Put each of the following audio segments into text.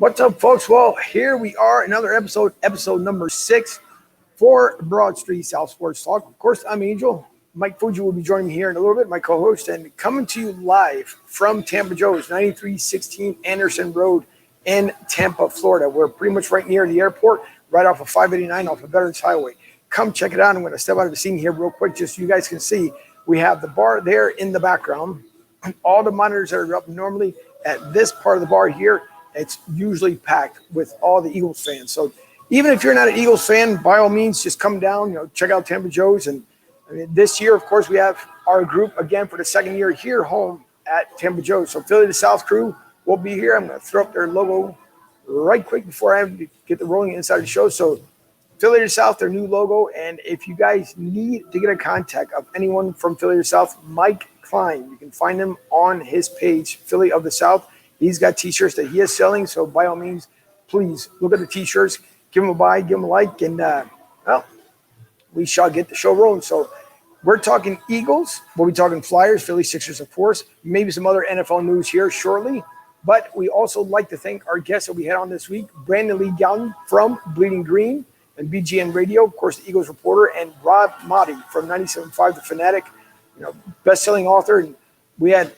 What's up, folks? Well, here we are, another episode number 6 for Broad Street South Sports Talk. Of course, I'm Angel. Mike Fuji will be joining me here in a little bit, my co-host, and coming to you live from Tampa Joe's, 9316 Anderson Road in Tampa, Florida. We're pretty much right near the airport, right off of 589 off of Veterans Highway. Come check it out. I'm going to step out of the scene here real quick just so you guys can see. We have the bar there in the background. All the monitors that are up normally at this part of the bar here, it's usually packed with all the Eagles fans. So even if you're not an Eagles fan, by all means, just come down, check out Tampa Joe's. And this year, of course, we have our group again for the second year here home at Tampa Joe's. So Philly to South crew will be here. I'm going to throw up their logo right quick before I get the rolling inside the show. So Philly to South, their new logo. And if you guys need to get a contact of anyone from Philly to South, Mike Klein, you can find him on his page, Philly of the South. He's got T-shirts that he is selling. So by all means, please look at the T-shirts, give him a buy, give him a like, and we shall get the show rolling. So we're talking Eagles. We'll be talking Flyers, Philly, Sixers, of course. Maybe some other NFL news here shortly. But we also like to thank our guests that we had on this week, Brandon Lee Gowton from Bleeding Green and BGN Radio, of course, the Eagles reporter, and Rob Maaddi from 97.5 The Fanatic, best-selling author. And we had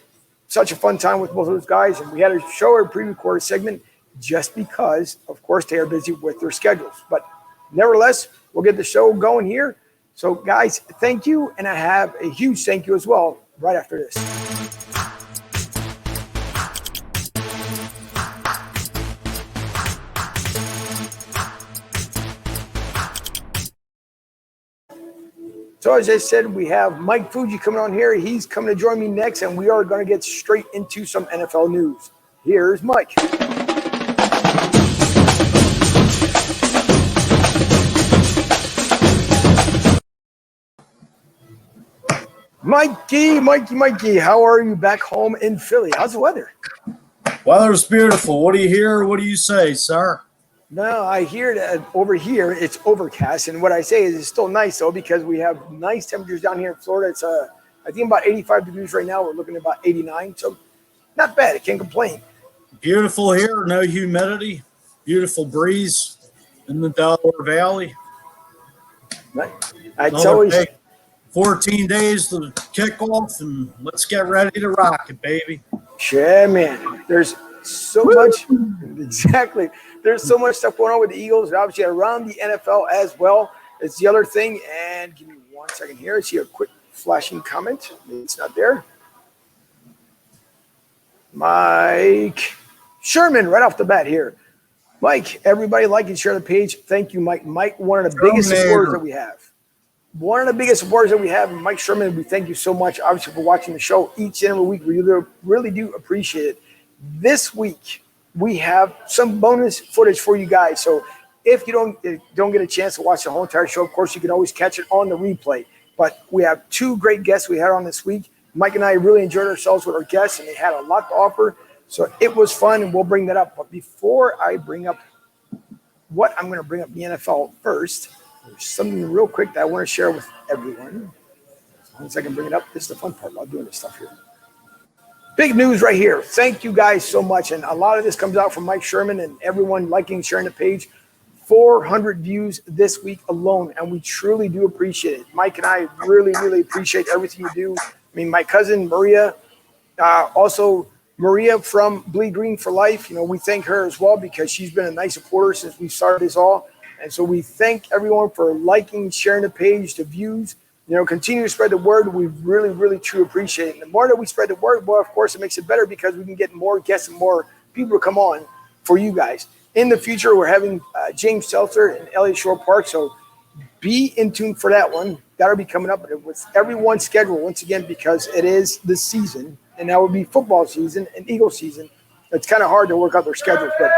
such a fun time with both of those guys, and we had a show or pre-recorded segment just because, of course, they are busy with their schedules. But nevertheless, we'll get the show going here. So, guys, thank you, and I have a huge thank you as well right after this. So as I said, we have Mike Fuji coming on here. He's coming to join me next, and we are going to get straight into some NFL news. Here's Mike. Mikey, how are you back home in Philly? How's the weather? Weather's beautiful. What do you hear? What do you say, sir? No, I hear that over here it's overcast, and what I say is it's still nice though because we have nice temperatures down here in Florida. It's I think about 85 degrees right now. We're looking at about 89, so not bad. I can't complain. Beautiful here, no humidity, beautiful breeze in the Delaware Valley. It's always 14 days to kick off, and let's get ready to rock it, baby. Yeah, man. There's so much. Exactly. There's so much stuff going on with the Eagles and obviously around the NFL as well. It's the other thing. And give me 1 second here. I see a quick flashing comment. Maybe it's not there. Mike Sherman right off the bat here. Mike, everybody like and share the page. Thank you, Mike. Mike, one of the biggest supporters that we have. One of the biggest supporters that we have. And Mike Sherman, we thank you so much, obviously, for watching the show each and every week. We really do appreciate it. This week, we have some bonus footage for you guys. So if you don't get a chance to watch the whole entire show, of course, you can always catch it on the replay. But we have 2 great guests we had on this week. Mike and I really enjoyed ourselves with our guests, and they had a lot to offer. So it was fun, and we'll bring that up. But before I bring up what I'm going to bring up the NFL first, there's something real quick that I want to share with everyone. As long as I can bring it up, this is the fun part about doing this stuff here. Big news right here. Thank you guys so much. And a lot of this comes out from Mike Sherman and everyone liking, sharing the page. 400 views this week alone. And we truly do appreciate it. Mike and I really, really appreciate everything you do. I mean, my cousin Maria, also Maria from Bleed Green for Life. We thank her as well because she's been a nice supporter since we started this all. And so we thank everyone for liking, sharing the page, the views. Continue to spread the word. We really, really, truly appreciate it. And the more that we spread the word, well, of course, it makes it better because we can get more guests and more people to come on for you guys. In the future, we're having James Seltzer and Elliott Shore Park, so be in tune for that one. That'll be coming up with everyone's schedule once again because it is the season, and that will be football season and Eagle season. It's kind of hard to work out their schedules. But,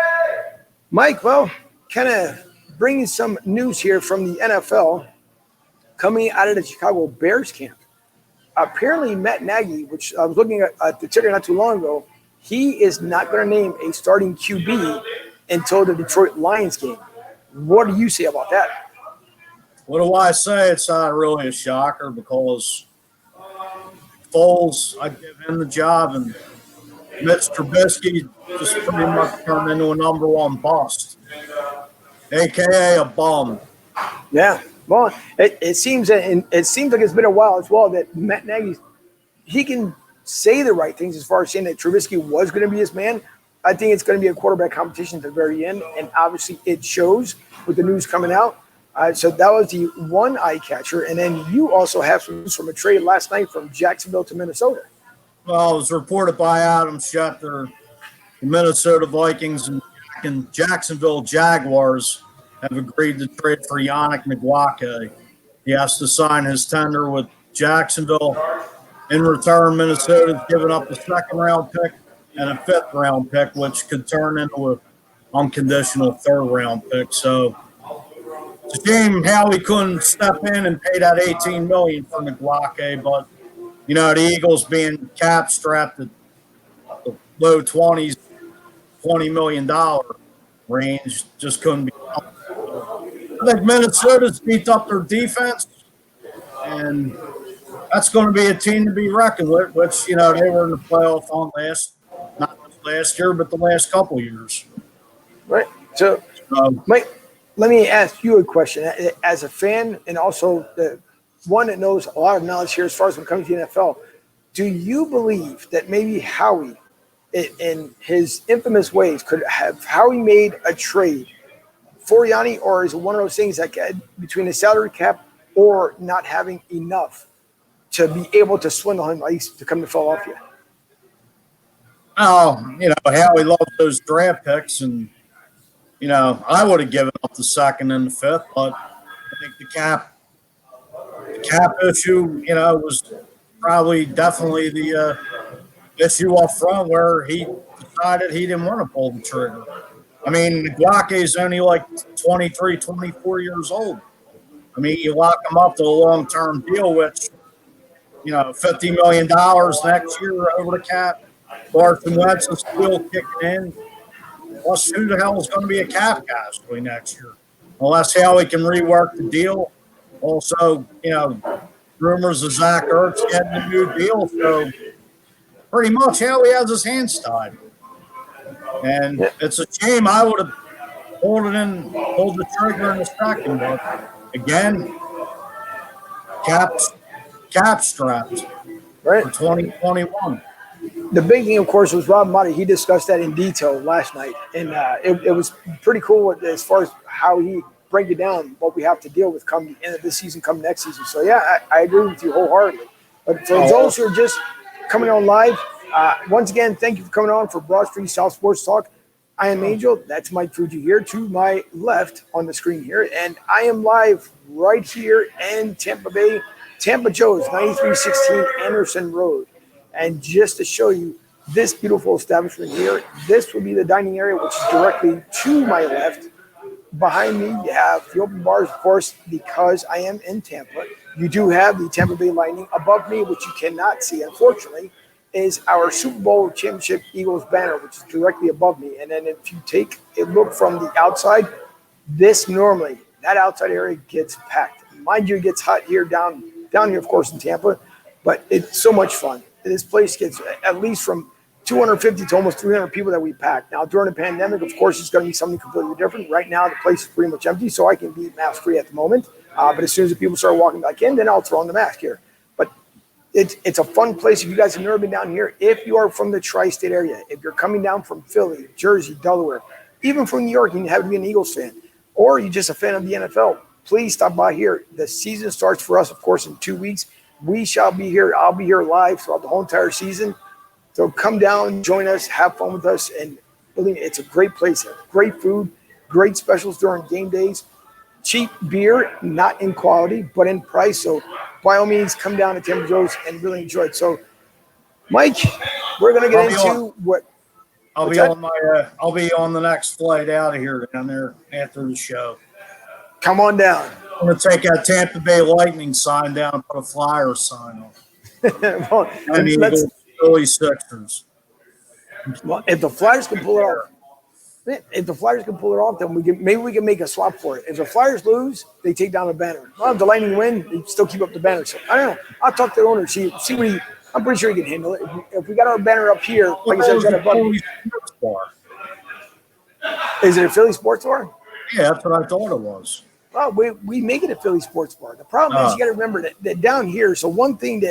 Mike, well, kind of bringing some news here from the NFL. Coming out of the Chicago Bears camp. Apparently, Matt Nagy, which I was looking at the ticker not too long ago, he is not going to name a starting QB until the Detroit Lions game. What do you say about that? What do I say? It's not really a shocker because Foles, I'd give him the job, and Mitch Trubisky just pretty much turned into a number one bust, a.k.a. a bum. Yeah. Well, it seems like it's been a while as well that Matt Nagy, he can say the right things as far as saying that Trubisky was going to be his man. I think it's going to be a quarterback competition at the very end, and obviously it shows with the news coming out. So that was the one eye catcher, and then you also have some news from a trade last night from Jacksonville to Minnesota. Well, it was reported by Adam Schefter, the Minnesota Vikings and Jacksonville Jaguars have agreed to trade for Yannick Ngakoue. He has to sign his tender with Jacksonville. In return, Minnesota's given up a second-round pick and a fifth-round pick, which could turn into an unconditional third-round pick. So it's a shame Howie couldn't step in and pay that $18 million for Ngakoue, but the Eagles being cap strapped at the low 20s, $20 million range just couldn't be done. I think Minnesota's beat up their defense, and that's going to be a team to be reckoned with, which, they were in the playoff on not last year, but the last couple years. Right. So, Mike, let me ask you a question. As a fan and also the one that knows a lot of knowledge here as far as when it comes to the NFL, do you believe that maybe Howie, in his infamous ways, could have Howie made a trade for Yanni, or is it one of those things that between the salary cap or not having enough to be able to swindle him at least to come to Philadelphia? Oh, Howie loves those draft picks, and I would have given up the second and the fifth, but I think the cap issue, was probably definitely the issue up front where he decided he didn't want to pull the trigger. I mean, Ngakoue is only like 23, 24 years old. I mean, you lock him up to a long-term deal, which, $50 million next year over the cap. Carson Wentz is still kicking in. Plus, who the hell is going to be a cap guy next year? Unless Howie can rework the deal. Also, rumors of Zach Ertz getting a new deal. So, pretty much Howie has his hands tied. And it's a shame. I would have pulled the trigger in a second. But, again, cap strapped for 2021. The big thing, of course, was Rob Maaddi. He discussed that in detail last night, and it was pretty cool as far as how he break it down what we have to deal with come the end of this season, come next season. So, yeah, I agree with you wholeheartedly. But for those who are just coming on live, once again, thank you for coming on for Broad Street South Sports Talk. I am Angel. That's Mike Fuji here to my left on the screen here, and I am live right here in Tampa Bay, Tampa Joe's, 9316 Anderson Road. And just to show you this beautiful establishment here, this will be the dining area, which is directly to my left. Behind me, you have the open bars, of course, because I am in Tampa. You do have the Tampa Bay Lightning. Above me, which you cannot see, unfortunately, is our Super Bowl championship Eagles banner, which is directly above me. And then if you take a look from the outside, that outside area gets packed. Mind you, it gets hot here down here, of course, in Tampa, but it's so much fun. This place gets at least from 250 to almost 300 people that we pack. Now, during the pandemic, of course, it's going to be something completely different. Right now, the place is pretty much empty, so I can be mask-free at the moment. But as soon as the people start walking back in, then I'll throw on the mask here. But it's a fun place. If you guys have never been down here, if you are from the tri-state area, if you're coming down from Philly, Jersey, Delaware, even from New York, and you happen to be an Eagles fan, or you're just a fan of the NFL, please stop by here. The season starts for us, of course, in 2 weeks. We shall be here. I'll be here live throughout the whole entire season. So come down, join us, have fun with us. And believe me, it's a great place. Great food, great specials during game days. Cheap beer, not in quality, but in price. So by all means, come down to Tampa Joe's and really enjoy it. So, Mike, we're going to get into what – I'll be on the next flight out of here down there after the show. Come on down. I'm going to take that Tampa Bay Lightning sign down and put a Flyer sign on. Well, and Eagles, Philly Sixers. Well, if the Flyers can pull it off, then maybe we can make a swap for it. If the Flyers lose, they take down the banner. Well, if the Lightning win, they still keep up the banner. So I don't know. I'll talk to the owner, see what I'm pretty sure he can handle it. If we got our banner up here, like I said, got a button. Is it a Philly sports bar? Yeah, that's what I thought it was. Well, we make it a Philly sports bar. The problem is you got to remember that down here. So one thing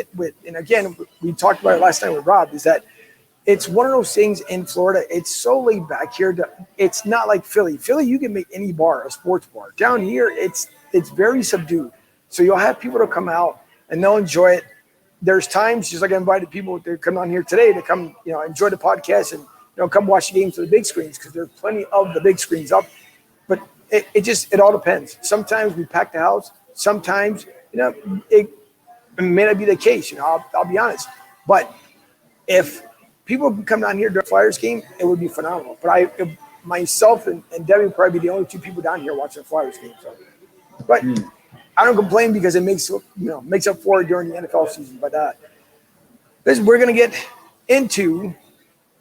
and again, we talked about it last night with Rob, is that it's one of those things in Florida. It's so laid back here. It's not like Philly. Philly, you can make any bar a sports bar. Down here, it's very subdued. So you'll have people to come out and they'll enjoy it. There's times, just like I invited people to come on here today to come, enjoy the podcast and come watch the games to the big screens, because there's plenty of the big screens up. But it all depends. Sometimes we pack the house. Sometimes it may not be the case. I'll be honest. But if people can come down here during the Flyers game, it would be phenomenal. But myself and Debbie would probably be the only two people down here watching the Flyers game. So, but I don't complain, because it makes up for it during the NFL season. But we're going to get into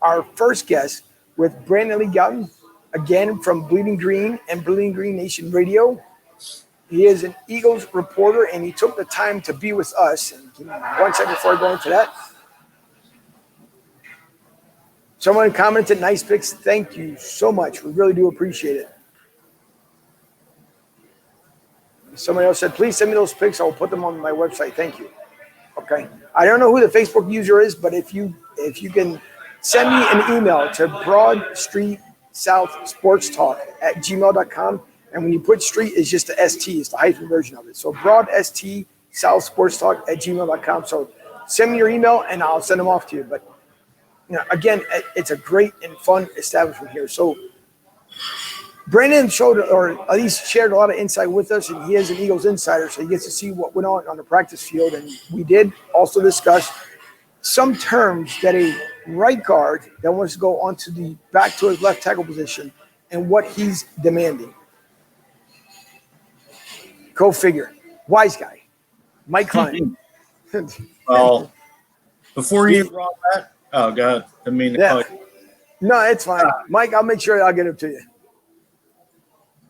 our first guest with Brandon Lee Gowton, again from Bleeding Green and Bleeding Green Nation Radio. He is an Eagles reporter, and he took the time to be with us. And give me 1 second before I go into that. Someone commented, nice picks. Thank you so much. We really do appreciate it. Somebody else said, please send me those pics. I will put them on my website. Thank you. Okay. I don't know who the Facebook user is, but if you can send me an email to broadstreetsouthsportstalk@gmail.com. And when you put street, it's just the ST. It's the hyphen version of it. So broadstreetsouthsportstalk@gmail.com. So send me your email and I'll send them off to you. But again, it's a great and fun establishment here. So Brandon showed, or at least shared, a lot of insight with us, and he is an Eagles insider, so he gets to see what went on the practice field. And we did also discuss some terms that a right guard that wants to go onto back to his left tackle position and what he's demanding. Go figure. Wise guy. Mike Klein. Well, before you brought that, go ahead. I mean, no, it's fine. Mike, I'll make sure I'll get it to you.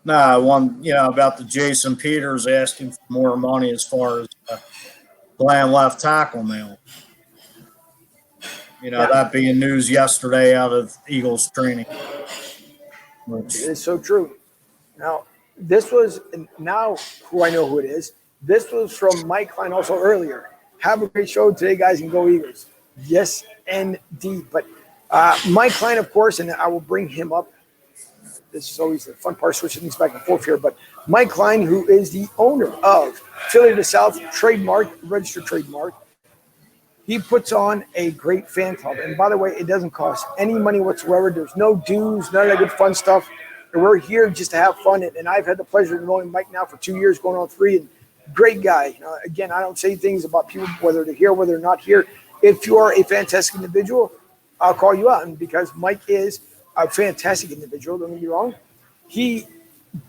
About the Jason Peters asking for more money as far as playing left tackle now. That being news yesterday out of Eagles training. It is so true. Now, this was, now who I know who it is, this was from Mike Klein also earlier. Have a great show today, guys, and go Eagles. Yes, indeed. But Mike Klein, of course, and I will bring him up. This is always the fun part, switching things back and forth here. But Mike Klein, who is the owner of Philly to the South registered trademark, he puts on a great fan club. And by the way, it doesn't cost any money whatsoever. There's no dues, none of that good fun stuff. And we're here just to have fun. And I've had the pleasure of knowing Mike now for 2 years, going on 3. And great guy. Again, I don't say things about people, whether they're here, whether they're not here. If you are a fantastic individual, I'll call you out. And because Mike is a fantastic individual, don't get me wrong, he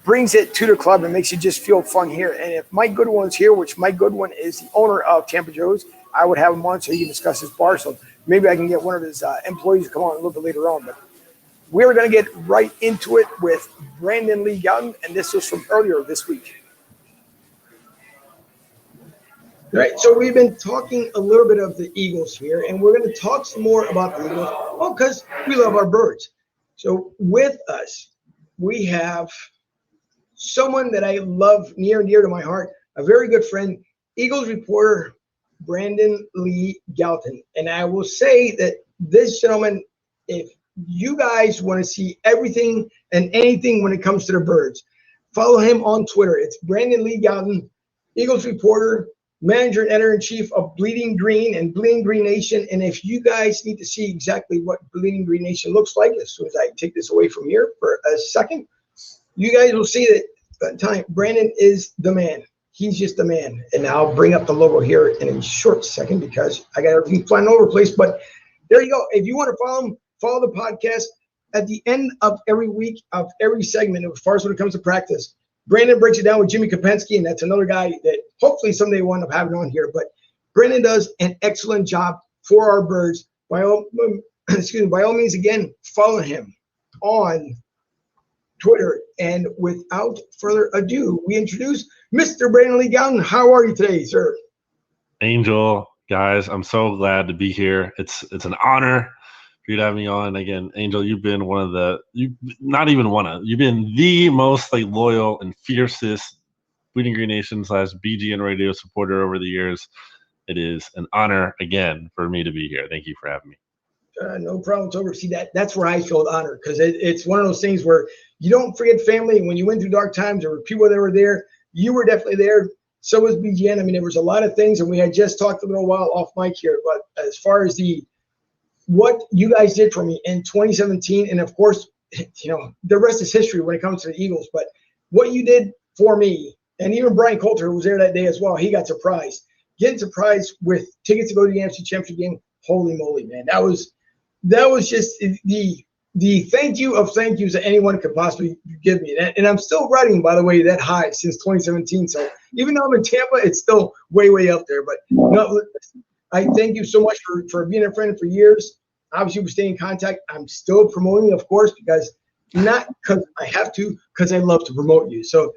brings it to the club and makes you just feel fun here. And if Mike Goodwin's here, which Mike Goodwin is the owner of Tampa Joe's, I would have him on so he can discuss his bar. So maybe I can get one of his employees to come on a little bit later on. But we're going to get right into it with Brandon Lee Gowton, and this was from earlier this week. Right, so we've been talking a little bit of the Eagles here, and we're going to talk some more about the Eagles, because we love our birds. So with us, we have someone that I love near and dear to my heart, a very good friend, Eagles reporter Brandon Lee Gowton. And I will say that this gentleman, if you guys want to see everything and anything when it comes to the birds, follow him on Twitter. It's Brandon Lee Gowton, Eagles reporter, manager and editor-in-chief of Bleeding Green and Bleeding Green Nation. And if you guys need to see exactly what Bleeding Green Nation looks like, as soon as I take this away from here for a second, you guys will see that Brandon is the man. He's just the man. And I'll bring up the logo here in a short second because I got everything flying all over the place. But there you go. If you want to follow him, follow the podcast. At the end of every week, of every segment, as far as when it comes to practice, Brandon breaks it down with Jimmy Kopensky, and that's another guy that hopefully someday we'll end up having on here. But Brandon does an excellent job for our birds. By all means, again, follow him on Twitter. And without further ado, we introduce Mr. Brandon Lee Gowton. How are you today, sir? Angel, Guys, I'm so glad to be here. It's an honor for you to have me on. Again, Angel, you've been you've been the most like loyal and fiercest Bleeding Green Nation / BGN radio supporter over the years. It is an honor again for me to be here. Thank you for having me. No problem. It's over. See, that's where I felt honored, because it's one of those things where you don't forget family. And when you went through dark times, there were people that were there. You were definitely there. So was BGN. I mean, there was a lot of things, and we had just talked a little while off mic here. But as far as what you guys did for me in 2017, and of course, the rest is history when it comes to the Eagles. But what you did for me, and even Brian Coulter, who was there that day as well, he got surprised. Getting surprised with tickets to go to the NFC Championship game. Holy moly, man! That was just the thank you of thank yous that anyone could possibly give me. And I'm still riding, by the way, that high since 2017. So even though I'm in Tampa, it's still way, way up there. But no, I thank you so much for being a friend for years. Obviously, we stay in contact. I'm still promoting, of course, not because I have to, because I love to promote you. So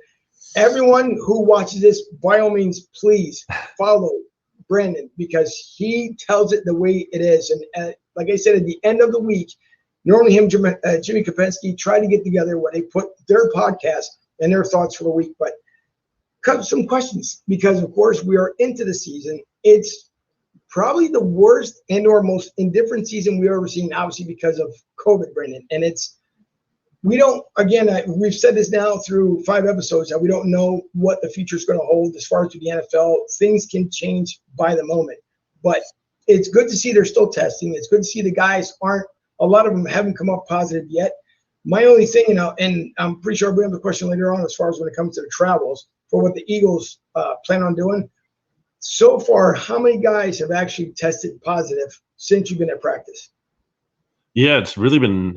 everyone who watches this, by all means, please follow Brandon, because he tells it the way it is. And like I said, at the end of the week, normally him, Jimmy Kopensky, try to get together when they put their podcast and their thoughts for the week. But some questions, because of course we are into the season. It's probably the worst and or most indifferent season we've ever seen, obviously because of COVID, Brandon. And we've said this now through 5 episodes, that we don't know what the future is going to hold as far as to the NFL. Things can change by the moment, but it's good to see they're still testing. It's good to see the guys a lot of them haven't come up positive yet. My only thing, and I'm pretty sure I'll bring up the question later on as far as when it comes to the travels for what the Eagles plan on doing. So far, how many guys have actually tested positive since you've been at practice? Yeah, it's really been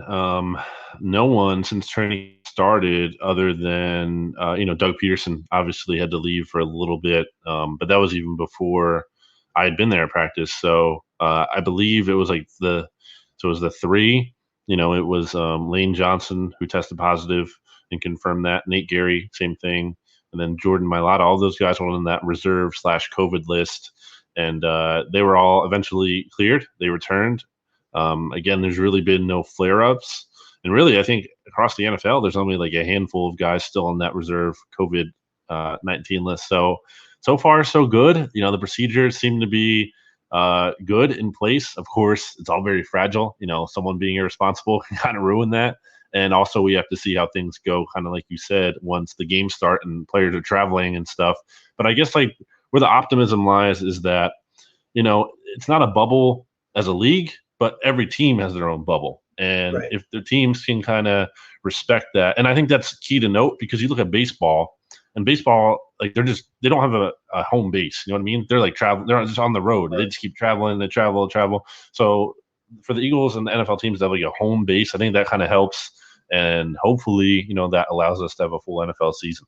no one since training started, other than Doug Peterson obviously had to leave for a little bit, but that was even before I had been there at practice. So I believe it was it was the 3. It was Lane Johnson who tested positive and confirmed that. Nate Gary, same thing, and then Jordan Mailata. All those guys were on that reserve / COVID list, and they were all eventually cleared. They returned. Again, there's really been no flare-ups. And really, I think across the NFL, there's only like a handful of guys still on that reserve COVID-19 list. So far, so good. The procedures seem to be good in place. Of course, it's all very fragile. Someone being irresponsible can kind of ruin that. And also, we have to see how things go, kind of like you said, once the games start and players are traveling and stuff. But I guess like where the optimism lies is that, it's not a bubble as a league, but every team has their own bubble. And right. If the teams can kind of respect that, and I think that's key to note, because you look at baseball, and baseball, like they don't have a home base. You know what I mean? They're like they're just on the road. Right. They just keep traveling. They travel. So for the Eagles and the NFL teams to have like a home base, I think that kind of helps. And hopefully, that allows us to have a full NFL season.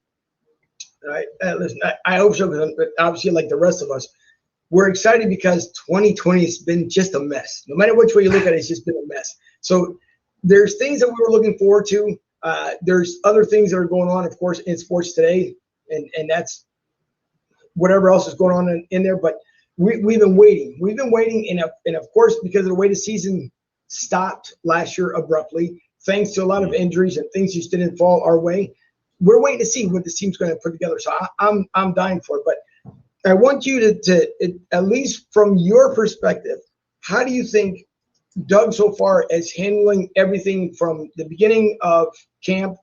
All right. Listen, I hope so, but obviously, like the rest of us, we're excited because 2020 has been just a mess. No matter which way you look at it, it's just been a mess. So there's things that we were looking forward to. There's other things that are going on, of course, in sports today, and that's whatever else is going on in there. But we've been waiting. We've been waiting, and of course, because of the way the season stopped last year abruptly, thanks to a lot of injuries and things just didn't fall our way, we're waiting to see what this team's going to put together. So I'm dying for it. But I want you to, at least from your perspective, how do you think Doug so far is handling everything from the beginning of camp?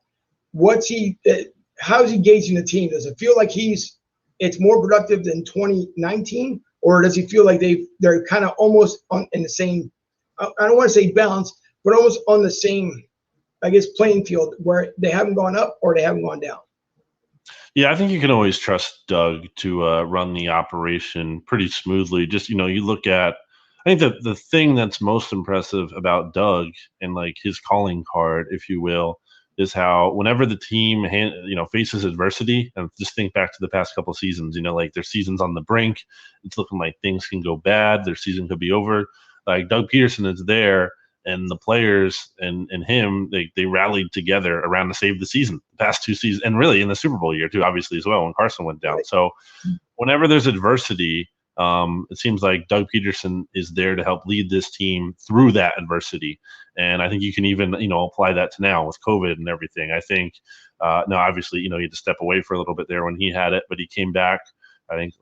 How's he gauging the team? Does it feel like it's more productive than 2019, or does he feel like they're kind of almost in the same, I don't want to say balance, but almost on the same, I guess, playing field, where they haven't gone up or they haven't gone down? Yeah, I think you can always trust Doug to run the operation pretty smoothly. Just, you look at, I think the thing that's most impressive about Doug and like his calling card, if you will, is how whenever the team faces adversity, and just think back to the past couple of seasons, like their season's on the brink, it's looking like things can go bad, their season could be over. Like Doug Peterson is there, and the players and him, they rallied together around to save the season, the past 2 seasons, and really in the Super Bowl year too, obviously as well, when Carson went down. Right. So whenever there's adversity, it seems like Doug Peterson is there to help lead this team through that adversity. And I think you can even, apply that to now with COVID and everything. I think, now obviously, he had to step away for a little bit there when he had it, but he came back, I think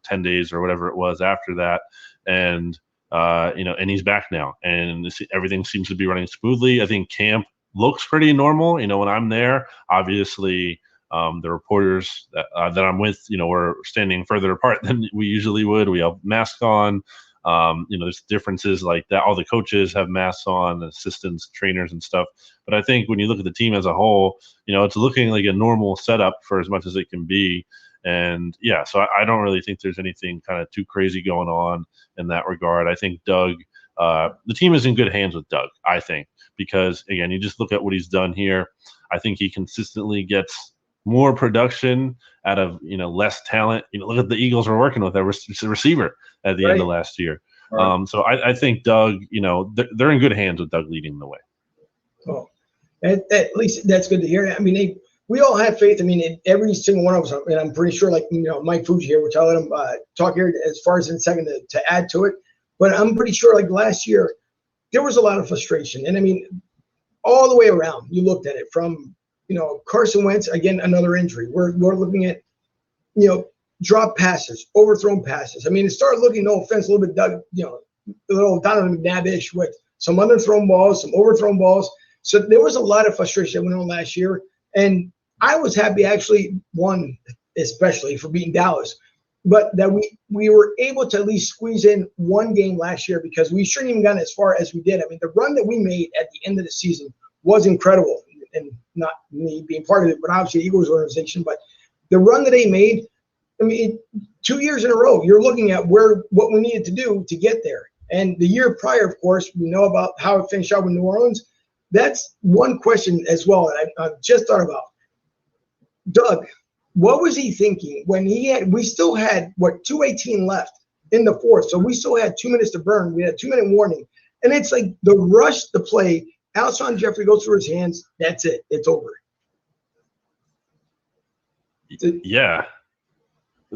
10 days or whatever it was after that. And, and he's back now and everything seems to be running smoothly. I think camp looks pretty normal. When I'm there, obviously, the reporters that I'm with, we're standing further apart than we usually would. We have masks on. There's differences like that. All the coaches have masks on, assistants, trainers, and stuff. But I think when you look at the team as a whole, it's looking like a normal setup for as much as it can be. And yeah, so I don't really think there's anything kind of too crazy going on in that regard. I think Doug, the team is in good hands with Doug, I think, because again, you just look at what he's done here. I think he consistently gets more production out of less talent. Look at the Eagles were working with a receiver at the end of last year. Right. So I think Doug, they're in good hands with Doug leading the way. Oh, at least that's good to hear. I mean, we all have faith. I mean, every single one of us, and I'm pretty sure, like Mike Fuji here, which I'll let him talk here as far as in a second to add to it. But I'm pretty sure, like last year, there was a lot of frustration, and I mean, all the way around, you looked at it from. Carson Wentz, again, another injury. We're looking at, drop passes, overthrown passes. I mean, it started looking, no offense, a little bit, a little Donovan McNabb-ish with some underthrown balls, some overthrown balls. So there was a lot of frustration that went on last year. And I was happy, actually, one, especially for beating Dallas, but that we were able to at least squeeze in one game last year because we shouldn't even gotten as far as we did. I mean, the run that we made at the end of the season was incredible. And not me being part of it, but obviously the Eagles organization. But the run that they made, I mean, 2 years in a row, you're looking at what we needed to do to get there. And the year prior, of course, we know about how it finished out with New Orleans. That's one question as well that I just thought about. Doug, what was he thinking when we still had, 2:18 left in the fourth. So we still had 2 minutes to burn. We had a 2-minute warning. And it's like the rush to play. Alshon Jeffrey goes through his hands. That's it. It's over. Yeah.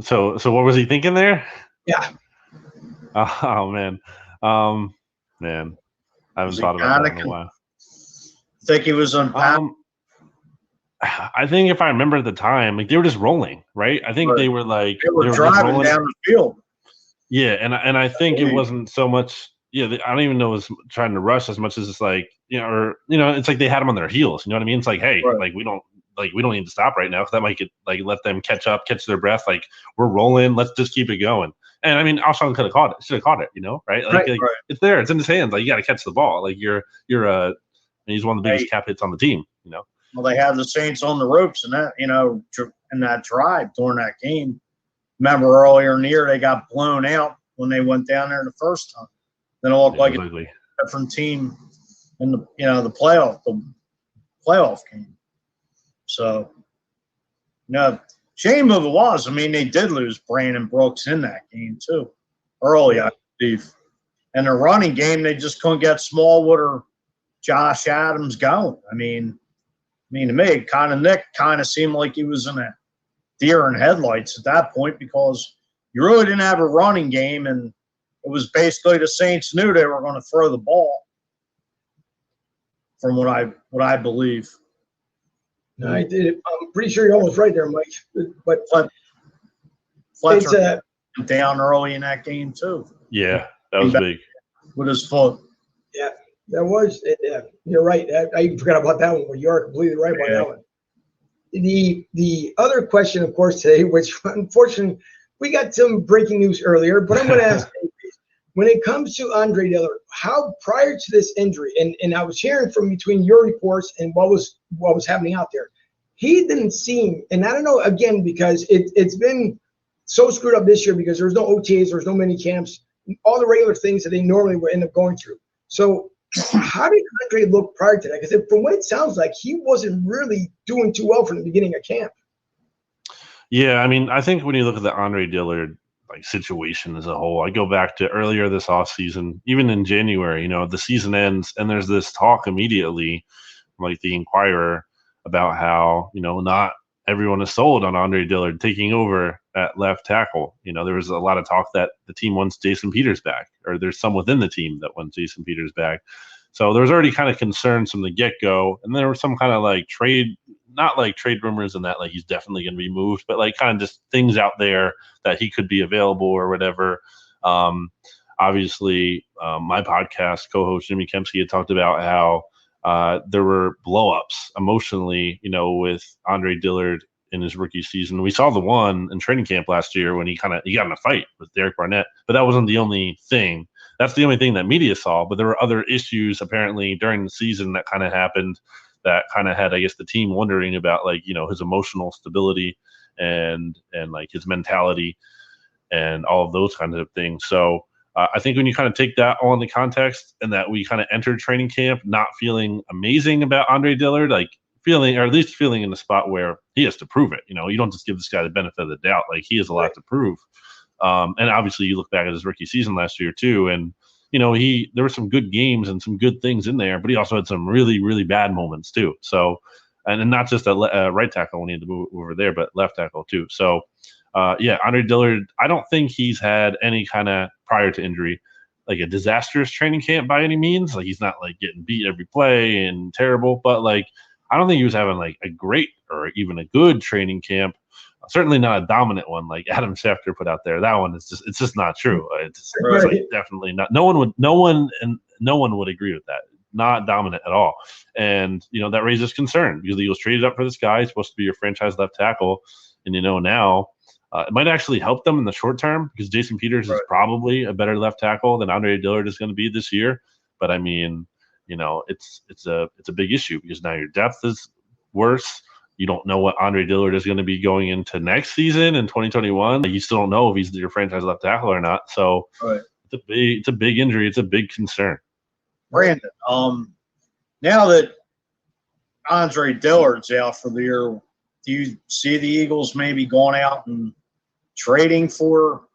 So what was he thinking there? Yeah. Oh man. Man, I haven't thought about that in a while. Think he was on. I think if I remember at the time, like they were just rolling, right? I think they were like they were driving down the field. Yeah, and I think it wasn't so much. Yeah, I don't even know it was trying to rush as much as it's like it's like they had them on their heels. You know what I mean? It's like, hey, like we don't need to stop right now because that might get let them catch their breath. Like we're rolling, let's just keep it going. And I mean, Alshon could have caught it, should have caught it, right? Like, it's there, it's in his hands. Like you got to catch the ball. Like he's one of the biggest cap hits on the team. Well, they had the Saints on the ropes in that in that drive during that game. Remember earlier in the year they got blown out when they went down there the first time. Then it looked like a different team in the playoff game. So, shame of it was. I mean, they did lose Brandon Brooks in that game too, early, I believe. And the running game, they just couldn't get Smallwood or Josh Adams going. I mean, to me, Nick kind of seemed like he was in a deer in headlights at that point because you really didn't have a running game, and it was basically the Saints knew they were going to throw the ball. From what I believe. No, I'm pretty sure you're almost right there, Mike. But Fletcher down early in that game too. Yeah, that was big with his foot. Yeah, that was. Yeah, you're right. I even forgot about that one. But you're completely right about that one. The other question, of course, today, which unfortunately we got some breaking news earlier, but I'm going to ask. When it comes to Andre Dillard, how prior to this injury, and I was hearing from between your reports and what was happening out there, he didn't seem, and I don't know, again, because it's been so screwed up this year because there's no OTAs, there's no mini camps, all the regular things that they normally would end up going through. So how did Andre look prior to that? Because from what it sounds like, he wasn't really doing too well from the beginning of camp. Yeah, I mean, I think when you look at the Andre Dillard situation as a whole, I go back to earlier this offseason, even in January, the season ends and there's this talk immediately, like the Inquirer, about how, not everyone is sold on Andre Dillard taking over at left tackle. There was a lot of talk that the team wants Jason Peters back, or there's some within the team that wants Jason Peters back. So there was already kind of concerns from the get-go, and there were some kind of like not like trade rumors and that like he's definitely going to be moved, but like kind of just things out there that he could be available or whatever. Obviously, my podcast co-host Jimmy Kempsky had talked about how there were blow-ups emotionally, with Andre Dillard in his rookie season. We saw the one in training camp last year when he got in a fight with Derek Barnett, but that wasn't the only thing. That's the only thing that media saw, but there were other issues apparently during the season that kind of happened that kind of had, I guess, the team wondering about like, his emotional stability and like his mentality and all of those kinds of things. So I think when you kind of take that all into context and that we kind of entered training camp not feeling amazing about Andre Dillard, like feeling, or at least feeling in the spot where he has to prove it. You don't just give this guy the benefit of the doubt. Like he has a lot to prove. And obviously you look back at his rookie season last year too. And, there were some good games and some good things in there, but he also had some really, really bad moments too. So, and not just a right tackle when he had to move over there, but left tackle too. So, Andre Dillard, I don't think he's had any kind of, prior to injury, like a disastrous training camp by any means. Like he's not like getting beat every play and terrible, but like I don't think he was having like a great or even a good training camp. Certainly not a dominant one like Adam Schefter put out there. That one is it's just not true. It's like definitely not. No one would agree with that. Not dominant at all. And that raises concern because the Eagles traded up for this guy. He's supposed to be your franchise left tackle, and now it might actually help them in the short term because Jason Peters is probably a better left tackle than Andre Dillard is going to be this year. But I mean, it's a big issue because now your depth is worse. You don't know what Andre Dillard is going to be going into next season in 2021. You still don't know if he's your franchise left tackle or not. So it's a big injury. It's a big concern. Brandon, now that Andre Dillard's out for the year, do you see the Eagles maybe going out and trading for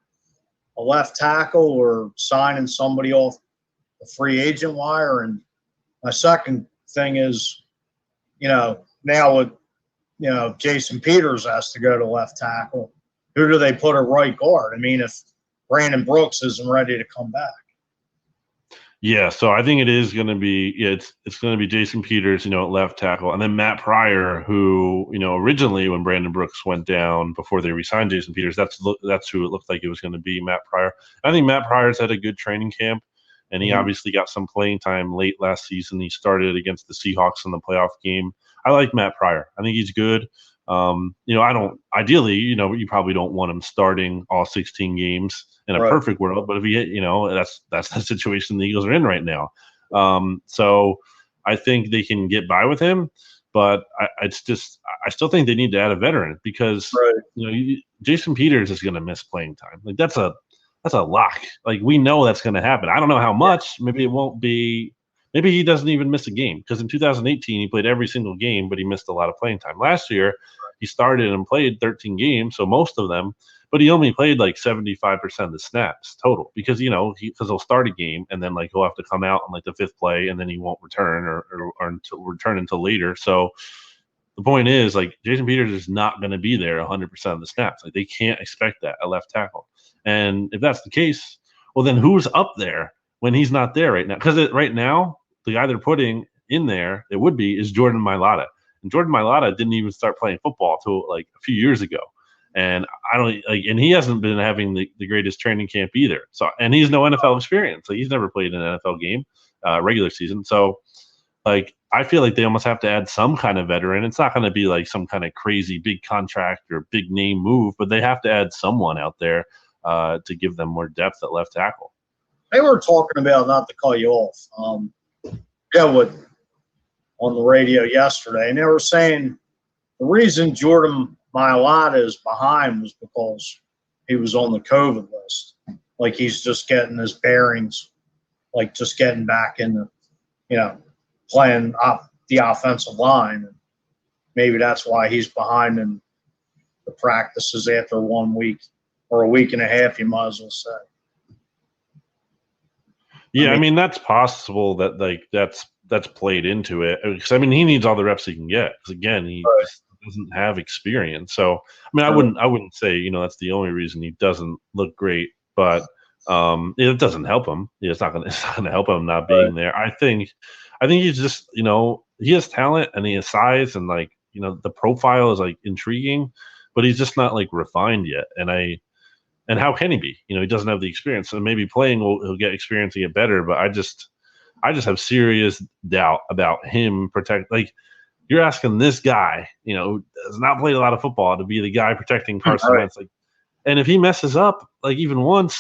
a left tackle or signing somebody off the free agent wire? And my second thing is, now with Jason Peters has to go to left tackle, who do they put at right guard? I mean, if Brandon Brooks isn't ready to come back. Yeah, so I think it is going to be it's going to be Jason Peters, at left tackle, and then Matt Pryor, who originally when Brandon Brooks went down before they re-signed Jason Peters, that's who it looked like it was going to be, Matt Pryor. I think Matt Pryor's had a good training camp, and he obviously got some playing time late last season. He started against the Seahawks in the playoff game. I like Matt Pryor. I think he's good. I don't ideally, you probably don't want him starting all 16 games in a perfect world, but if he, that's the situation the Eagles are in right now. So I think they can get by with him, but I still think they need to add a veteran because Jason Peters is going to miss playing time. Like that's a lock. Like we know that's going to happen. I don't know how much. Maybe it won't be. Maybe he doesn't even miss a game because in 2018 he played every single game, but he missed a lot of playing time. Last year he started and played 13 games, so most of them, but he only played like 75% of the snaps total because he'll start a game and then like he'll have to come out on like the fifth play and then he won't return or return until later. So the point is like Jason Peters is not going to be there 100% of the snaps. Like they can't expect that at left tackle, and if that's the case, well then who's up there when he's not there right now? Because right now, the guy they're putting in there, is Jordan Mailata. And Jordan Mailata didn't even start playing football till like a few years ago. And and he hasn't been having the greatest training camp either. So, and he's no NFL experience. Like he's never played an NFL game, regular season. So like, I feel like they almost have to add some kind of veteran. It's not going to be like some kind of crazy big contract or big name move, but they have to add someone out there to give them more depth at left tackle. They were talking about, not to call you off, on the radio yesterday, and they were saying the reason Jordan Mailata is behind was because he was on the COVID list. Like he's just getting his bearings, like just getting back in the, playing up the offensive line. And maybe that's why he's behind in the practices after 1 week or a week and a half, you might as well say. Yeah, I mean that's possible that like that's played into it because he needs all the reps he can get. Because again, doesn't have experience. So I mean, I wouldn't say that's the only reason he doesn't look great, but it doesn't help him. It's not gonna help him not being there. I think he's just he has talent and he has size and the profile is like intriguing, but he's just not like refined yet. And how can he be? He doesn't have the experience. And maybe playing he'll get experience and get better, but I just have serious doubt about him Like you're asking this guy, who has not played a lot of football, to be the guy protecting Carson Wentz. And if he messes up like even once,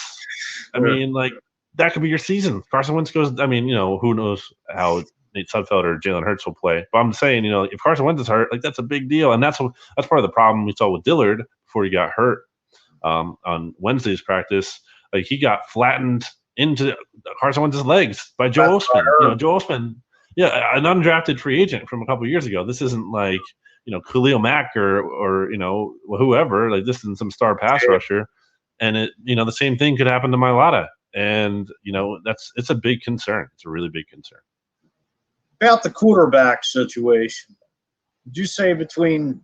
I mean, like that could be your season. Carson Wentz goes. I mean, who knows how Nate Sudfeld or Jalen Hurts will play. But I'm saying, if Carson Wentz is hurt, like that's a big deal, and that's part of the problem we saw with Dillard before he got hurt on Wednesday's practice. Like he got flattened into Carson Wentz's legs by Joe Osman. Joe Osman, an undrafted free agent from a couple of years ago. This isn't like Khalil Mack or whoever. Like this isn't some star pass rusher. And it the same thing could happen to Mailata. And it's a big concern. It's a really big concern. About the quarterback situation, would you say between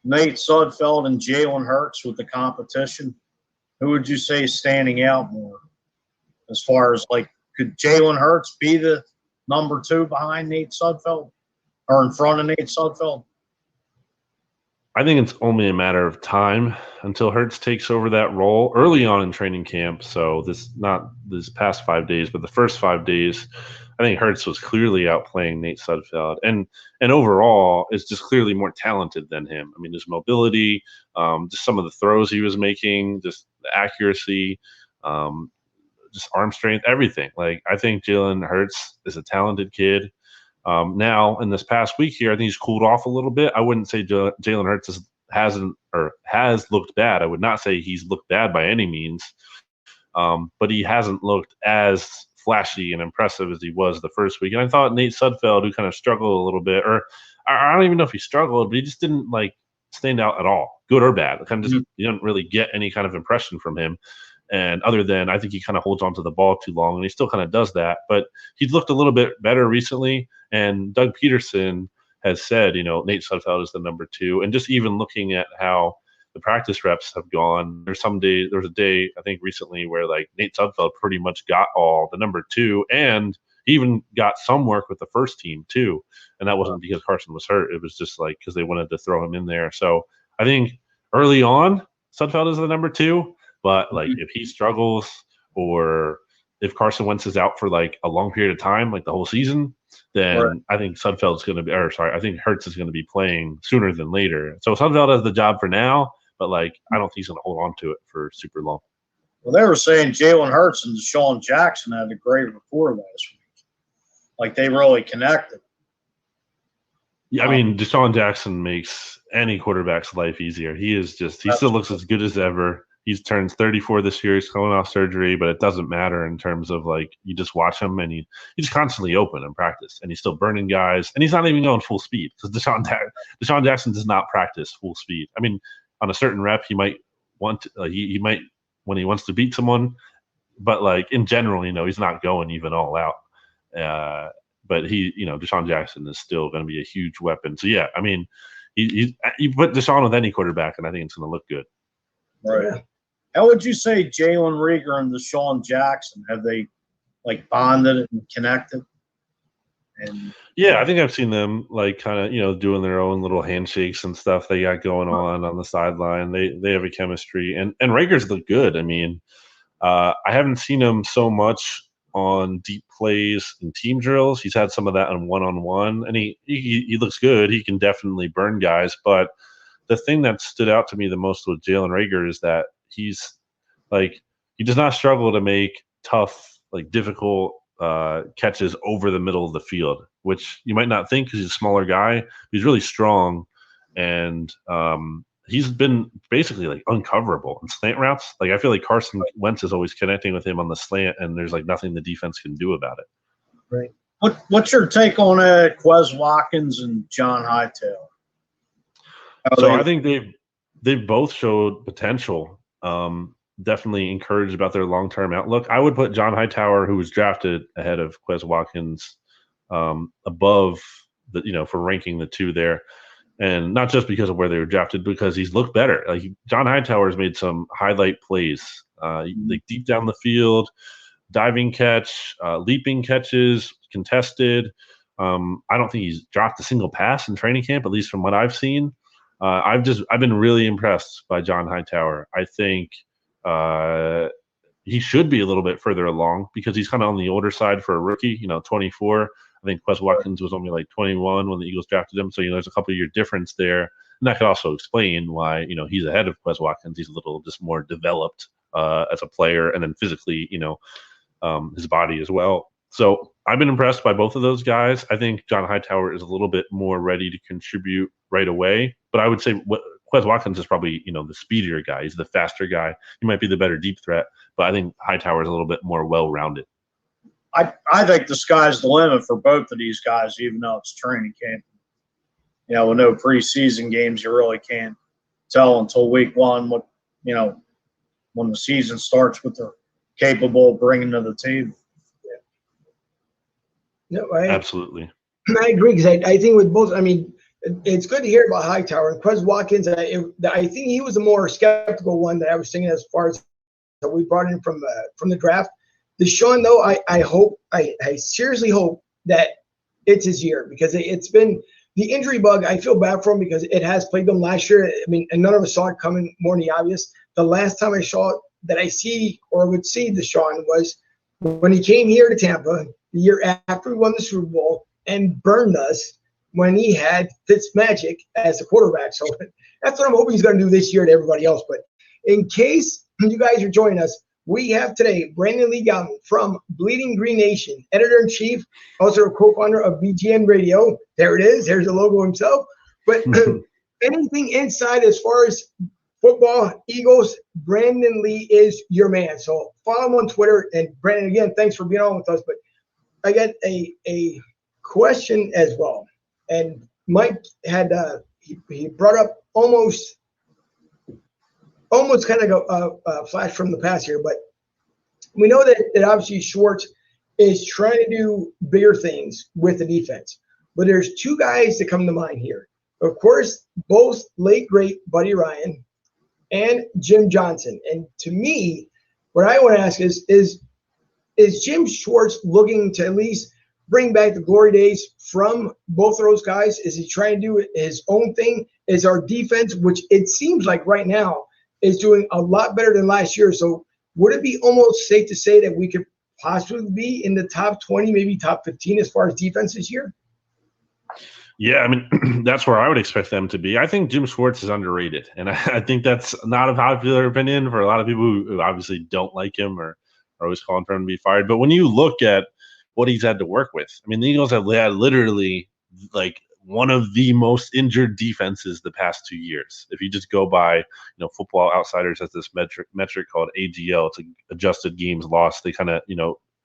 Nate Sudfeld and Jalen Hurts with the competition, who would you say is standing out more? As far as could Jalen Hurts be the number 2 behind Nate Sudfeld or in front of Nate Sudfeld? I think it's only a matter of time until Hurts takes over that role early on in training camp. So not this past 5 days, but the first 5 days, I think Hurts was clearly outplaying Nate Sudfeld, and overall is just clearly more talented than him. I mean, his mobility, just some of the throws he was making, just the accuracy, just arm strength, everything. Like I think Jalen Hurts is a talented kid. Now, in this past week here, I think he's cooled off a little bit. I wouldn't say Jalen Hurts has looked bad. I would not say he's looked bad by any means, but he hasn't looked as flashy and impressive as he was the first week. And I thought Nate Sudfeld, who kind of struggled a little bit, or I don't even know if he struggled, but he just didn't stand out at all, good or bad. You didn't really get any kind of impression from him. And other than, I think he kind of holds onto the ball too long, and he still kind of does that. But he's looked a little bit better recently. And Doug Peterson has said, Nate Sudfeld is the number 2. And just even looking at how the practice reps have gone, there was a day, I think recently, where Nate Sudfeld pretty much got all the number 2, and he even got some work with the first team too. And that wasn't because Carson was hurt. It was just because they wanted to throw him in there. So I think early on, Sudfeld is the number 2. But if he struggles, or if Carson Wentz is out for a long period of time, the whole season, then I think Sudfeld's going to be, I think Hurts is going to be playing sooner than later. So Sudfeld has the job for now, but I don't think he's going to hold on to it for super long. Well, they were saying Jalen Hurts and Deshaun Jackson had a great rapport last week. They really connected. Yeah, I mean, Deshaun Jackson makes any quarterback's life easier. He still looks as good as ever. He turns 34 this year. He's coming off surgery, but it doesn't matter in terms of you just watch him and he's constantly open in practice, and he's still burning guys, and he's not even going full speed because Deshaun Jackson does not practice full speed. I mean, on a certain rep, he might want to, he might when he wants to beat someone, but in general, he's not going even all out. But Deshaun Jackson is still going to be a huge weapon. So yeah, I mean, you put Deshaun with any quarterback, and I think it's going to look good. Right. How would you say Jalen Reagor and Deshaun Jackson, have they bonded and connected? And yeah, I think I've seen them kind of doing their own little handshakes and stuff they got going on the sideline. They have a chemistry, and Reagor's look good. I mean, I haven't seen him so much on deep plays and team drills. He's had some of that on one-on-one, and he looks good. He can definitely burn guys, but the thing that stood out to me the most with Jalen Reagor is that he's he does not struggle to make tough, difficult catches over the middle of the field, which you might not think because he's a smaller guy. He's really strong, and he's been basically uncoverable in slant routes. I feel like Carson Wentz is always connecting with him on the slant, and there's nothing the defense can do about it. Right. What's your take on Quez Watkins and John Hightower? So I think they've both showed potential. Definitely encouraged about their long-term outlook. I would put John Hightower, who was drafted ahead of Quez Watkins, above for ranking the two there. And not just because of where they were drafted, because he's looked better. Like John Hightower's made some highlight plays, like deep down the field, diving catch, leaping catches, contested. I don't think he's dropped a single pass in training camp, at least from what I've seen. I've been really impressed by John Hightower. I think he should be a little bit further along because he's kind of on the older side for a rookie. 24. I think Quez Watkins was only like 21 when the Eagles drafted him. So there's a couple of year difference there, and that could also explain why he's ahead of Quez Watkins. He's a little just more developed as a player, and then physically, his body as well. So I've been impressed by both of those guys. I think John Hightower is a little bit more ready to contribute right away. But I would say Quez Watkins is probably, the speedier guy. He's the faster guy. He might be the better deep threat. But I think Hightower is a little bit more well-rounded. I think the sky's the limit for both of these guys, even though it's training camp. With no preseason games, you really can't tell until week one what, when the season starts, what they're capable of bringing to the table. No, absolutely. I agree because I think with both, it's good to hear about Hightower. Quez Watkins, I think he was the more skeptical one that I was thinking as far as that we brought in from the draft. Deshaun, though, I seriously hope that it's his year because it's been the injury bug. I feel bad for him because it has plagued them last year. And none of us saw it coming more than the obvious. The last time I saw it that I see or would see Deshaun was when he came here to Tampa the year after we won the Super Bowl and burned us when he had Fitzmagic as the quarterback. So that's what I'm hoping he's going to do this year to everybody else. But in case you guys are joining us, we have today Brandon Lee Gowton from Bleeding Green Nation, editor-in-chief, also a co-founder of BGN Radio. There it is. There's the logo himself. But anything inside as far as football, Eagles, Brandon Lee is your man. So follow him on Twitter. And Brandon, again, thanks for being on with us. But I got a question as well. And Mike had he brought up almost kind of a flash from the past here, but we know that obviously Schwartz is trying to do bigger things with the defense. But there's two guys that come to mind here. Of course, both late great Buddy Ryan and Jim Johnson. And to me, what I want to ask is Jim Schwartz looking to at least bring back the glory days from both of those guys? Is he trying to do his own thing? Is our defense, which it seems like right now, is doing a lot better than last year? So would it be almost safe to say that we could possibly be in the top 20, maybe top 15 as far as defense this year? Yeah, that's where I would expect them to be. I think Jim Schwartz is underrated, and I think that's not a popular opinion for a lot of people who obviously don't like him or are always calling for him to be fired. But when you look at what he's had to work with, the Eagles have had literally like one of the most injured defenses the past 2 years. If you just go by, Football Outsiders has this metric called AGL, it's adjusted games lost. They kind of,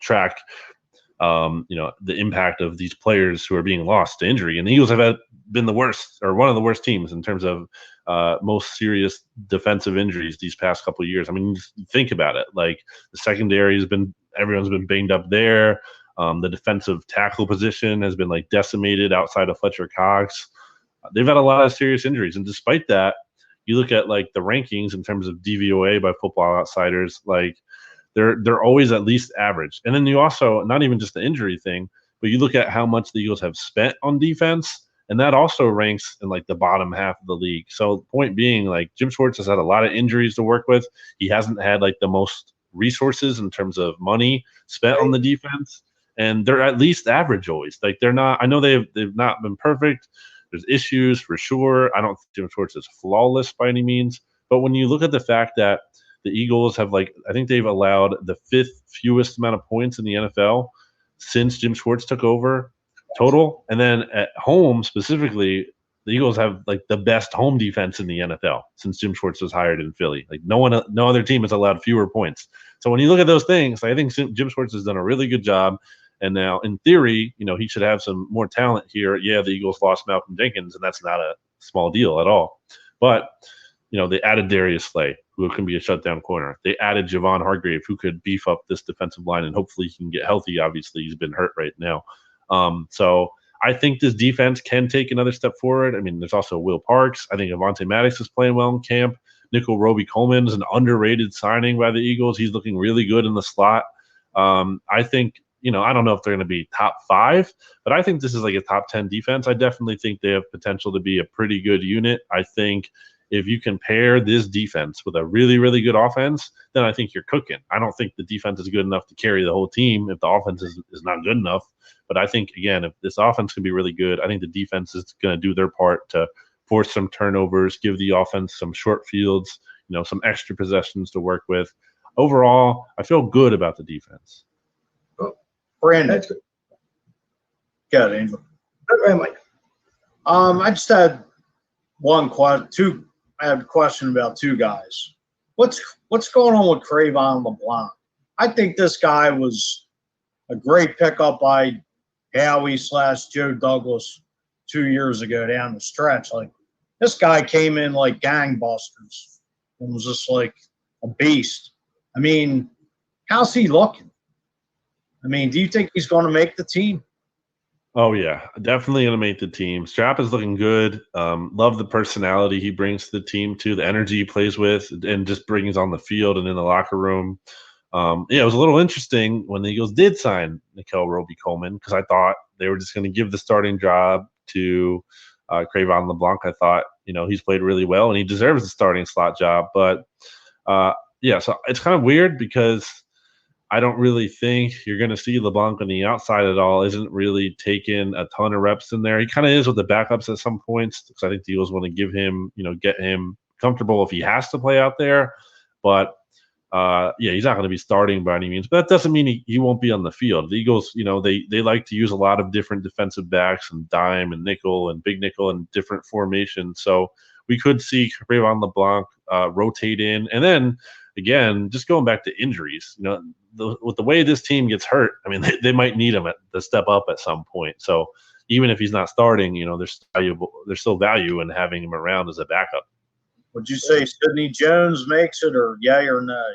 track, the impact of these players who are being lost to injury. And the Eagles have been the worst, or one of the worst teams in terms of most serious defensive injuries these past couple of years. Just think about it. Like the secondary everyone's been banged up there. The defensive tackle position has been like decimated outside of Fletcher Cox. They've had a lot of serious injuries. And despite that, you look at like the rankings in terms of DVOA by Football Outsiders, like they're always at least average. And then you also, not even just the injury thing, but you look at how much the Eagles have spent on defense, and that also ranks in like the bottom half of the league. So point being, like Jim Schwartz has had a lot of injuries to work with. He hasn't had like the most resources in terms of money spent on the defense. And they're at least average always. Like they're not. I know they've not been perfect. There's issues for sure. I don't think Jim Schwartz is flawless by any means. But when you look at the fact that the Eagles have I think they've allowed the 5th fewest amount of points in the NFL since Jim Schwartz took over total. And then at home specifically, the Eagles have like the best home defense in the NFL since Jim Schwartz was hired in Philly. Like no other team has allowed fewer points. So when you look at those things, I think Jim Schwartz has done a really good job. And now, in theory, he should have some more talent here. Yeah, the Eagles lost Malcolm Jenkins, and that's not a small deal at all. But, they added Darius Slay, who can be a shutdown corner. They added Javon Hargrave, who could beef up this defensive line, and hopefully he can get healthy. Obviously, he's been hurt right now. So I think this defense can take another step forward. I mean, there's also Will Parks. I think Avonte Maddox is playing well in camp. Nickel Roby Coleman is an underrated signing by the Eagles. He's looking really good in the slot. I think, I don't know if they're going to be top 5, but I think this is like a top 10 defense. I definitely think they have potential to be a pretty good unit. I think if you can pair this defense with a really, really good offense, then I think you're cooking. I don't think the defense is good enough to carry the whole team if the offense is not good enough. But I think, again, if this offense can be really good, I think the defense is going to do their part to force some turnovers, give the offense some short fields, some extra possessions to work with. Overall, I feel good about the defense. Brandon. That's good. Good, Angel. Go ahead, Mike. I just had I have a question about 2 guys. What's going on with Crayvon LeBlanc? I think this guy was a great pickup by Howie/Joe Douglas 2 years ago down the stretch. Like, this guy came in like gangbusters and was just like a beast. I mean, how's he looking? I mean, do you think he's going to make the team? Oh, yeah, definitely going to make the team. Strap is looking good. Love the personality he brings to the team, too, the energy he plays with and just brings on the field and in the locker room. It was a little interesting when the Eagles did sign Nickel Roby Coleman because I thought they were just going to give the starting job to Crayvon LeBlanc. I thought, he's played really well and he deserves the starting slot job. But, so it's kind of weird because I don't really think you're going to see LeBlanc on the outside at all. Isn't really taking a ton of reps in there. He kind of is with the backups at some points because I think the Eagles want to give him, get him comfortable if he has to play out there. But he's not going to be starting by any means. But that doesn't mean he won't be on the field. The Eagles, they like to use a lot of different defensive backs and dime and nickel and big nickel and different formations. So we could see Crayvon LeBlanc rotate in. And then, again, just going back to injuries, with the way this team gets hurt, I mean, they might need him to step up at some point. So even if he's not starting, there's still value in having him around as a backup. Would you say Sidney Jones makes it, or yay or nay?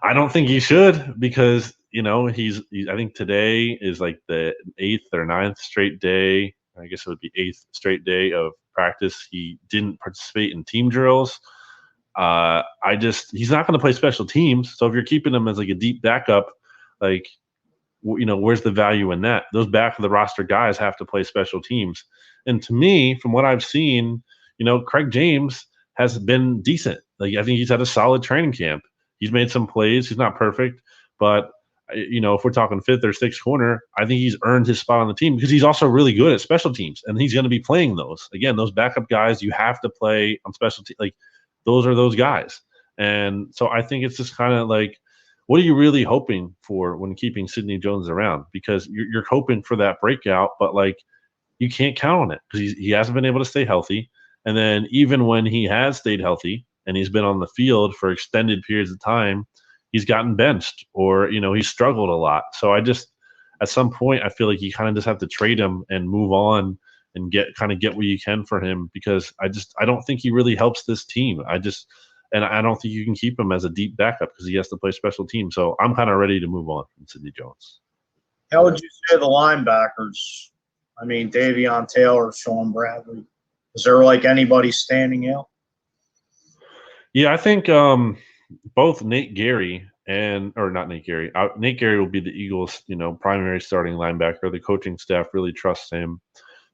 I don't think he should because, he's I think today is like the 8th or 9th straight day. I guess it would be 8th straight day of practice. He didn't participate in team drills. He's not going to play special teams. So if you're keeping him as like a deep backup, like, where's the value in that? Those back of the roster guys have to play special teams. And to me, from what I've seen, Craig James has been decent. Like, I think he's had a solid training camp. He's made some plays. He's not perfect, but if we're talking 5th or 6th corner, I think he's earned his spot on the team because he's also really good at special teams, and he's going to be playing those. Again, those backup guys you have to play on special teams. Like, those are those guys. And so I think it's just kind of like, what are you really hoping for when keeping Sidney Jones around? Because you're hoping for that breakout, but like, you can't count on it because he hasn't been able to stay healthy. And then even when he has stayed healthy and he's been on the field for extended periods of time, he's gotten benched or, he's struggled a lot. So at some point, I feel like you kind of just have to trade him and move on and get what you can for him because I don't think he really helps this team. And I don't think you can keep him as a deep backup because he has to play special teams. So I'm kind of ready to move on from Sidney Jones. How would you say the linebackers? I mean, Davion Taylor, Sean Bradley. Is there like anybody standing out? Yeah, I think both Nate Gary Nate Gary will be the Eagles, primary starting linebacker. The coaching staff really trusts him.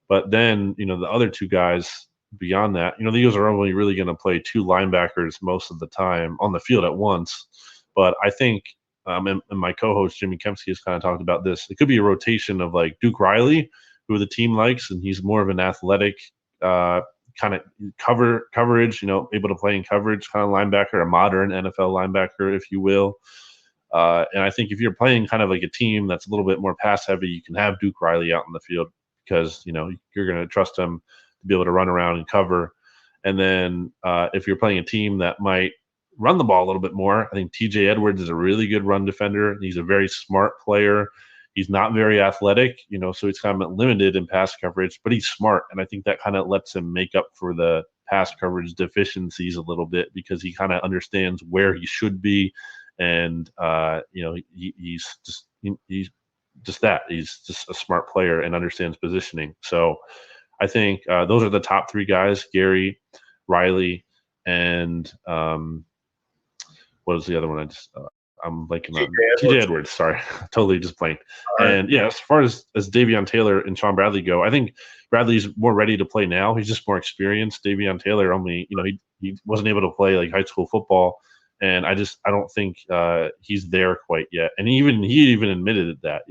But then, the other 2 guys beyond that, the Eagles are only really going to play 2 linebackers most of the time on the field at once. But I think, and my co-host Jimmy Kempsky has kind of talked about this, it could be a rotation of like Duke Riley, who the team likes, and he's more of an athletic kind of coverage, able to play in coverage kind of linebacker, a modern NFL linebacker, if you will. And I think if you're playing kind of like a team that's a little bit more pass heavy, you can have Duke Riley out in the field because, you're going to trust him to be able to run around and cover. And then if you're playing a team that might run the ball a little bit more, I think TJ Edwards is a really good run defender. He's a very smart player. He's not very athletic, so he's kind of limited in pass coverage, but he's smart. And I think that kind of lets him make up for the pass coverage deficiencies a little bit because he kind of understands where he should be. And, he's just that. He's just a smart player and understands positioning. So I think those are the top three guys: Gary, Riley, and what was the other one? I'm blanking on TJ Edwards. Sorry, totally just blanked. Right. And yeah, as far as Davion Taylor and Sean Bradley go, I think Bradley's more ready to play now. He's just more experienced. Davion Taylor only, he wasn't able to play like high school football, and I don't think he's there quite yet. And he even admitted that.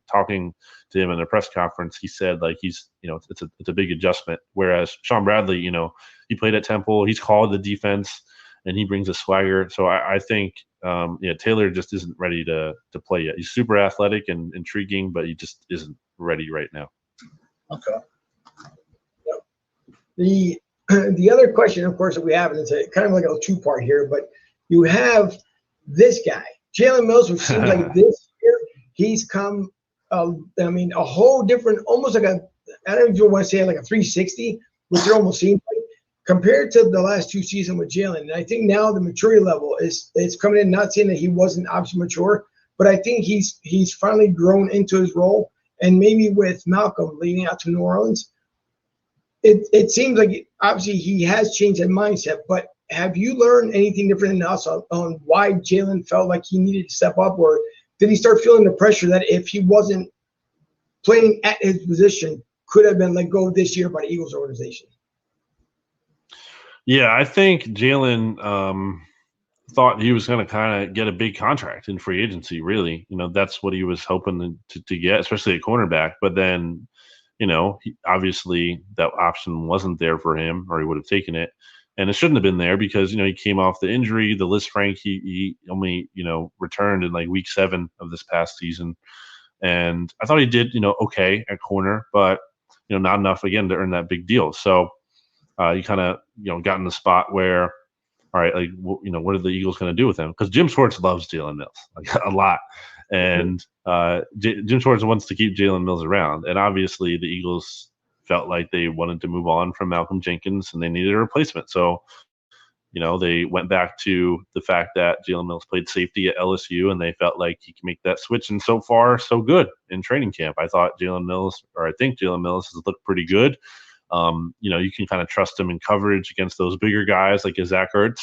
Talking to him in a press conference, he said like he's it's a big adjustment. Whereas Sean Bradley, he played at Temple. He's called the defense, and he brings a swagger. So I think Taylor just isn't ready to play yet. He's super athletic and intriguing, but he just isn't ready right now. Okay. The other question, of course, that we have, and it's kind of like a two-part here, but you have this guy, Jalen Mills, which seems like this year he's come, a whole different, almost like I don't know if you want to say like a 360, which it almost seems like, compared to the last two seasons with Jalen. And I think now the maturity level is coming in, not saying that he wasn't obviously mature, but I think he's finally grown into his role. And maybe with Malcolm leading out to New Orleans, it seems like obviously he has changed that mindset. But have you learned anything different than us on why Jalen felt like he needed to step up? Or did he start feeling the pressure that if he wasn't playing at his position, could have been let go this year by the Eagles organization? Yeah, I think Jalen thought he was going to kind of get a big contract in free agency, really. That's what he was hoping to get, especially at cornerback. But then, obviously that option wasn't there for him, or he would have taken it. And it shouldn't have been there because, he came off the injury. The Lisfranc, he only, returned in like week 7 of this past season. And I thought he did, okay at corner, but, not enough, again, to earn that big deal. So he kind of, got in the spot where, all right, like, what are the Eagles going to do with him? Because Jim Schwartz loves Jalen Mills like a lot. And Jim Schwartz wants to keep Jalen Mills around. And obviously the Eagles felt like they wanted to move on from Malcolm Jenkins and they needed a replacement. So, they went back to the fact that Jalen Mills played safety at LSU and they felt like he can make that switch. And so far, so good in training camp. I think Jalen Mills has looked pretty good. You can kind of trust him in coverage against those bigger guys like a Zach Ertz.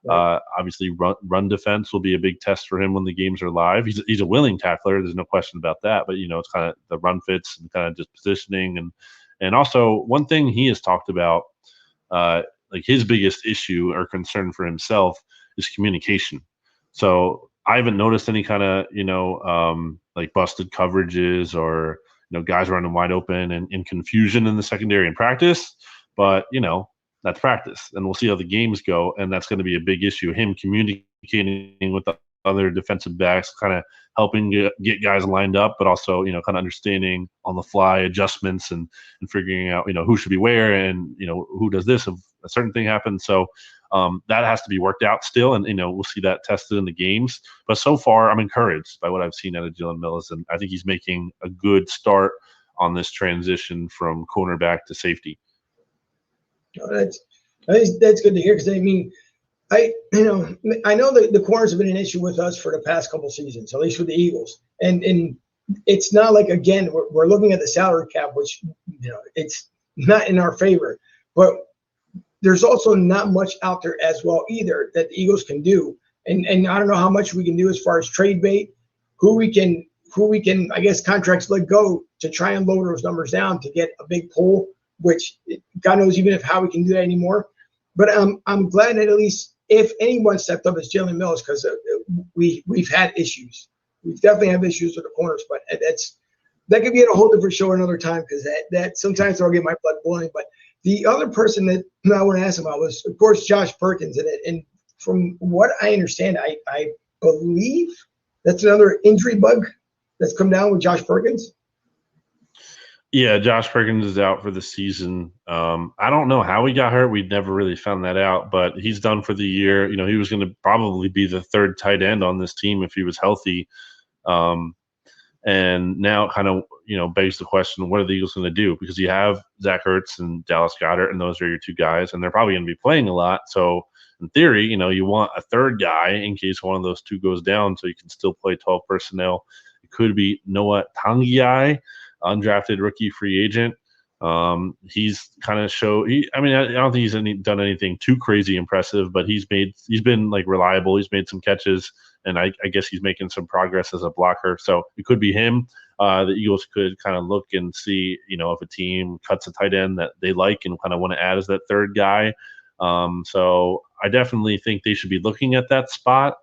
Right. Obviously, run defense will be a big test for him when the games are live. He's a willing tackler. There's no question about that. But, it's kind of the run fits and kind of just positioning. And also one thing he has talked about, like his biggest issue or concern for himself is communication. So I haven't noticed any kind of, like busted coverages or, guys running wide open and in confusion in the secondary in practice. But, that's practice. And we'll see how the games go. And that's going to be a big issue. Him communicating with the other defensive backs, kind of helping get guys lined up, but also, kind of understanding on the fly adjustments and figuring out, who should be where and, who does this if a certain thing happens. So that has to be worked out still. And, we'll see that tested in the games. But so far, I'm encouraged by what I've seen out of Jalen Mills. And I think he's making a good start on this transition from cornerback to safety. That's good to hear because, I know that the corners have been an issue with us for the past couple seasons, at least with the Eagles. And it's not like, again, we're looking at the salary cap, which, it's not in our favor. But there's also not much out there as well either that the Eagles can do. And I don't know how much we can do as far as trade bait, who we can, I guess, contracts let go to try and lower those numbers down to get a big pull, which God knows even how we can do that anymore. But I'm glad that at least if anyone stepped up, it's Jalen Mills because we've had issues. We've definitely had issues with the corners, but that could be at a whole different show another time because that sometimes I'll get my blood boiling. But the other person that I want to ask about was, of course, Josh Perkins. And from what I understand, I believe that's another injury bug that's come down with Josh Perkins. Yeah, Josh Perkins is out for the season. I don't know how he got hurt. We'd never really found that out, but he's done for the year. He was going to probably be the third tight end on this team if he was healthy. And now kind of, begs the question, what are the Eagles going to do? Because you have Zach Ertz and Dallas Goedert, and those are your two guys, and they're probably going to be playing a lot. So in theory, you want a third guy in case one of those two goes down so you can still play 12 personnel could be Noah Tangiai, undrafted rookie free agent. He's kind of I don't think he's done anything too crazy impressive, but he's been like reliable. He's made some catches, and I guess he's making some progress as a blocker. So it could be him. The Eagles could kind of look and see, if a team cuts a tight end that they like and kind of want to add as that third guy. So I definitely think they should be looking at that spot.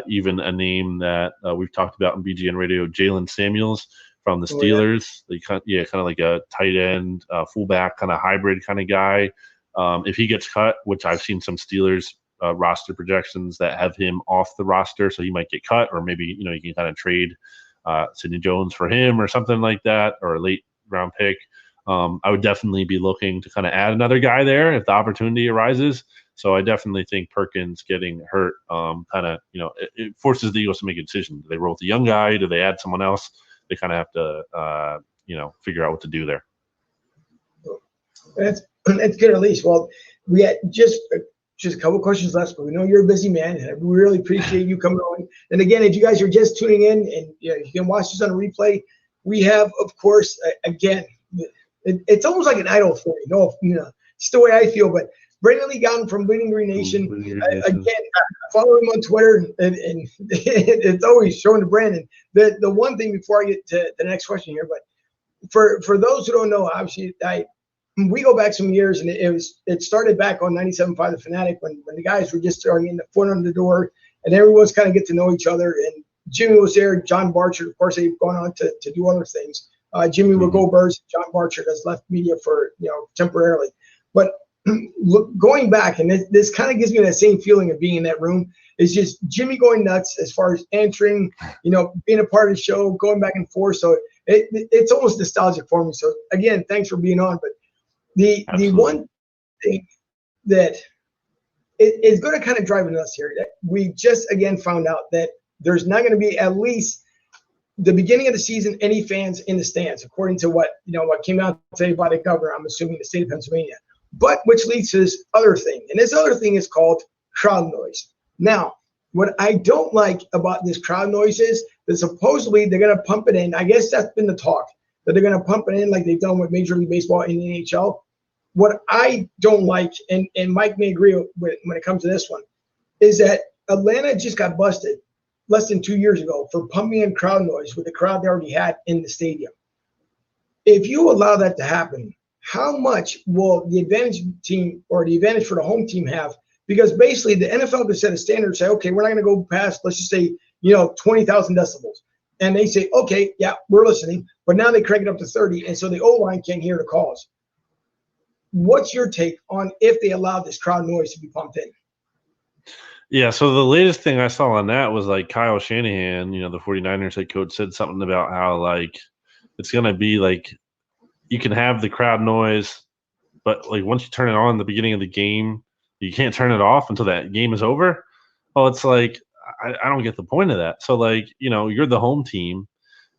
Even a name that we've talked about in BGN Radio, Jalen Samuels from the Steelers. Kind of like a tight end, fullback kind of hybrid kind of guy. If he gets cut, which I've seen some Steelers roster projections that have him off the roster, so he might get cut, or maybe you can kind of trade Sidney Jones for him or something like that, or a late round pick. I would definitely be looking to kind of add another guy there if the opportunity arises. So I definitely think Perkins getting hurt it forces the Eagles to make a decision. Do they roll with the young guy? Do they add someone else? They kind of have to, figure out what to do there. That's good, at least. Well, we had just a couple questions left, but we know you're a busy man, and we really appreciate you coming on. And again, if you guys are just tuning in and you can watch this on a replay, we have, of course, again, it's almost like an idol for you. It's the way I feel, but Brandon Lee Gowton from Bleeding Green Nation. Again, follow him on Twitter, and it's always showing to Brandon. The one thing before I get to the next question here, but for those who don't know, obviously, we go back some years, and it started back on 97.5 The Fanatic when the guys were just starting in the foot on the door, and everyone's kind of get to know each other. And Jimmy was there, John Barcher. Of course, they've gone on to do other things. Jimmy will go Birds. John Barcher has left media for temporarily, but going back, and this kind of gives me that same feeling of being in that room. It's just Jimmy going nuts as far as answering, being a part of the show, going back and forth. So it's almost nostalgic for me. So again, thanks for being on. But the one thing that is going to kind of drive us here, that we just again found out that there's not going to be, at least the beginning of the season, any fans in the stands, according to what came out today by the governor. I'm assuming the state of Pennsylvania. But which leads to this other thing. And this other thing is called crowd noise. Now, what I don't like about this crowd noise is that supposedly they're going to pump it in. I guess that's been the talk, that they're going to pump it in like they've done with Major League Baseball and the NHL. What I don't like, and Mike may agree with when it comes to this one, is that Atlanta just got busted less than 2 years ago for pumping in crowd noise with the crowd they already had in the stadium. If you allow that to happen, how much will the advantage team or the advantage for the home team have? Because basically the NFL could set a standard and say, okay, we're not going to go past, let's just say, 20,000 decibels. And they say, okay, yeah, we're listening. But now they crank it up to 30. And so the O-line can't hear the calls. What's your take on if they allow this crowd noise to be pumped in? Yeah, so the latest thing I saw on that was like Kyle Shanahan, the 49ers head coach, said something about how like it's going to be like you can have the crowd noise, but like once you turn it on at the beginning of the game, you can't turn it off until that game is over. Well, it's like I don't get the point of that. So like, you're the home team,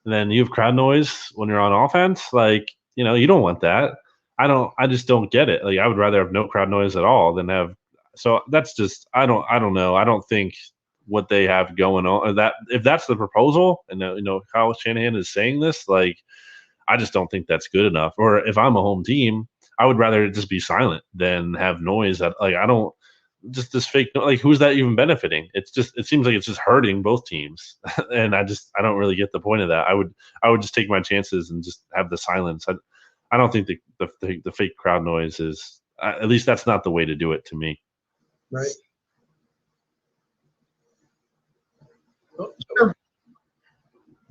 and then you have crowd noise when you're on offense. Like, you don't want that. I just don't get it. Like, I would rather have no crowd noise at all than have. So that's just I don't know. I don't think what they have going on, or that if that's the proposal, and Kyle Shanahan is saying this, like, I just don't think that's good enough. Or if I'm a home team, I would rather just be silent than have noise. That like I don't just this fake like who's that even benefiting? It seems like it's just hurting both teams, and I don't really get the point of that. I would just take my chances and just have the silence. I don't think the fake crowd noise is at least that's not the way to do it to me. Right.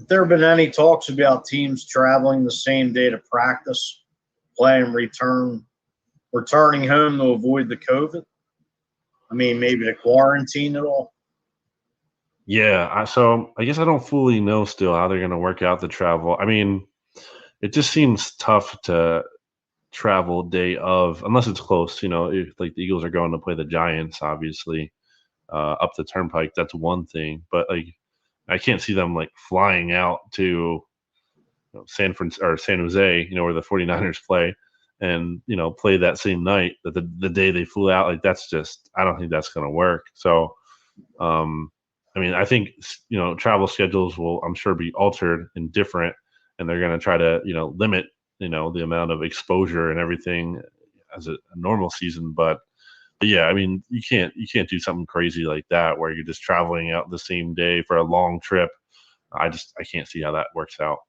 There have been any talks about teams traveling the same day to practice, playing returning home to avoid the COVID? I mean, maybe to quarantine it all? Yeah, so I guess I don't fully know still how they're going to work out the travel. I mean, it just seems tough to travel day of, unless it's close, if like the Eagles are going to play the Giants, obviously, up the turnpike, that's one thing. But like, I can't see them like flying out to San Jose, where the 49ers play, and play that same night that the day they flew out. Like, that's just, I don't think that's going to work. So I mean, I think travel schedules will, I'm sure, be altered and different, and they're going to try to limit the amount of exposure and everything as a normal season. But yeah, I mean, you can't do something crazy like that where you're just traveling out the same day for a long trip. I can't see how that works out.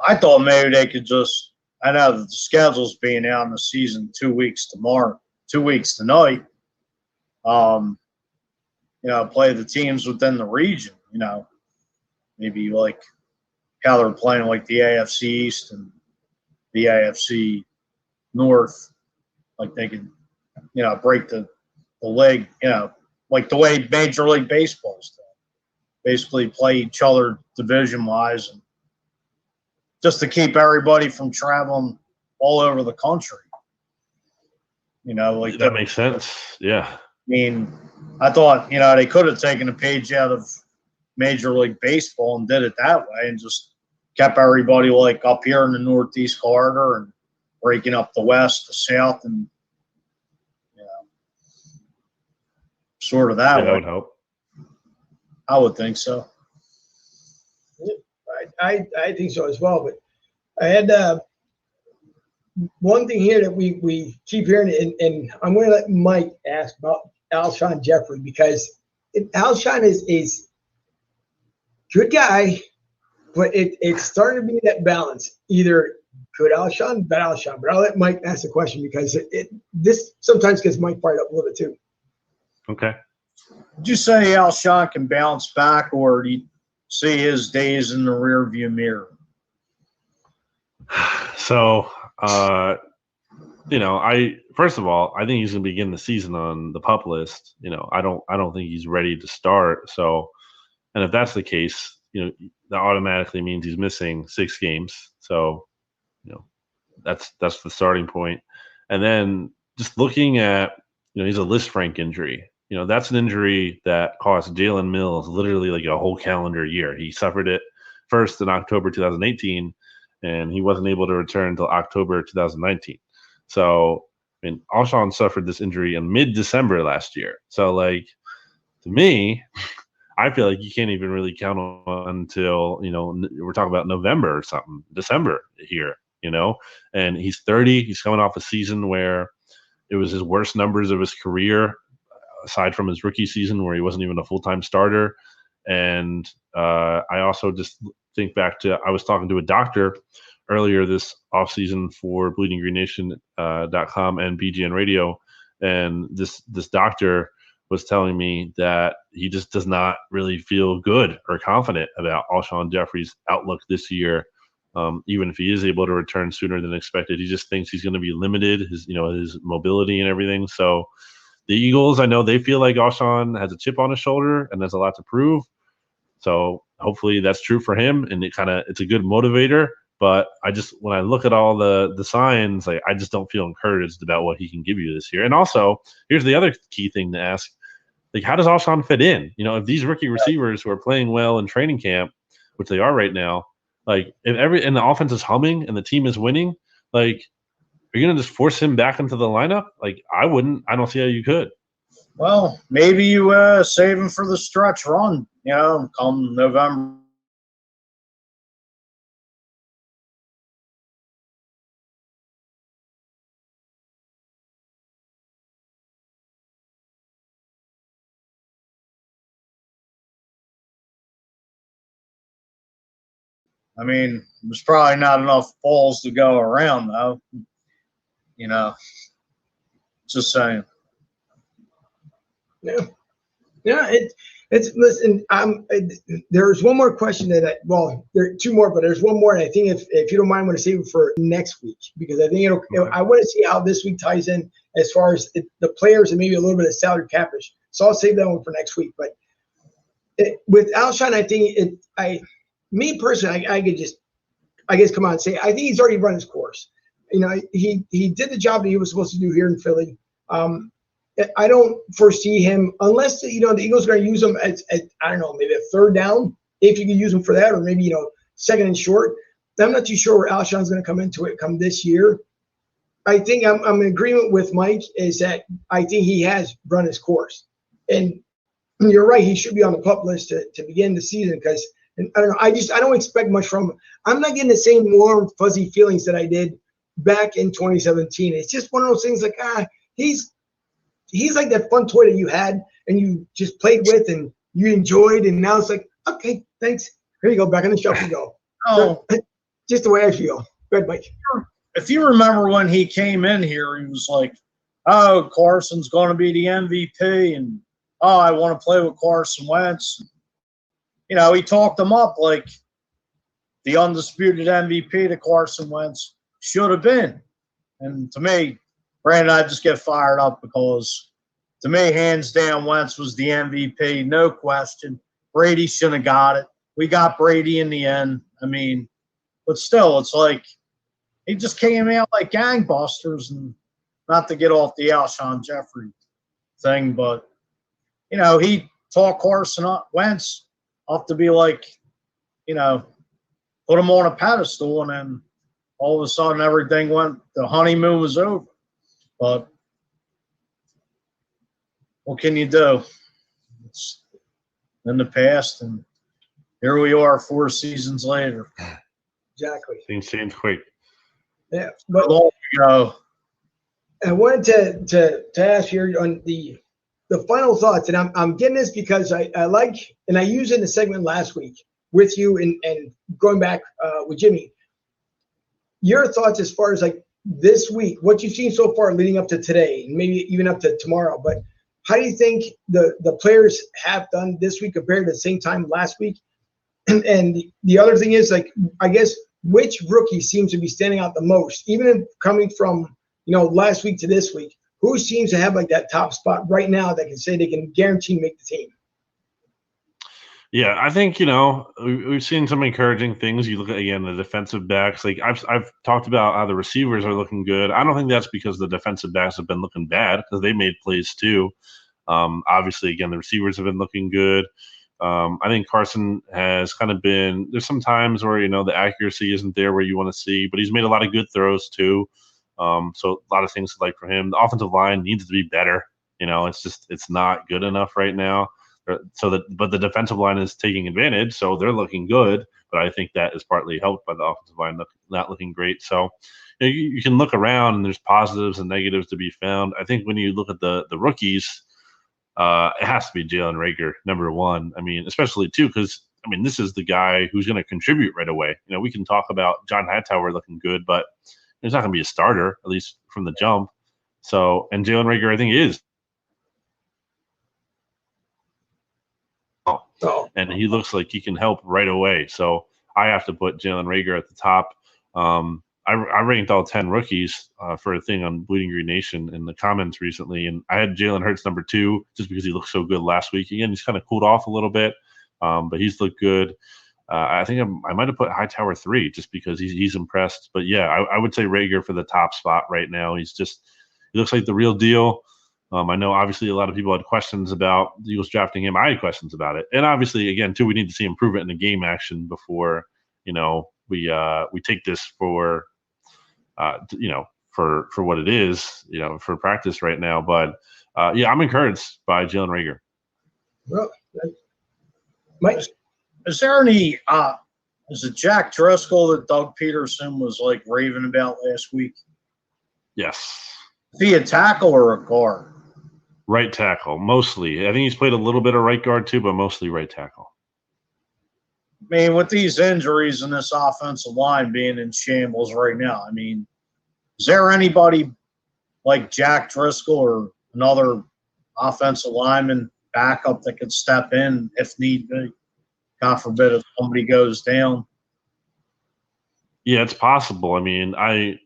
I thought maybe they could just. I know that the schedule's being out in the season 2 weeks tomorrow, 2 weeks tonight. Play the teams within the region. Maybe like how they're playing like the AFC East and the AFC North. Like they could, break the league. Like the way Major League Baseball's done. Basically play each other division-wise, and just to keep everybody from traveling all over the country. Like that makes sense. Yeah. I mean, I thought, they could have taken a page out of Major League Baseball and did it that way and just kept everybody like up here in the Northeast corridor and breaking up the West, the South, and, sort of that way. That would help. I would think so. I think so as well. But I had one thing here that we keep hearing, and I'm going to let Mike ask about Alshon Jeffrey, because Alshon is good guy, but it's starting to be that balance. Either good Alshon, bad Alshon. But I'll let Mike ask the question, because this sometimes gets Mike fired up a little bit too. Okay. Did you say Alshon can bounce back, or do you see his days in the rearview mirror? So, first of all, I think he's going to begin the season on the PUP list. I don't think he's ready to start. So, and if that's the case, that automatically means he's missing 6 games. So, that's the starting point. And then just looking at, he's a List Frank injury. That's an injury that cost Jalen Mills literally like a whole calendar year. He suffered it first in October 2018, and he wasn't able to return until October 2019. So, I mean, Alshon suffered this injury in mid-December last year. So, like, to me, I feel like you can't even really count on until, we're talking about November or something, December here, And he's 30. He's coming off a season where it was his worst numbers of his career, aside from his rookie season where he wasn't even a full-time starter. And I also just think back to, I was talking to a doctor earlier this offseason for bleedinggreennation.com and BGN Radio, and this doctor was telling me that he just does not really feel good or confident about Alshon Jeffrey's outlook this year. Even if he is able to return sooner than expected, he just thinks he's going to be limited, his mobility and everything. So the Eagles, I know they feel like Alshon has a chip on his shoulder and has a lot to prove. So hopefully that's true for him, and it's a good motivator. But when I look at all the signs, like, I just don't feel encouraged about what he can give you this year. And also, here's the other key thing to ask: like, how does Alshon fit in? If these rookie receivers who are playing well in training camp, which they are right now, like, and the offense is humming and the team is winning, like, are you going to just force him back into the lineup? Like, I wouldn't. I don't see how you could. Well, maybe you save him for the stretch run, come November. I mean, there's probably not enough balls to go around, though. Just saying. Yeah. It's listen. There's one more question there are 2 more, but there's one more, and I think if you don't mind, I'm going to save it for next week, because I think I want to see how this week ties in as far as the players and maybe a little bit of salary capish. So I'll save that one for next week. But with Alshon, I think me personally, I could just, I guess, come on and say, I think he's already run his course. He did the job that he was supposed to do here in Philly. I don't foresee him, unless the Eagles are going to use him as I don't know, maybe a third down, if you can use him for that, or maybe second and short. I'm not too sure where Alshon's going to come into it come this year. I think I'm in agreement with Mike, is that I think he has run his course, and you're right. He should be on the pup list to begin the season because I don't know. I don't expect much from him. I'm not getting the same warm, fuzzy feelings that I did back in 2017. It's just one of those things like, he's like that fun toy that you had and you just played with and you enjoyed. And now it's like, okay, thanks. Here you go. Back on the shelf you go. Oh, just the way I feel. Go ahead, Mike. if you remember when he came in here, he was like, oh, Carson's going to be the MVP. And, oh, I want to play with Carson Wentz. You know, he talked him up like the undisputed MVP that Carson Wentz should have been. And to me, Brandon, I just get fired up because to me, hands down, Wentz was the MVP, no question. Brady shouldn't have got it. We got Brady in the end. I mean, but still, it's like he just came out like gangbusters, and not to get off the Alshon Jeffrey thing, but, you know, he taught Carson Wentz up to be like, you know, put him on a pedestal, and then all of a sudden everything went, the honeymoon was over. But what can you do? It's in the past, and here we are 4 seasons later. Exactly. Things change quick. Yeah. But Long ago. I wanted to ask you on the final thoughts, and I'm getting this because I like, and I used it in the segment last week with you and going back with Jimmy. Your thoughts as far as like this week, what you've seen so far leading up to today, and maybe even up to tomorrow, but how do you think the players have done this week compared to the same time last week? And the other thing is, like, I guess, which rookie seems to be standing out the most, even coming from, last week to this week? Who seems to have like that top spot right now that can say they can guarantee make the team? Yeah, I think, we've seen some encouraging things. You look at, again, the defensive backs. Like I've talked about how the receivers are looking good. I don't think that's because the defensive backs have been looking bad, because they made plays too. Obviously, again, the receivers have been looking good. I think Carson has kind of been – there's some times where, the accuracy isn't there where you want to see, but he's made a lot of good throws too. So a lot of things to like for him. The offensive line needs to be better. It's not good enough right now. But the defensive line is taking advantage, so they're looking good. But I think that is partly helped by the offensive line not looking great. So you can look around, and there's positives and negatives to be found. I think when you look at the rookies, it has to be Jalen Reagor, number one. I mean, especially too, because this is the guy who's going to contribute right away. We can talk about John Hightower looking good, but he's not going to be a starter, at least from the jump. So, and Jalen Reagor, I think, is. And he looks like he can help right away. So I have to put Jalen Reagor at the top. I ranked all 10 rookies for a thing on Bleeding Green Nation in the comments recently, and I had Jalen Hurts number 2 just because he looked so good last week. Again, he's kind of cooled off a little bit, but he's looked good. I think I might have put Hightower 3 just because he's impressed. But yeah, I would say Reagor for the top spot right now. He looks like the real deal. I know obviously a lot of people had questions about the Eagles drafting him. I had questions about it, and obviously again too, we need to see improvement in the game action before we take this for for what it is, for practice right now. But yeah, I'm encouraged by Jalen Reagor. Well, Mike, is there any is it Jack Driscoll that Doug Peterson was like raving about last week? Yes. Is he a tackle or a guard? Right tackle, mostly. I think he's played a little bit of right guard too, but mostly right tackle. I mean, with these injuries and this offensive line being in shambles right now, is there anybody like Jack Driscoll or another offensive lineman backup that could step in if need be? God forbid if somebody goes down. Yeah, it's possible. I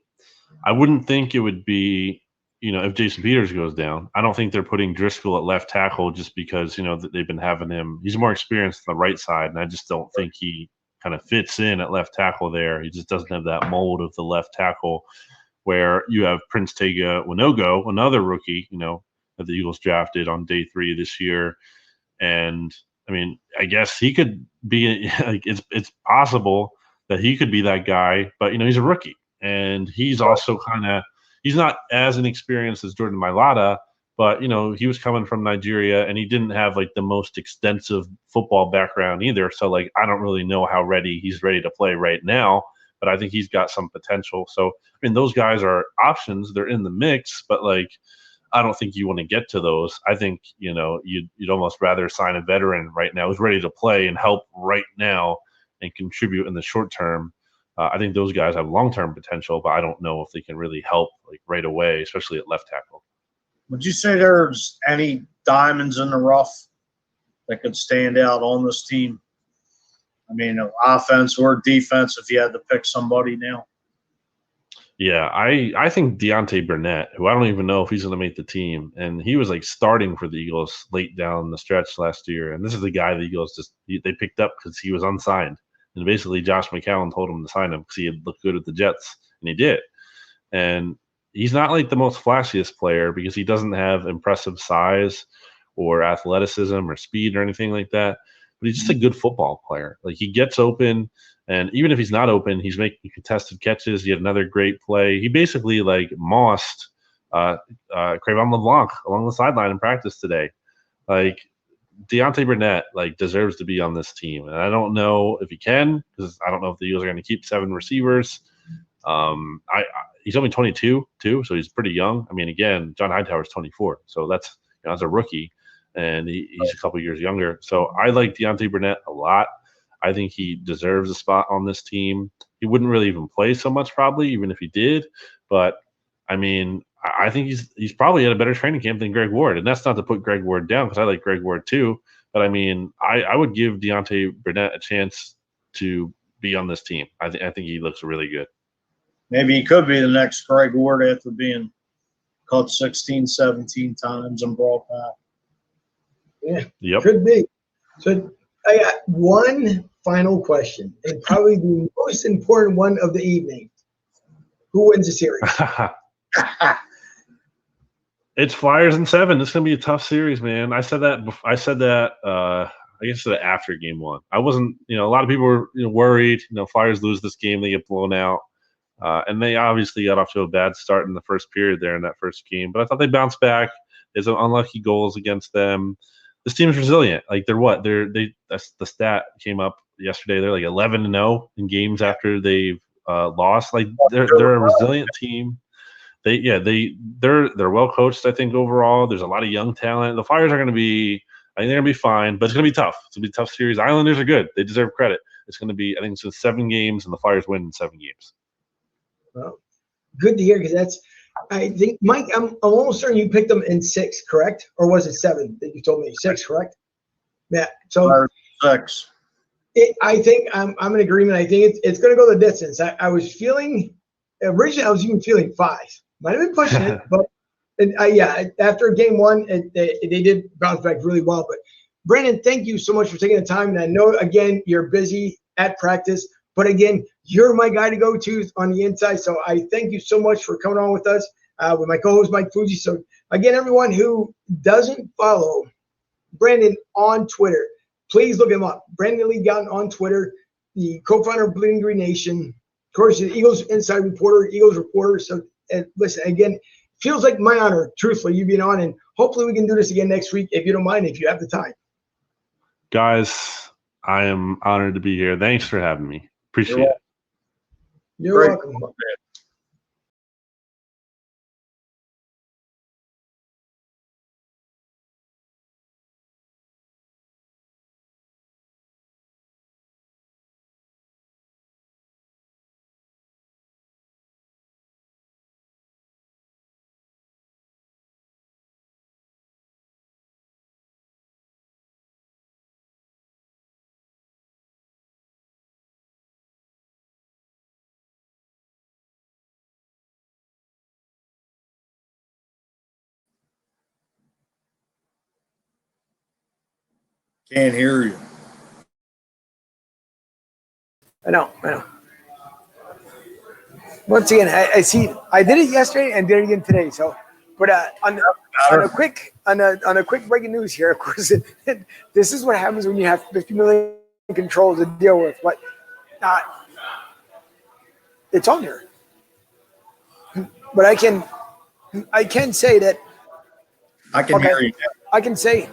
wouldn't think it would be, if Jason Peters goes down. I don't think they're putting Driscoll at left tackle just because, they've been having him. He's more experienced on the right side, and I just don't think he kind of fits in at left tackle there. He just doesn't have that mold of the left tackle where you have Prince Tega Winogo, another rookie, that the Eagles drafted on day 3 this year. And, I guess he could be like, it's possible that he could be that guy, but, he's a rookie. And he's also he's not as inexperienced as Jordan Mailata, But, he was coming from Nigeria, and he didn't have, like, the most extensive football background either. So, like, I don't really know how he's ready to play right now, but I think he's got some potential. So, I mean, those guys are options. They're in the mix, but, like, I don't think you want to get to those. I think, you'd almost rather sign a veteran right now who's ready to play and help right now and contribute in the short term. I think those guys have long-term potential, but I don't know if they can really help, like, right away, especially at left tackle. Would you say there's any diamonds in the rough that could stand out on this team? I mean, offense or defense, if you had to pick somebody now. Yeah, I think Deontay Burnett, who I don't even know if he's going to make the team, and he was, like, starting for the Eagles late down the stretch last year. And this is the guy the Eagles they picked up because he was unsigned. And basically Josh McCown told him to sign him because he had looked good at the Jets, and he did. And he's not, like, the most flashiest player because he doesn't have impressive size or athleticism or speed or anything like that. But he's just a good football player. Like, he gets open, and even if he's not open, he's making contested catches. He had another great play. He basically, like, mossed Crevon LeBlanc along the sideline in practice today. Like, Deontay Burnett, like, deserves to be on this team. And I don't know if he can, because I don't know if the Eagles are going to keep 7 receivers. He's only 22 too, so he's pretty young. I mean, again, John Hightower's 24, so that's as a rookie, and he's a couple years younger. So I like Deontay Burnett a lot. I think he deserves a spot on this team. He wouldn't really even play so much probably, even if he did. But I mean, I think he's probably at a better training camp than Greg Ward, and that's not to put Greg Ward down because I like Greg Ward too. But I mean, I would give Deontay Burnett a chance to be on this team. I think he looks really good. Maybe he could be the next Greg Ward after being cut 16, 17 times and brought back. Yeah, Yep. Could be. So I got one final question, and probably the most important one of the evening. Who wins the series? It's Flyers in 7. This is gonna be a tough series, man. I said that. I guess the after game 1. I wasn't. A lot of people were worried. Flyers lose this game, they get blown out. And they obviously got off to a bad start in the first period there in that first game. But I thought they bounced back. There's some unlucky goals against them. This team is resilient. Like, that's the stat came up yesterday. They're like 11-0 in games after they've lost. Like, they're a resilient team. They're well coached, I think, overall. There's a lot of young talent. The Flyers are going to be, I think they're going to be fine, but it's going to be tough. It's going to be a tough series. Islanders are good. They deserve credit. It's going to be, I think it's 7 games, and the Flyers win in 7 games. Well, good to hear, because I think, Mike, I'm almost certain you picked them in 6, correct? Or was it 7 that you told me? 6, correct? Yeah. So 6. I think I'm in agreement. I think it's going to go the distance. I was feeling originally, I was even feeling 5. Might have been pushing it, but after game 1, they did bounce back really well. But Brandon, thank you so much for taking the time. And I know, again, you're busy at practice. But again, you're my guy to go to on the inside. So I thank you so much for coming on with us, with my co-host, Mike Fuji. So again, everyone who doesn't follow Brandon on Twitter, please look him up. Brandon Lee Gowton on Twitter, the co-founder of Bleeding Green Nation. Of course, the Eagles inside reporter, Eagles reporter. So listen, again, feels like my honor, truthfully, you being on. And hopefully we can do this again next week if you don't mind, if you have the time. Guys, I am honored to be here. Thanks for having me. Appreciate it. You're welcome. Can't hear you. I know. Once again, I see. I did it yesterday and did it again today. So, but on a quick breaking news here, of course, this is what happens when you have 50 million controls to deal with. But it's on there. But I can say that I can hear you. I can say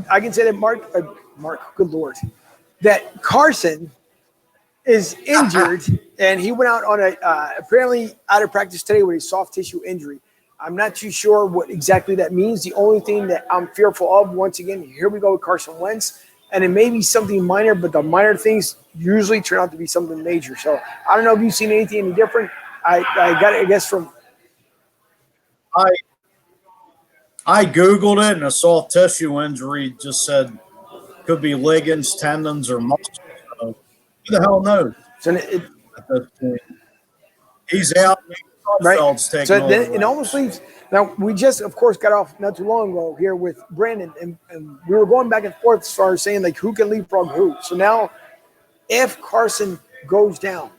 that Mark, good Lord, that Carson is injured, and he went out on a apparently out of practice today with a soft tissue injury. I'm not too sure what exactly that means. The only thing that I'm fearful of, once again, here we go with Carson Wentz, and it may be something minor, but the minor things usually turn out to be something major. So I don't know if you've seen anything any different. I got it, I guess, from I Googled it, and a soft tissue injury just said could be ligaments, tendons, or muscles. So who the hell knows? so At this point, he's out. right. Taking So then over. it almost leaves. Now we just, of course, got off not too long ago here with Brandon, and we were going back and forth as far as saying like who can leapfrog who. So now, if Carson goes down,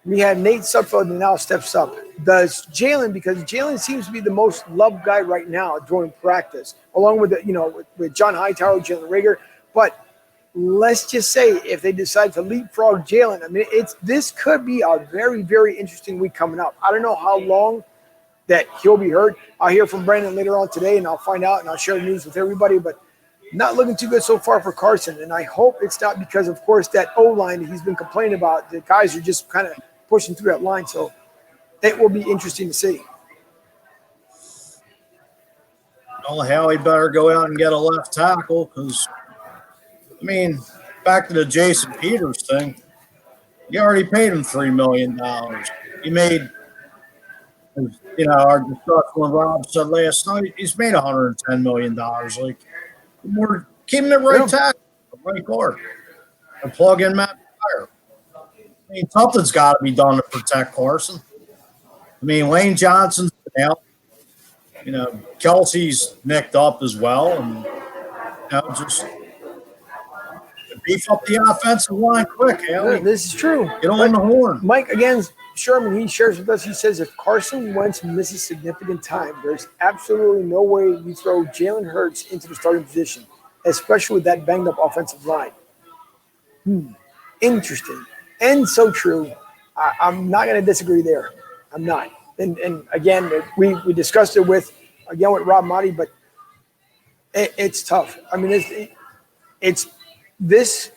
we have Nate Sudfeld that now steps up. Does Jalen, because Jalen seems to be the most loved guy right now during practice, along with with John Hightower, Jalen Rager. But let's just say if they decide to leapfrog Jalen, I mean, this could be a very, very interesting week coming up. I don't know how long that he'll be hurt. I'll hear from Brandon later on today, and I'll find out, and I'll share the news with everybody. But not looking too good so far for Carson, and I hope it's not because, of course, that O-line that he's been complaining about. The guys are just kind of pushing through that line, so it will be interesting to see. Well, hell, he better go out and get a left tackle because, I mean, back to the Jason Peters thing, you already paid him $3 million. He made, our discussion when Rob said last night, he's made $110 million. Like, we're keeping it right tackle, right guard, and plug in Matt Pryor. I mean, something's got to be done to protect Carson. I mean, Lane Johnson's been out. Kelsey's nicked up as well, and just beef up the offensive line quick. Yeah, this is true. Get on the horn. Mike, again, Sherman, he shares with us, he says if Carson Wentz misses significant time, there's absolutely no way you throw Jalen Hurts into the starting position, especially with that banged-up offensive line. Interesting. And so true. I'm not going to disagree there. I'm not. And again, we discussed it with Rob Maaddi, but it's tough. I mean, it's this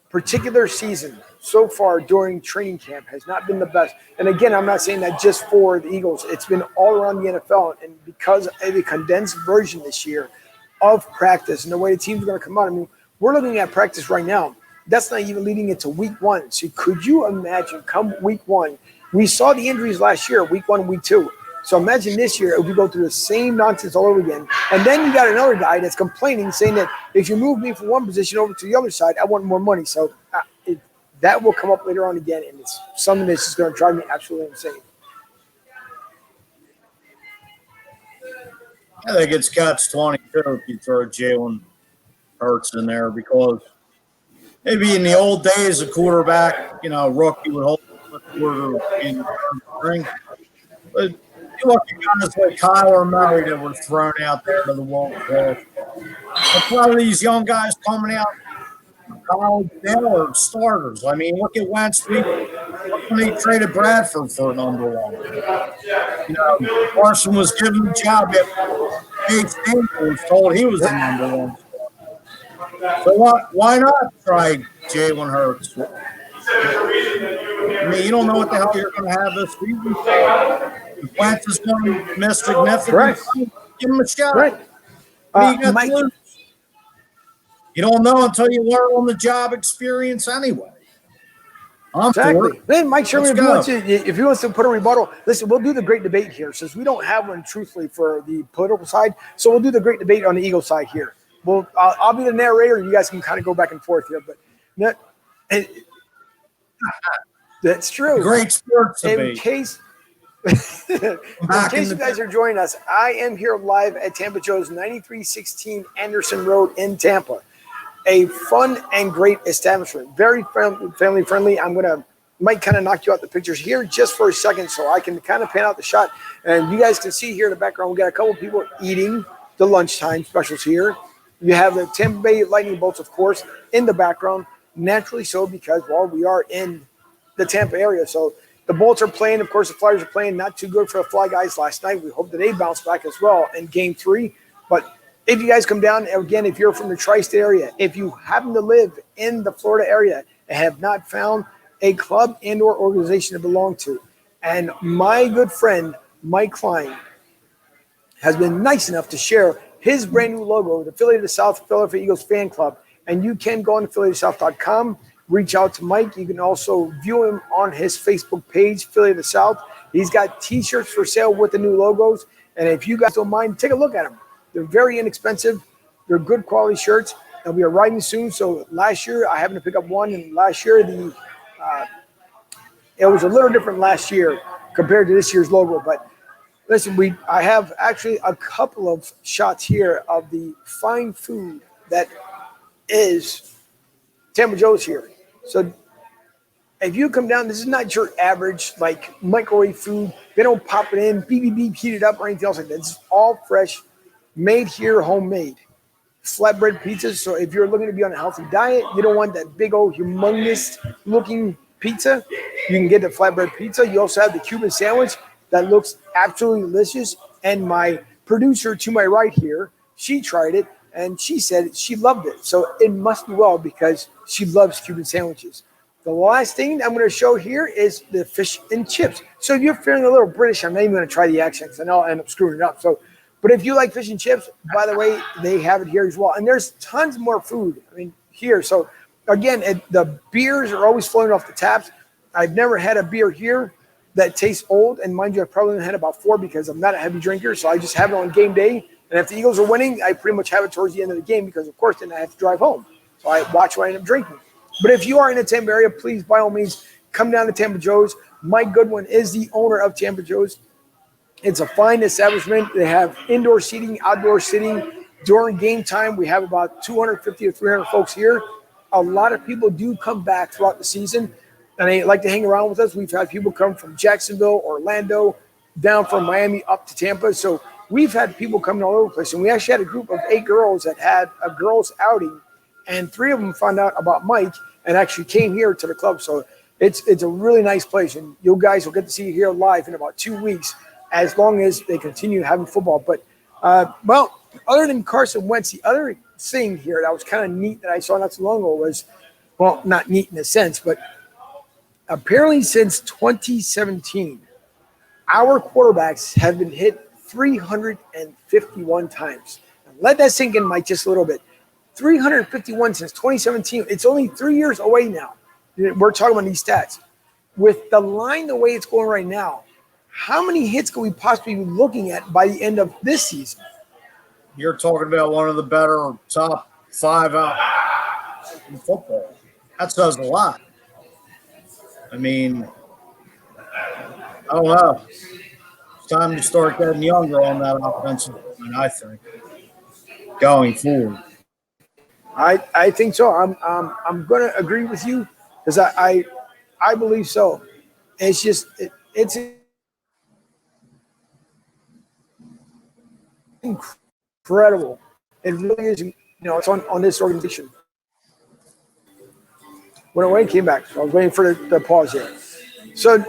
particular season so far during training camp has not been the best. And again, I'm not saying that just for the Eagles. It's been all around the NFL. And because of the condensed version this year of practice and the way the teams are going to come out, I mean, we're looking at practice right now. That's not even leading into week one. So could you imagine come week one? We saw the injuries last year, week one, week two. So imagine this year if we go through the same nonsense all over again. And then you got another guy that's complaining, saying that if you move me from one position over to the other side, I want more money. So that will come up later on again, and it's something that's just going to drive me absolutely insane. I think it's catch-22 if you throw Jalen Hurts in there because maybe in the old days, a quarterback, rookie would hold the quarter in the spring. But you look at guys like Kyler Murray that were thrown out there to the wall. A lot of these young guys coming out college now are starters. I mean, look at Wentz. When they traded Bradford for number one. Carson was given the job at State was told he was the number one. So why not try Jalen Hurts? I mean, you don't know what the hell you're going to have this season. If Wentz is going to miss significant, give him a shot. Right. Mike, you don't know until you learn on the job experience anyway. Exactly. Then Mike Sherman, if he wants to put a rebuttal, listen, we'll do the great debate here since we don't have one truthfully for the political side. So we'll do the great debate on the Eagle side here. Well, I'll be the narrator, and you guys can kind of go back and forth here. But that's true. Great sports debate. In case you guys are joining us, I am here live at Tampa Joe's 9316 Anderson Road in Tampa. A fun and great establishment. Very family friendly. Might kind of knock you out the pictures here just for a second so I can kind of pan out the shot. And you guys can see here in the background, we got a couple of people eating the lunchtime specials here. You have the Tampa Bay Lightning Bolts, of course, in the background. Naturally so because, we are in the Tampa area. So the Bolts are playing. Of course, the Flyers are playing. Not too good for the Fly Guys last night. We hope that they bounce back as well in Game 3. But If you guys come down, again, if you're from the tri-state area, if you happen to live in the Florida area and have not found a club and or organization to belong to, and my good friend Mike Klein has been nice enough to share his brand new logo, the Philly to the South Philadelphia Eagles Fan Club. And you can go on to phillytosouth.com, reach out to Mike. You can also view him on his Facebook page, Philly to the South. He's got T-shirts for sale with the new logos. And if you guys don't mind, take a look at them. They're very inexpensive. They're good quality shirts. They'll be arriving soon. So last year, I happened to pick up one. And last year, it was a little different last year compared to this year's logo. But listen, I have actually a couple of shots here of the fine food that is Tampa Joe's here. So if you come down, this is not your average like microwave food. They don't pop it in, beep, heat it up or anything else like that. It's all fresh, made here, homemade. Flatbread pizzas. So if you're looking to be on a healthy diet, you don't want that big old humongous looking pizza, you can get the flatbread pizza. You also have the Cuban sandwich that looks absolutely delicious. And my producer to my right here, she tried it. And she said she loved it. So it must be well because she loves Cuban sandwiches. The last thing I'm going to show here is the fish and chips. So if you're feeling a little British, I'm not even going to try the accent because I know I'll end up screwing it up. But if you like fish and chips, by the way, they have it here as well. And there's tons more food, here. So again, the beers are always flowing off the taps. I've never had a beer here that tastes old. And mind you, I've probably only had about 4 because I'm not a heavy drinker. So I just have it on game day. And if the Eagles are winning, I pretty much have it towards the end of the game because, of course, then I have to drive home. So I watch what I end up drinking. But if you are in the Tampa area, please, by all means, come down to Tampa Joe's. Mike Goodwin is the owner of Tampa Joe's. It's a fine establishment. They have indoor seating, outdoor seating. During game time, we have about 250 or 300 folks here. A lot of people do come back throughout the season, and they like to hang around with us. We've had people come from Jacksonville, Orlando, down from Miami up to Tampa. So we've had people coming all over the place. And we actually had a group of 8 girls that had a girls' outing, and 3 of them found out about Mike and actually came here to the club. So it's a really nice place, and you guys will get to see it here live in about 2 weeks as long as they continue having football. But, other than Carson Wentz, the other thing here that was kind of neat that I saw not too long ago was, well, not neat in a sense, but apparently since 2017, our quarterbacks have been hit 351 times. Now, let that sink in, Mike, just a little bit. 351 since 2017. It's only 3 years away now. We're talking about these stats. With the line the way it's going right now, how many hits could we possibly be looking at by the end of this season? You're talking about one of the better top 5 out in football. That says a lot. I don't know. It's time to start getting younger on that offensive line, I think, going forward. I think so. I'm going to agree with you because I believe so. It's just it's incredible. It really is. It's on this organization. When it came back, so I was waiting for the pause here. So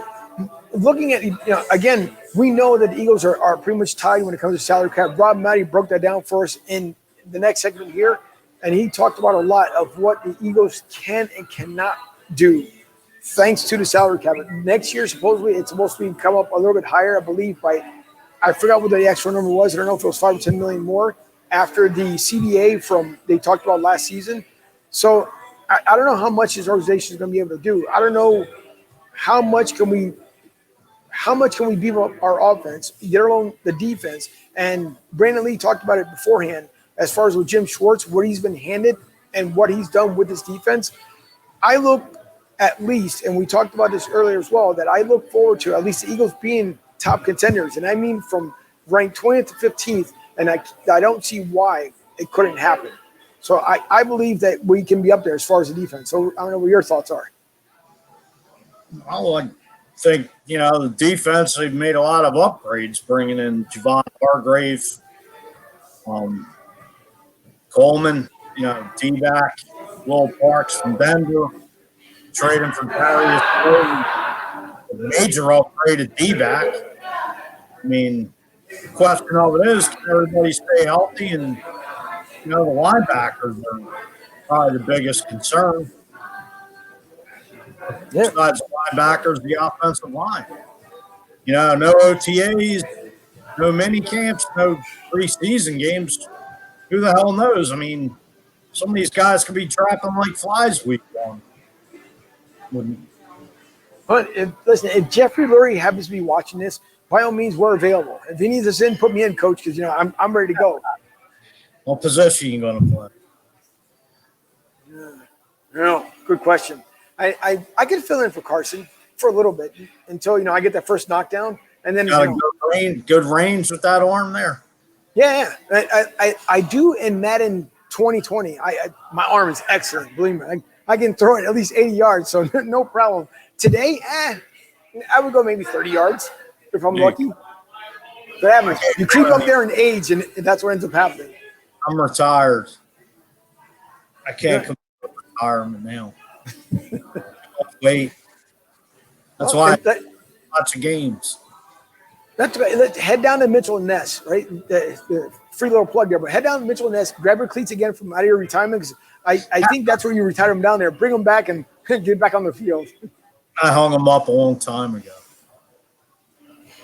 looking at again, we know that the Eagles are pretty much tied when it comes to salary cap. Rob Maaddi broke that down for us in the next segment here. And he talked about a lot of what the Eagles can and cannot do thanks to the salary cap. Next year, supposedly, it's supposed to come up a little bit higher, I believe, I forgot what the actual number was. I don't know if it was 5 or 10 million more after the CBA they talked about last season. So I don't know how much this organization is going to be able to do. I don't know how much can we beef up our offense, let alone the defense. And Brandon Lee talked about it beforehand. As far as with Jim Schwartz, what he's been handed and what he's done with his defense, I look at least, and we talked about this earlier as well, that I look forward to at least the Eagles being top contenders. And I mean from ranked 20th to 15th, and I don't see why it couldn't happen. So I believe that we can be up there as far as the defense. So I don't know what your thoughts are. Well, I think, the defense, they've made a lot of upgrades, bringing in Javon Hargrave, Coleman, D-back, Will Parks from Denver, trading for Darius Slay, a major upgrade at D-back. The question of it is, can everybody stay healthy and the linebackers are probably the biggest concern. Yeah. Besides the linebackers, the offensive line. No OTAs, no mini camps, no preseason games. Who the hell knows? I mean, some of these guys could be trapping like flies week one. But if Jeffrey Lurie happens to be watching this, by all means, we're available. If he needs us in, put me in, coach, because I'm ready to go. What position you going to play? Good question. I could fill in for Carson for a little bit until I get that first knockdown, and then Got a good range with that arm there. Yeah. I do in Madden 2020. My arm is excellent. Believe me, I can throw it at least 80 yards, so no problem. Today, I would go maybe 30 yards if I'm lucky. But you creep up there in age, and that's what ends up happening. I'm retired. I can't compete with retirement now. Wait. That's why I watch the games. That's right. Let's head down to Mitchell and Ness, right? The free little plug there, but head down to Mitchell and Ness, grab your cleats again from out of your retirement, because I think that's where you retire them down there. Bring them back and get back on the field. I hung them up a long time ago.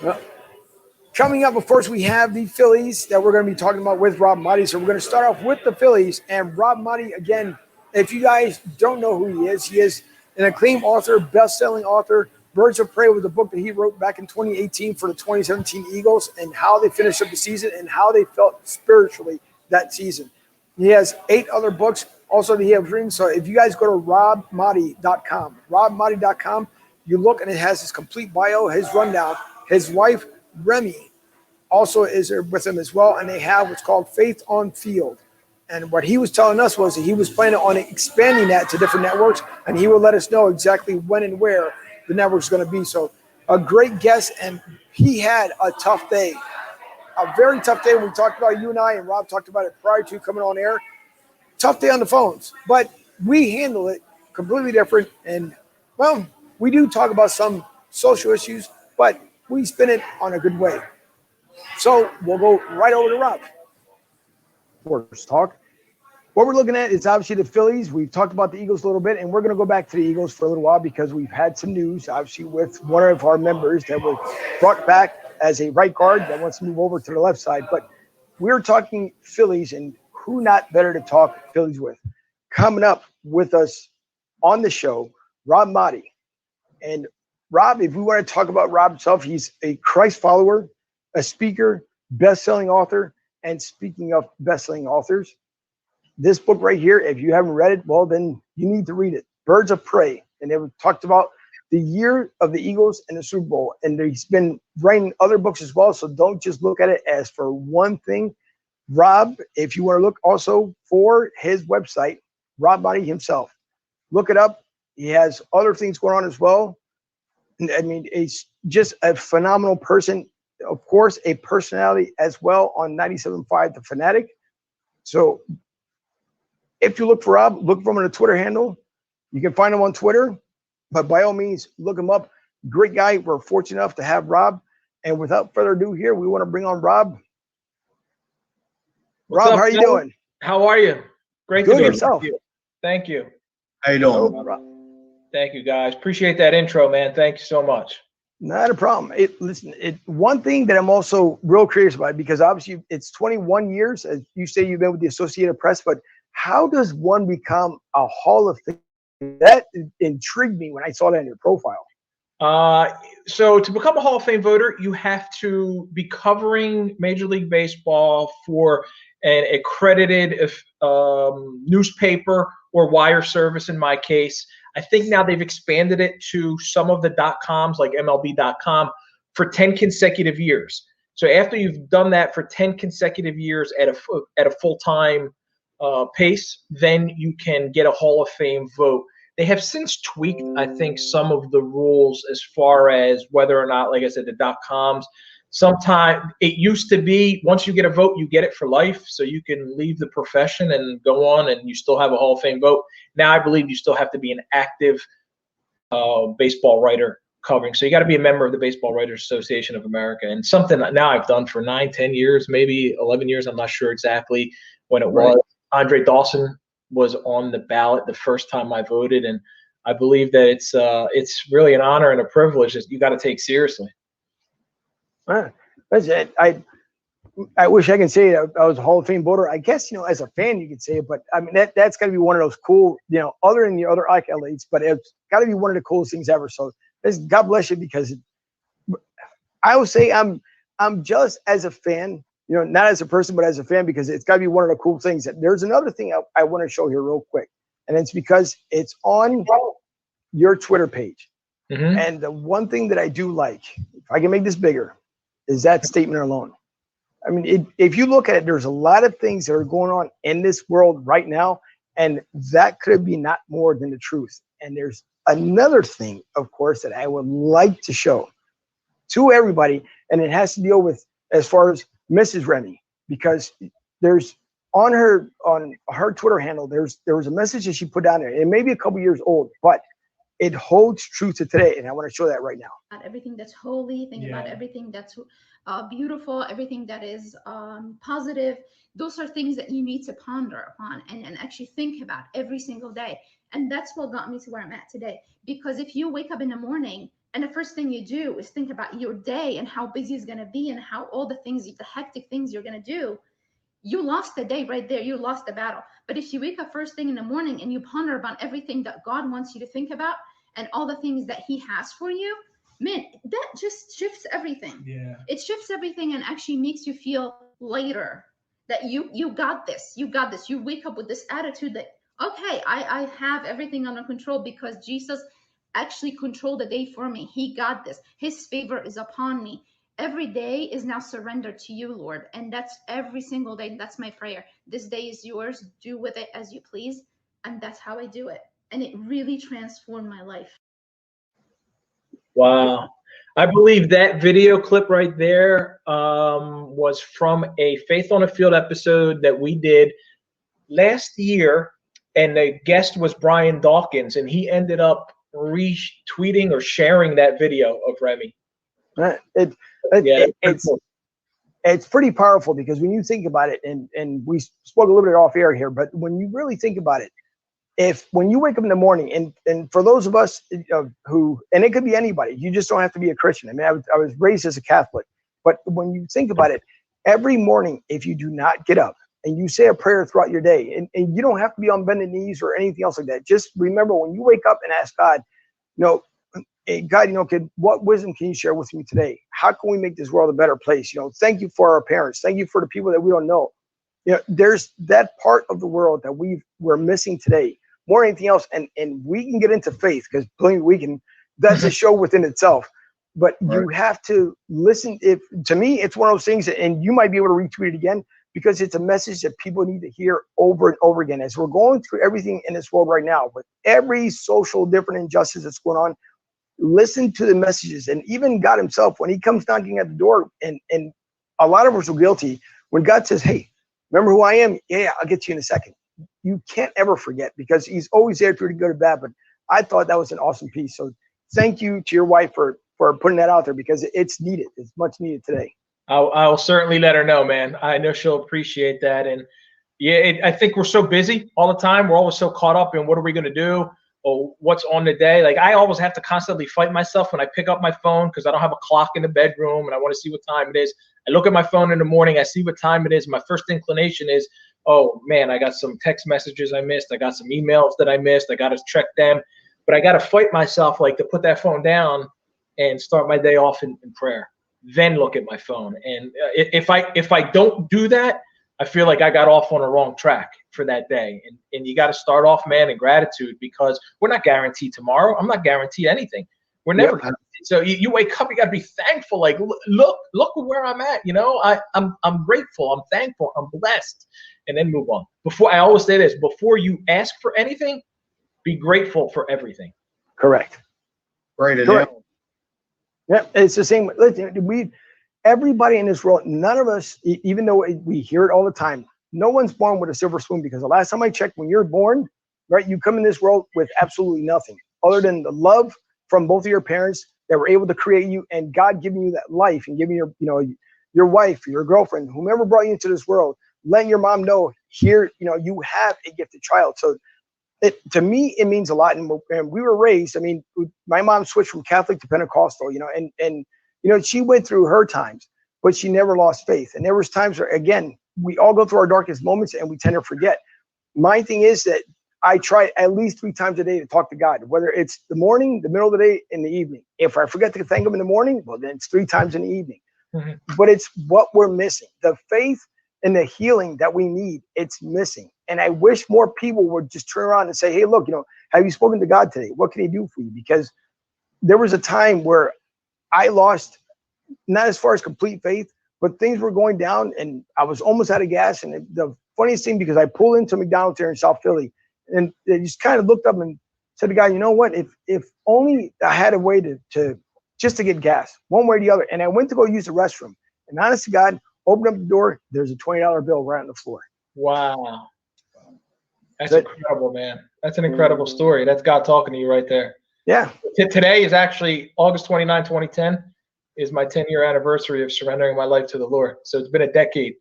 Well, coming up, of course, we have the Phillies that we're going to be talking about with Rob Maaddi. So we're going to start off with the Phillies. And Rob Maaddi, again, if you guys don't know who he is an acclaimed author, best-selling author. Birds of Prey was a book that he wrote back in 2018 for the 2017 Eagles, and how they finished up the season and how they felt spiritually that season. He has 8 other books also that he has written. So if you guys go to robmaaddi.com, you look and it has his complete bio, his rundown. His wife, Remy, also is there with him as well, and they have what's called Faith on Field. And what he was telling us was that he was planning on expanding that to different networks, and he will let us know exactly when and where the network's going to be. So a great guest, and he had a tough day, a very tough day. We talked about, you and I and Rob talked about it prior to coming on air. Tough day on the phones, but we handle it completely different. And, well, we do talk about some social issues, but we spin it on a good way. So we'll go right over to Rob. First talk. What we're looking at is obviously the Phillies. We've talked about the Eagles a little bit, and we're going to go back to the Eagles for a little while because we've had some news, obviously, with one of our members that was brought back as a right guard that wants to move over to the left side. But we're talking Phillies, and who not better to talk Phillies with? Coming up with us on the show, Rob Maaddi. And Rob, if we want to talk about Rob himself, he's a Christ follower, a speaker, best-selling author. And speaking of best-selling authors, this book right here, if you haven't read it, well, then you need to read it. Birds of Prey. And they talked about the year of the Eagles and the Super Bowl. And he's been writing other books as well. So don't just look at it as for one thing. Rob, if you want to look also for his website, Rob Maaddi himself, look it up. He has other things going on as well. And I mean, he's just a phenomenal person. Of course, a personality as well on 97.5 The Fanatic. So if you look for Rob, look for him on a Twitter handle. You can find him on Twitter, but by all means, look him up. Great guy. We're fortunate enough to have Rob. And without further ado here, we want to bring on Rob. What's Rob, up, how are you doing? How are you? Great Good to be yourself. with you. Thank you. How you doing? Thank you, guys. Appreciate that intro, man. Thank you so much. Not a problem. One thing that I'm also real curious about, because obviously it's 21 years, as you say, you've been with the Associated Press, but how does one become a Hall of Fame? That intrigued me when I saw that in your profile. So to become a Hall of Fame voter, you have to be covering Major League Baseball for an accredited newspaper or wire service in my case. I think now they've expanded it to some of the .coms like MLB.com for 10 consecutive years. So after you've done that for 10 consecutive years at a full-time pace, then you can get a Hall of Fame vote. They have since tweaked, I think, some of the rules as far as whether or not, like I said, the .coms. Sometimes it used to be once you get a vote, you get it for life. So you can leave the profession and go on and you still have a Hall of Fame vote. Now I believe you still have to be an active baseball writer covering. So you got to be a member of the Baseball Writers Association of America. And something that now I've done for 9, 10 years, maybe 11 years. I'm not sure exactly when it was. Andre Dawson was on the ballot the first time I voted, and I believe that it's really an honor and a privilege that you got to take seriously. That's it. I wish I could say I was a Hall of Fame voter. I guess, as a fan, you could say it, but I mean, that's got to be one of those cool, other than the other accolades, but it's got to be one of the coolest things ever. So God bless you, because I would say I'm jealous as a fan, not as a person, but as a fan, because it's got to be one of the cool things. There's another thing I want to show here real quick, and it's because it's on your Twitter page. Mm-hmm. And the one thing that I do like, if I can make this bigger, is that statement alone. I mean, if you look at it, there's a lot of things that are going on in this world right now, and that could be not more than the truth. And there's another thing, of course, that I would like to show to everybody, and it has to deal with, as far as Mrs. Remy, because there's on her Twitter handle, there was a message that she put down there. It may be a couple years old, but it holds true to today, and I want to show that right now. Everything that's holy, think about everything that's beautiful, everything that is positive. Those are things that you need to ponder upon and actually think about every single day. And that's what got me to where I'm at today. Because if you wake up in the morning and the first thing you do is think about your day and how busy it's going to be and how all the hectic things you're going to do, you lost the day right there. You lost the battle. But if you wake up first thing in the morning and you ponder about everything that God wants you to think about and all the things that he has for you, man, that just shifts everything. Yeah. It shifts everything and actually makes you feel lighter, that you got this. You got this. You wake up with this attitude that, okay, I have everything under control because Jesus actually controlled the day for me. He got this. His favor is upon me. Every day is now surrendered to you, Lord. And that's every single day. That's my prayer. This day is yours. Do with it as you please. And that's how I do it. And it really transformed my life. Wow. I believe that video clip right there was from a Faith on the Field episode that we did last year. And the guest was Brian Dawkins. And he ended up retweeting or sharing that video of Remy. It's pretty powerful, because when you think about it, and we spoke a little bit off air here, but when you really think about it, when you wake up in the morning, and for those of us who, and it could be anybody, you just don't have to be a Christian. I mean, I was raised as a Catholic, but when you think about it, every morning, if you do not get up and you say a prayer throughout your day, and you don't have to be on bended knees or anything else like that, just remember when you wake up and ask God, hey, God, kid, what wisdom can you share with me today? How can we make this world a better place? Thank you for our parents. Thank you for the people that we don't know. There's that part of the world that we're missing today more than anything else. And we can get into faith, because believe me, we can. That's a show within itself. But you have to listen. To me, it's one of those things, and you might be able to retweet it again, because it's a message that people need to hear over and over again. As we're going through everything in this world right now, with every social different injustice that's going on, listen to the messages. And even God himself, when he comes knocking at the door, and a lot of us are guilty, when God says, hey, remember who I am? Yeah, I'll get to you in a second. You can't ever forget, because he's always there for you to go to bed. But I thought that was an awesome piece. So thank you to your wife for putting that out there, because it's needed. It's much needed today. I'll certainly let her know, man. I know she'll appreciate that. And yeah, I think we're so busy all the time. We're always so caught up in what are we going to do or what's on the day. Like, I always have to constantly fight myself when I pick up my phone, because I don't have a clock in the bedroom and I want to see what time it is. I look at my phone in the morning, I see what time it is. My first inclination is, oh man, I got some text messages I missed. I got some emails that I missed. I got to check them. But I got to fight myself, like, to put that phone down and start my day off in prayer, then look at my phone. And if I don't do that, I feel like I got off on a wrong track for that day. And you got to start off, man, in gratitude, because we're not guaranteed tomorrow. I'm not guaranteed anything. We're never guaranteed. So you wake up, you got to be thankful. Like, look where I'm at. I'm grateful. I'm thankful. I'm blessed. And then move on. I always say this, before you ask for anything, be grateful for everything. Correct. Great. Yeah, it's the same. Listen, everybody in this world, none of us, even though we hear it all the time, no one's born with a silver spoon, because the last time I checked, when you're born, right, you come in this world with absolutely nothing other than the love from both of your parents that were able to create you, and God giving you that life and giving your wife, your girlfriend, whomever brought you into this world letting your mom know here, you have a gifted child. So to me, it means a lot. And we were raised, I mean, my mom switched from Catholic to Pentecostal, and she went through her times, but she never lost faith. And there was times where, again, we all go through our darkest moments and we tend to forget. My thing is that I try at least 3 times a day to talk to God, whether it's the morning, the middle of the day, and the evening. If I forget to thank him in the morning, well, then it's 3 times in the evening. Mm-hmm. But it's what we're missing. The faith and the healing that we need, it's missing. And I wish more people would just turn around and say, hey, look, have you spoken to God today? What can he do for you? Because there was a time where I lost, not as far as complete faith, but things were going down and I was almost out of gas. And the funniest thing, because I pulled into McDonald's here in South Philly, and they just kind of looked up and said to the guy, you know what, if only I had a way to just to get gas, one way or the other. And I went to go use the restroom. And honest to God, opened up the door, there's a $20 bill right on the floor. Wow. That's incredible, man. That's an incredible story. That's God talking to you right there. Yeah. Today is actually August 29, 2010 is my 10-year anniversary of surrendering my life to the Lord. So it's been a decade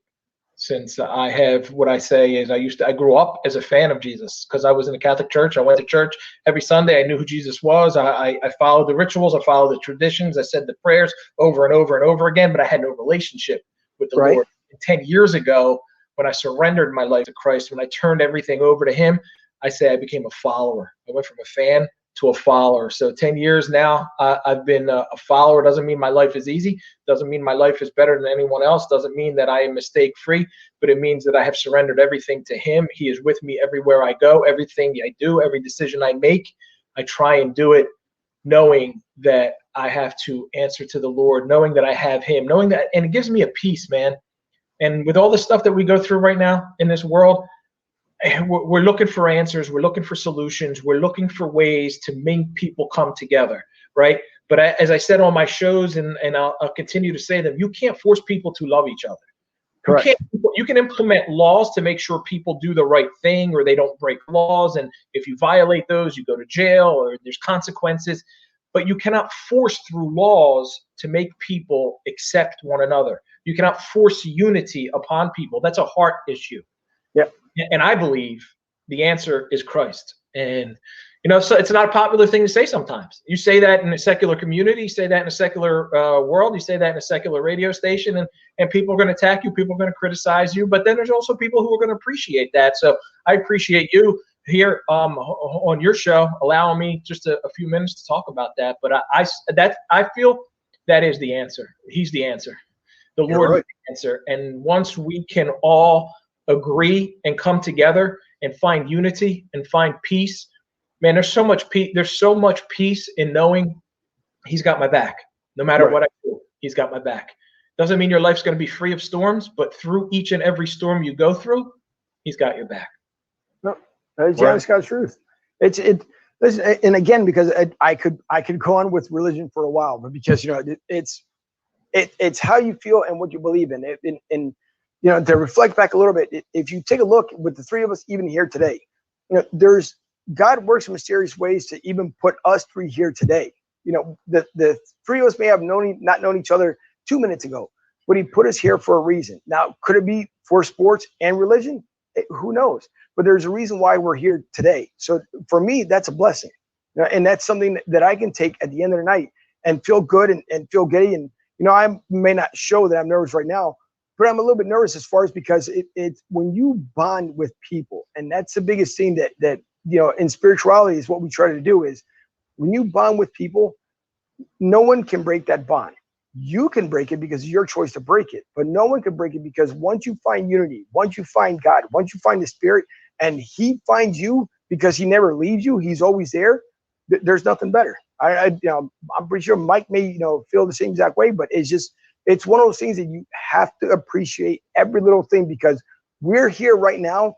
since I have, what I say is I grew up as a fan of Jesus because I was in the Catholic Church. I went to church every Sunday. I knew who Jesus was. I followed the rituals. I followed the traditions. I said the prayers over and over and over again, but I had no relationship with the Lord. And 10 years ago, when I surrendered my life to Christ, when I turned everything over to him, I say I became a follower. I went from a fan to a follower. So 10 years now, I've been a follower. Doesn't mean my life is easy. Doesn't mean my life is better than anyone else. Doesn't mean that I am mistake-free, but it means that I have surrendered everything to him. He is with me everywhere I go. Everything I do, every decision I make, I try and do it knowing that I have to answer to the Lord, knowing that I have him, knowing that, and it gives me a peace, man. And with all the stuff that we go through right now in this world, we're looking for answers. We're looking for solutions. We're looking for ways to make people come together, right? But as I said on my shows, and I'll continue to say them, you can't force people to love each other. Correct. You can implement laws to make sure people do the right thing or they don't break laws. And if you violate those, you go to jail or there's consequences. But you cannot force through laws to make people accept one another. You cannot force unity upon people. That's a heart issue. Yeah. And I believe the answer is Christ. And, so it's not a popular thing to say sometimes. You say that in a secular community, you say that in a secular world, you say that in a secular radio station, and people are going to attack you, people are going to criticize you. But then there's also people who are going to appreciate that. So I appreciate you here on your show, allowing me just a few minutes to talk about that. But I feel that is the answer. He's the answer. The Lord is the answer. And once we can all agree and come together and find unity and find peace, man, there's so much peace. There's so much peace in knowing he's got my back. No matter what I do, he's got my back. Doesn't mean your life's going to be free of storms, but through each and every storm you go through, he's got your back. No, that's honest God's truth. Listen, and again, because I could go on with religion for a while, but because it's how you feel and what you believe in. And to reflect back a little bit, if you take a look with the 3 of us even here today, there's God works in mysterious ways to even put us 3 here today. The 3 of us may have not known each other 2 minutes ago, but he put us here for a reason. Now, could it be for sports and religion? Who knows? But there's a reason why we're here today. So for me, that's a blessing. And that's something that I can take at the end of the night and feel good and feel giddy. And, I may not show that I'm nervous right now, but I'm a little bit nervous as far as because it's when you bond with people, and that's the biggest thing that in spirituality is what we try to do is when you bond with people, no one can break that bond. You can break it because it's your choice to break it, but no one can break it because once you find unity, once you find God, once you find the Spirit, and he finds you because he never leaves you, he's always there. There's nothing better. I'm pretty sure Mike may, feel the same exact way, but it's one of those things that you have to appreciate every little thing because we're here right now,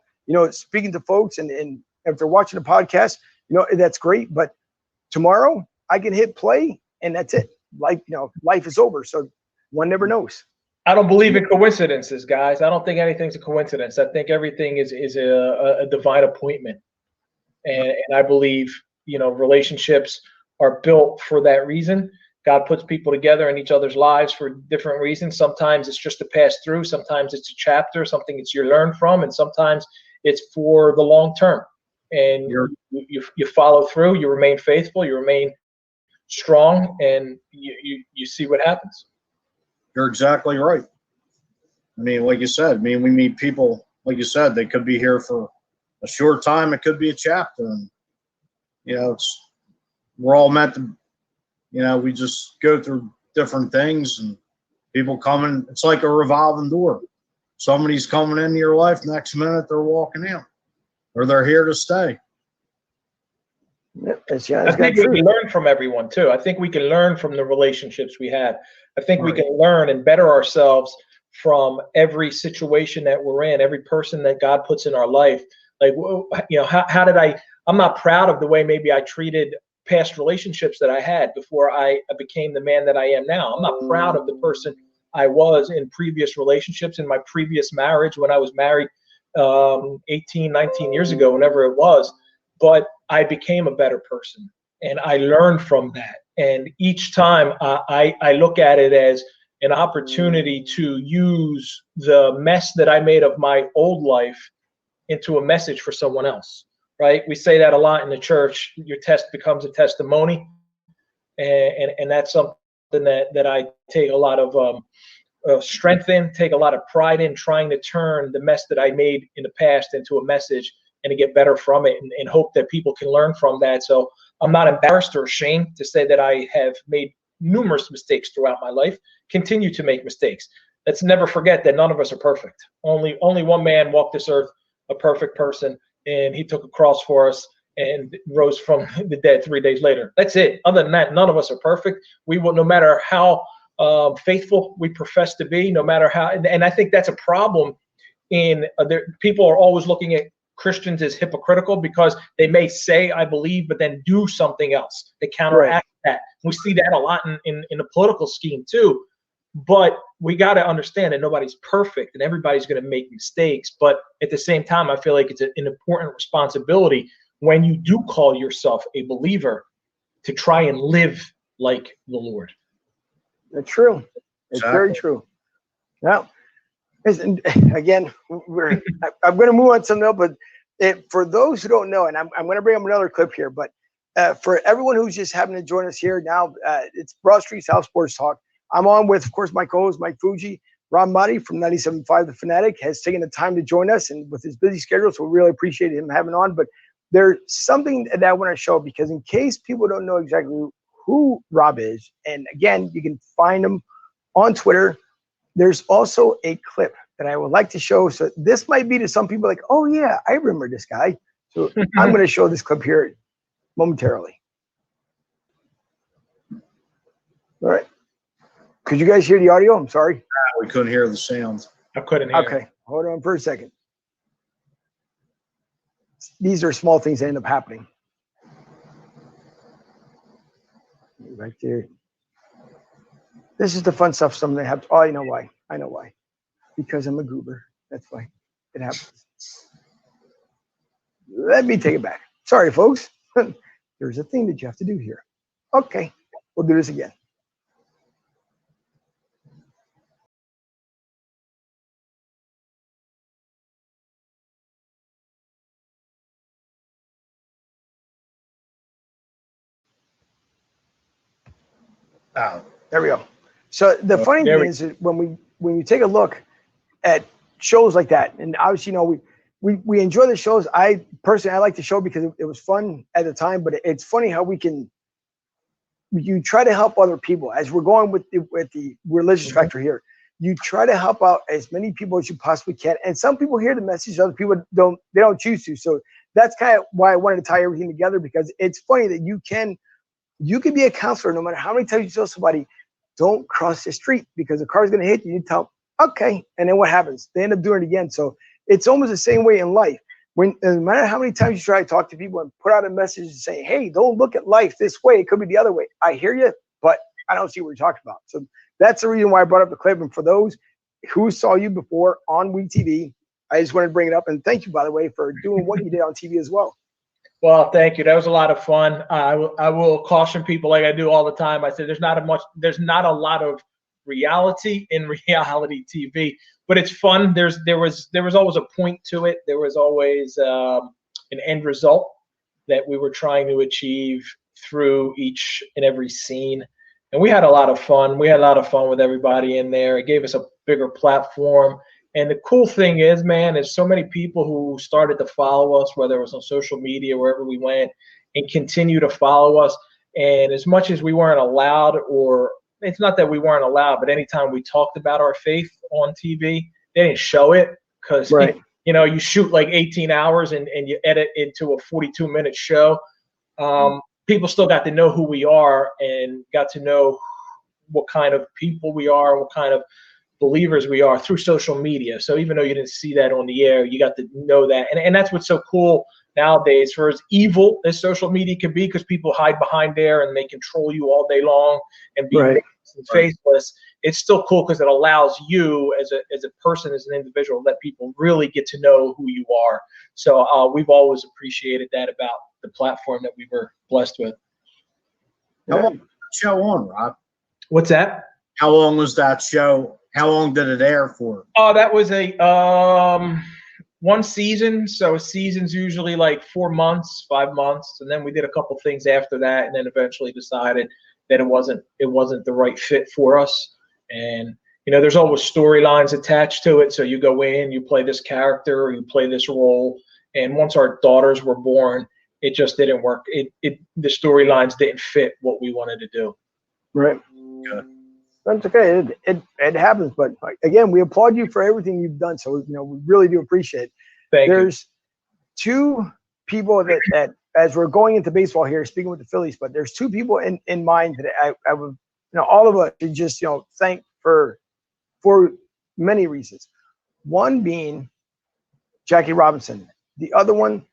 speaking to folks and if they're watching the podcast, that's great. But tomorrow I can hit play and that's it. Life is over. So one never knows. I don't believe in coincidences, guys. I don't think anything's a coincidence. I think everything is a divine appointment. And I believe, relationships are built for that reason. God puts people together in each other's lives for different reasons. Sometimes it's just to pass through. Sometimes it's a chapter, something that you learn from, and sometimes it's for the long term. And you follow through. You remain faithful. You remain strong, and you see what happens. You're exactly right. I mean, like you said, we meet people, like you said, they could be here for a short time. It could be a chapter. And, we're all meant to, we just go through different things, and people coming. It's like a revolving door. Somebody's coming into your life. Next minute, they're walking out, or they're here to stay. I think we can learn from everyone too. I think we can learn from the relationships we have. I think we can learn and better ourselves from every situation that we're in, every person that God puts in our life. Like, how did I'm not proud of the way maybe I treated past relationships that I had before I became the man that I am now. I'm not proud of the person I was in previous relationships, in my previous marriage, when I was married 18, 19 years ago, whenever it was. But I became a better person, and I learned from that. And each time I look at it as an opportunity to use the mess that I made of my old life into a message for someone else, right? We say that a lot in the church. Your test becomes a testimony. And that's something that I take a lot of strength in, take a lot of pride in, trying to turn the mess that I made in the past into a message and to get better from it, and hope that people can learn from that. So I'm not embarrassed or ashamed to say that I have made numerous mistakes throughout my life, continue to make mistakes. Let's never forget that none of us are perfect. Only one man walked this earth, a perfect person, and he took a cross for us and rose from the dead 3 days later. That's it. Other than that, none of us are perfect. We will, no matter how faithful we profess to be, no matter how, and I think that's a problem in people are always looking at Christians as hypocritical because they may say I believe, but then do something else. They counteract that. We see that a lot in the political scheme too. But we got to understand that nobody's perfect and everybody's going to make mistakes. But at the same time, I feel like it's an important responsibility when you do call yourself a believer to try and live like the Lord. That's true. It's very true. Now, again, I'm going to move on to something else, but for those who don't know, and I'm going to bring up another clip here, but for everyone who's just happening to join us here now, it's Broad Street South Sports Talk. I'm on with, of course, my co-host, Mike Fuji. Ron Maaddi from 97.5 The Fanatic has taken the time to join us, and with his busy schedule, so we really appreciate him having on. But there's something that I want to show, because in case people don't know exactly who Rob is, and again, you can find him on Twitter. There's also a clip that I would like to show. So this might be to some people like, oh yeah, I remember this guy. So I'm going to show this clip here momentarily. All right. Could you guys hear the audio? I'm sorry. We couldn't hear the sound. I couldn't hear. Okay. Hold on for a second. These are small things that end up happening. Right there. This is the fun stuff. Something that happens. Oh, I know why. I know why. Because I'm a goober. That's why it happens. Let me take it back. Sorry, folks. There's a thing that you have to do here. Okay. We'll do this again. There we go. So the funny thing is that when you take a look at shows like that, and obviously, we enjoy the shows. I like the show because it was fun at the time, but it's funny how you try to help other people. As we're going with the religious factor here, you try to help out as many people as you possibly can. And some people hear the message, other people don't choose to. So that's kind of why I wanted to tie everything together, because it's funny that you can be a counselor no matter how many times you tell somebody, don't cross the street because the car's going to hit you. You tell them, okay. And then what happens? They end up doing it again. So it's almost the same way in life. No matter how many times you try to talk to people and put out a message and say, hey, don't look at life this way. It could be the other way. I hear you, but I don't see what you're talking about. So that's the reason why I brought up the clip. And for those who saw you before on WeTV, I just wanted to bring it up. And thank you, by the way, for doing what you did on TV as well. Well, thank you. That was a lot of fun. I will caution people like I do all the time. I said there's not a lot of reality in reality TV, but it's fun. There was always a point to it. There was always an end result that we were trying to achieve through each and every scene. And we had a lot of fun. We had a lot of fun with everybody in there. It gave us a bigger platform. And the cool thing is, man, is so many people who started to follow us, whether it was on social media, wherever we went, and continue to follow us. And as much as we weren't allowed, or it's not that we weren't allowed, but anytime we talked about our faith on TV, they didn't show it because, Right. you know, you shoot like 18 hours and you edit into a 42-minute show. People still got to know who we are and got to know what kind of people we are, what kind of believers we are through social media. So even though you didn't see that on the air, you got to know that. And that's what's so cool nowadays, for as evil as social media can be, because people hide behind there and they control you all day long and be Right. and faceless. It's still cool because it allows you as a person, as an individual, let people really get to know who you are. So we've always appreciated that about the platform that we were blessed with. How long was that show on, Rob? What's that? How long was that show? How long did it air for? Oh, that was a one season. So a season's usually like 4 months, 5 months, and then we did a couple things after that, and then eventually decided that it wasn't the right fit for us. And you know, there's always storylines attached to it. So you go in, you play this character, or you play this role, and once our daughters were born, it just didn't work. The storylines didn't fit what we wanted to do. Right. That's okay. It happens, but again, we applaud you for everything you've done. So we really do appreciate it. Thank you. There's two people that as we're going into baseball here, speaking with the Phillies, but there's two people in mind that I would, all of us should just thank for many reasons. One being Jackie Robinson. The other one,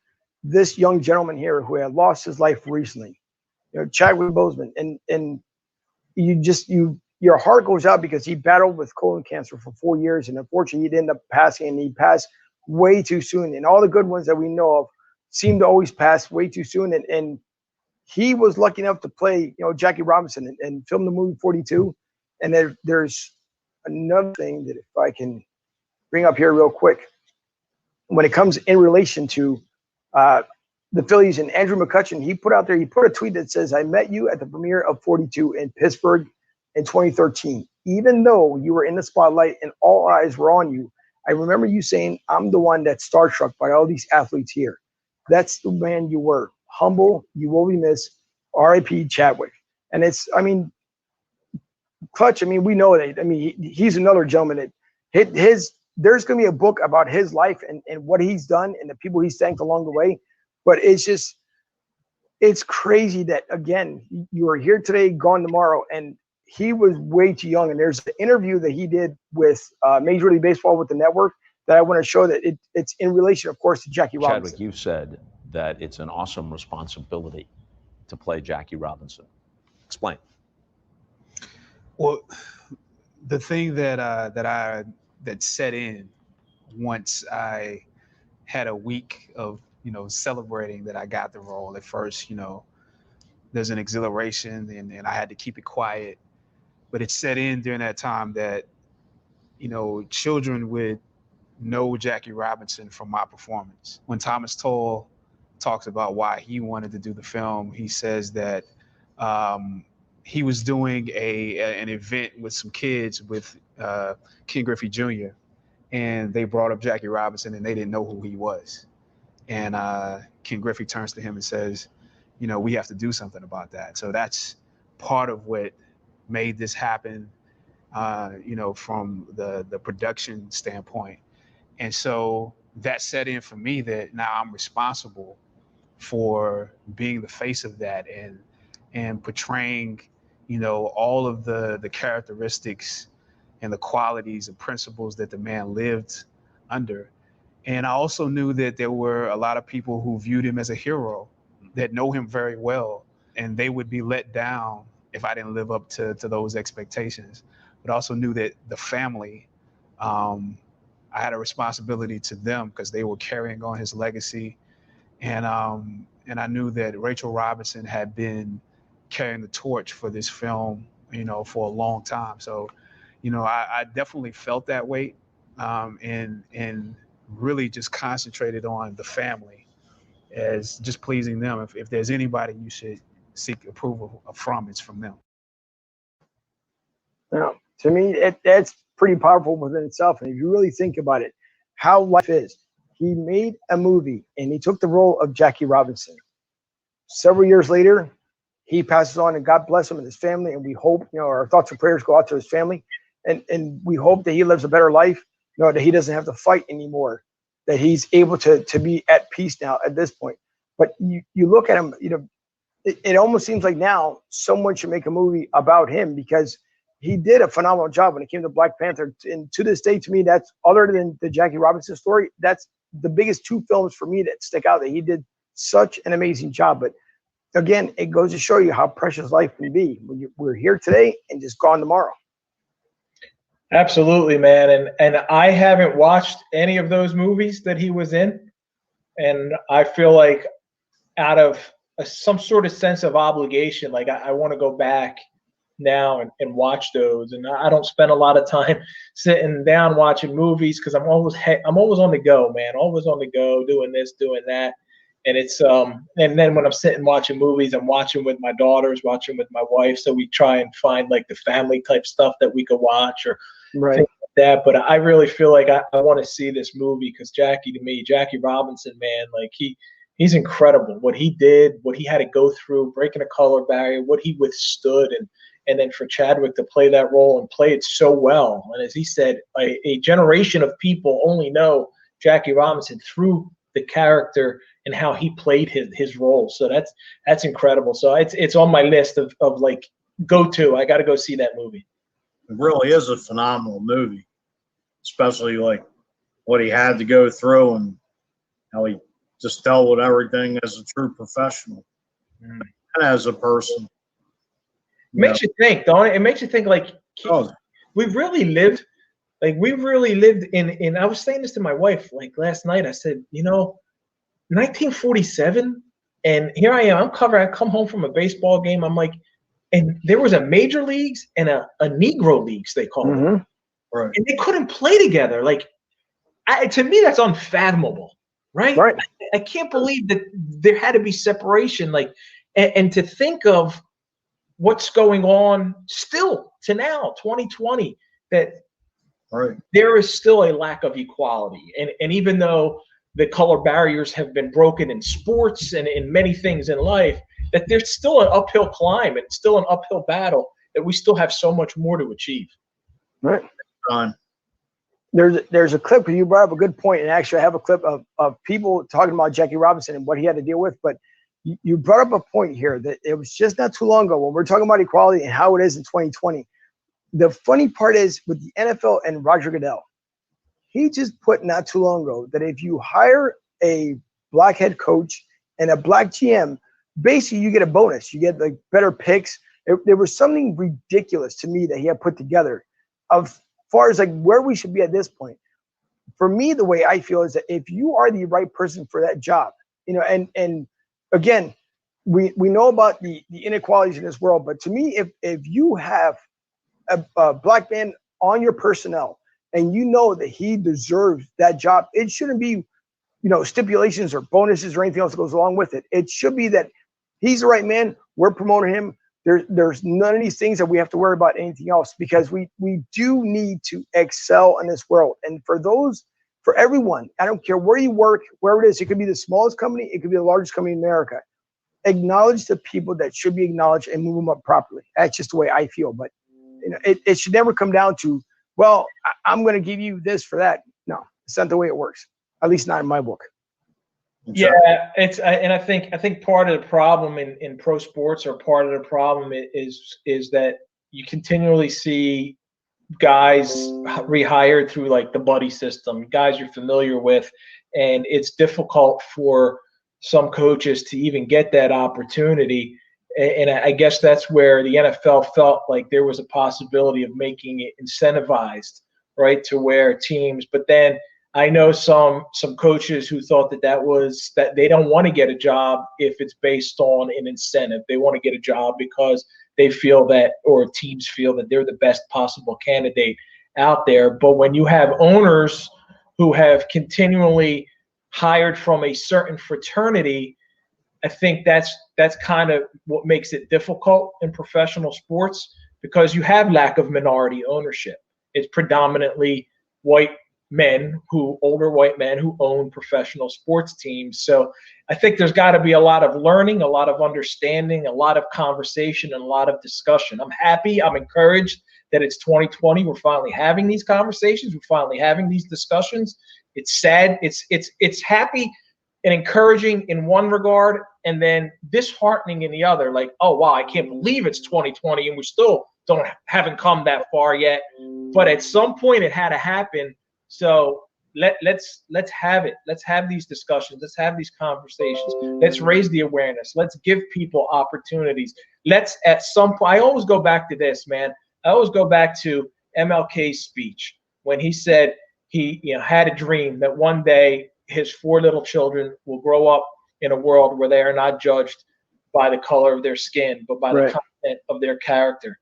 this young gentleman here who had lost his life recently, Chadwick Boseman, and your heart goes out because he battled with colon cancer for 4 years, and unfortunately he ended up passing, and he passed way too soon. And all the good ones that we know of seem to always pass way too soon. And he was lucky enough to play, Jackie Robinson and film the movie 42. And there's another thing that if I can bring up here real quick, when it comes in relation to the Phillies and Andrew McCutchen, he put a tweet that says, "I met you at the premiere of 42 in Pittsburgh in 2013. Even though you were in the spotlight and all eyes were on you, I remember you saying, 'I'm the one that's starstruck by all these athletes here.' That's the man you were. Humble, you will be missed. R.I.P. Chadwick." And it's, Clutch, we know that. He's another gentleman that there's going to be a book about his life and what he's done and the people he's thanked along the way. But it's crazy that, again, you are here today, gone tomorrow. And he was way too young. And there's an interview that he did with Major League Baseball with the network that I want to show that it's in relation, of course, to Jackie Robinson. Chadwick, you've said that it's an awesome responsibility to play Jackie Robinson. Explain. Well, the thing that set in once I had a week of celebrating that I got the role. At first, there's an exhilaration, and I had to keep it quiet. But it set in during that time that children would know Jackie Robinson from my performance. When Thomas Tull talks about why he wanted to do the film, he says that he was doing an event with some kids with Ken Griffey Jr., and they brought up Jackie Robinson, and they didn't know who he was. And Ken Griffey turns to him and says, we have to do something about that. So that's part of what made this happen, from the production standpoint. And so that set in for me that now I'm responsible for being the face of that and portraying, all of the characteristics and the qualities and principles that the man lived under. And I also knew that there were a lot of people who viewed him as a hero that know him very well, and they would be let down if I didn't live up to those expectations. But I also knew that the family, I had a responsibility to them because they were carrying on his legacy. And and I knew that Rachel Robinson had been carrying the torch for this film, for a long time. So, I definitely felt that weight, and really just concentrated on the family as just pleasing them. If there's anybody you should seek approval from, it's from them. Now, to me, that's pretty powerful within itself. And if you really think about it, how life is, he made a movie and he took the role of Jackie Robinson. Several years later, he passes on, and God bless him and his family. And we hope, our thoughts and prayers go out to his family. And we hope that he lives a better life, that he doesn't have to fight anymore, that he's able to be at peace now at this point. But you look at him, it almost seems like now someone should make a movie about him, because he did a phenomenal job when it came to Black Panther. And to this day, to me, that's, other than the Jackie Robinson story, that's the biggest two films for me that stick out, that he did such an amazing job. But again, it goes to show you how precious life can be when we're here today and just gone tomorrow. Absolutely, man. And I haven't watched any of those movies that he was in. And I feel like out of some sort of sense of obligation, like I want to go back now and watch those. And I don't spend a lot of time sitting down watching movies, because I'm always on the go, man. Always on the go, doing this, doing that. And it's and then when I'm sitting watching movies, I'm watching with my daughters, watching with my wife. So we try and find like the family type stuff that we could watch, or right, things like that. But I really feel like I want to see this movie, because Jackie Robinson, man, like he's incredible. What he did, what he had to go through, breaking a color barrier, what he withstood, and then for Chadwick to play that role and play it so well. And as he said, a generation of people only know Jackie Robinson through the character and how he played his role. So that's incredible. So it's on my list of like go-to. I got to go see that movie. It really is a phenomenal movie, especially like what he had to go through and how he just dealt with everything as a true professional and as a person. Makes you think, don't it? It makes you think, like, we've really lived in, I was saying this to my wife like last night. I said, 1947, and here I am. I come home from a baseball game. I'm like, and there was a major leagues and a Negro leagues, they call it. Right. And they couldn't play together. Like, to me, that's unfathomable, right? Right. I can't believe that there had to be separation. Like, and to think of what's going on still to now, 2020, that there is still a lack of equality. And even though the color barriers have been broken in sports and in many things in life, that there's still an uphill climb and still an uphill battle, that we still have so much more to achieve. Right. There's a clip, you brought up a good point, and actually I have a clip of people talking about Jackie Robinson and what he had to deal with. But you brought up a point here that it was just not too long ago when we're talking about equality and how it is in 2020. The funny part is with the NFL and Roger Goodell, he just put not too long ago that if you hire a black head coach and a black GM, basically you get a bonus. You get like better picks. There was something ridiculous to me that he had put together of far as like where we should be at this point. For me, the way I feel is that if you are the right person for that job, and again, we know about the inequalities in this world, but to me, if you have a black man on your personnel and you know that he deserves that job, it shouldn't be, stipulations or bonuses or anything else that goes along with it. It should be that he's the right man. We're promoting him. There's none of these things that we have to worry about anything else, because we do need to excel in this world. And for everyone, I don't care where you work, wherever it is, it could be the smallest company, it could be the largest company in America. Acknowledge the people that should be acknowledged and move them up properly. That's just the way I feel. But it should never come down to, well, I'm going to give you this for that. No, it's not the way it works. At least not in my book. Yeah, and I think part of the problem in pro sports, or part of the problem is that you continually see guys rehired through like the buddy system, guys you're familiar with, and it's difficult for some coaches to even get that opportunity. And I guess that's where the NFL felt like there was a possibility of making it incentivized, right, to where teams. But then I know some coaches who thought that they don't want to get a job if it's based on an incentive. They want to get a job because they feel that, or teams feel that they're the best possible candidate out there. But when you have owners who have continually hired from a certain fraternity, I think that's kind of what makes it difficult in professional sports, because you have lack of minority ownership. It's predominantly older white men who own professional sports teams. So I think there's got to be a lot of learning, a lot of understanding, a lot of conversation, and a lot of discussion. I'm happy, I'm encouraged that it's 2020. We're finally having these conversations. We're finally having these discussions. It's sad. It's happy and encouraging in one regard, and then disheartening in the other. Like, oh wow, I can't believe it's 2020 and we still haven't come that far yet. But at some point, it had to happen. So let's have it. Let's have these discussions. Let's have these conversations. Let's raise the awareness. Let's give people opportunities. Let's, at some point, I always go back to this, man. I always go back to MLK's speech when he said he had a dream that one day his 4 little children will grow up in a world where they are not judged by the color of their skin, but by the content of their character.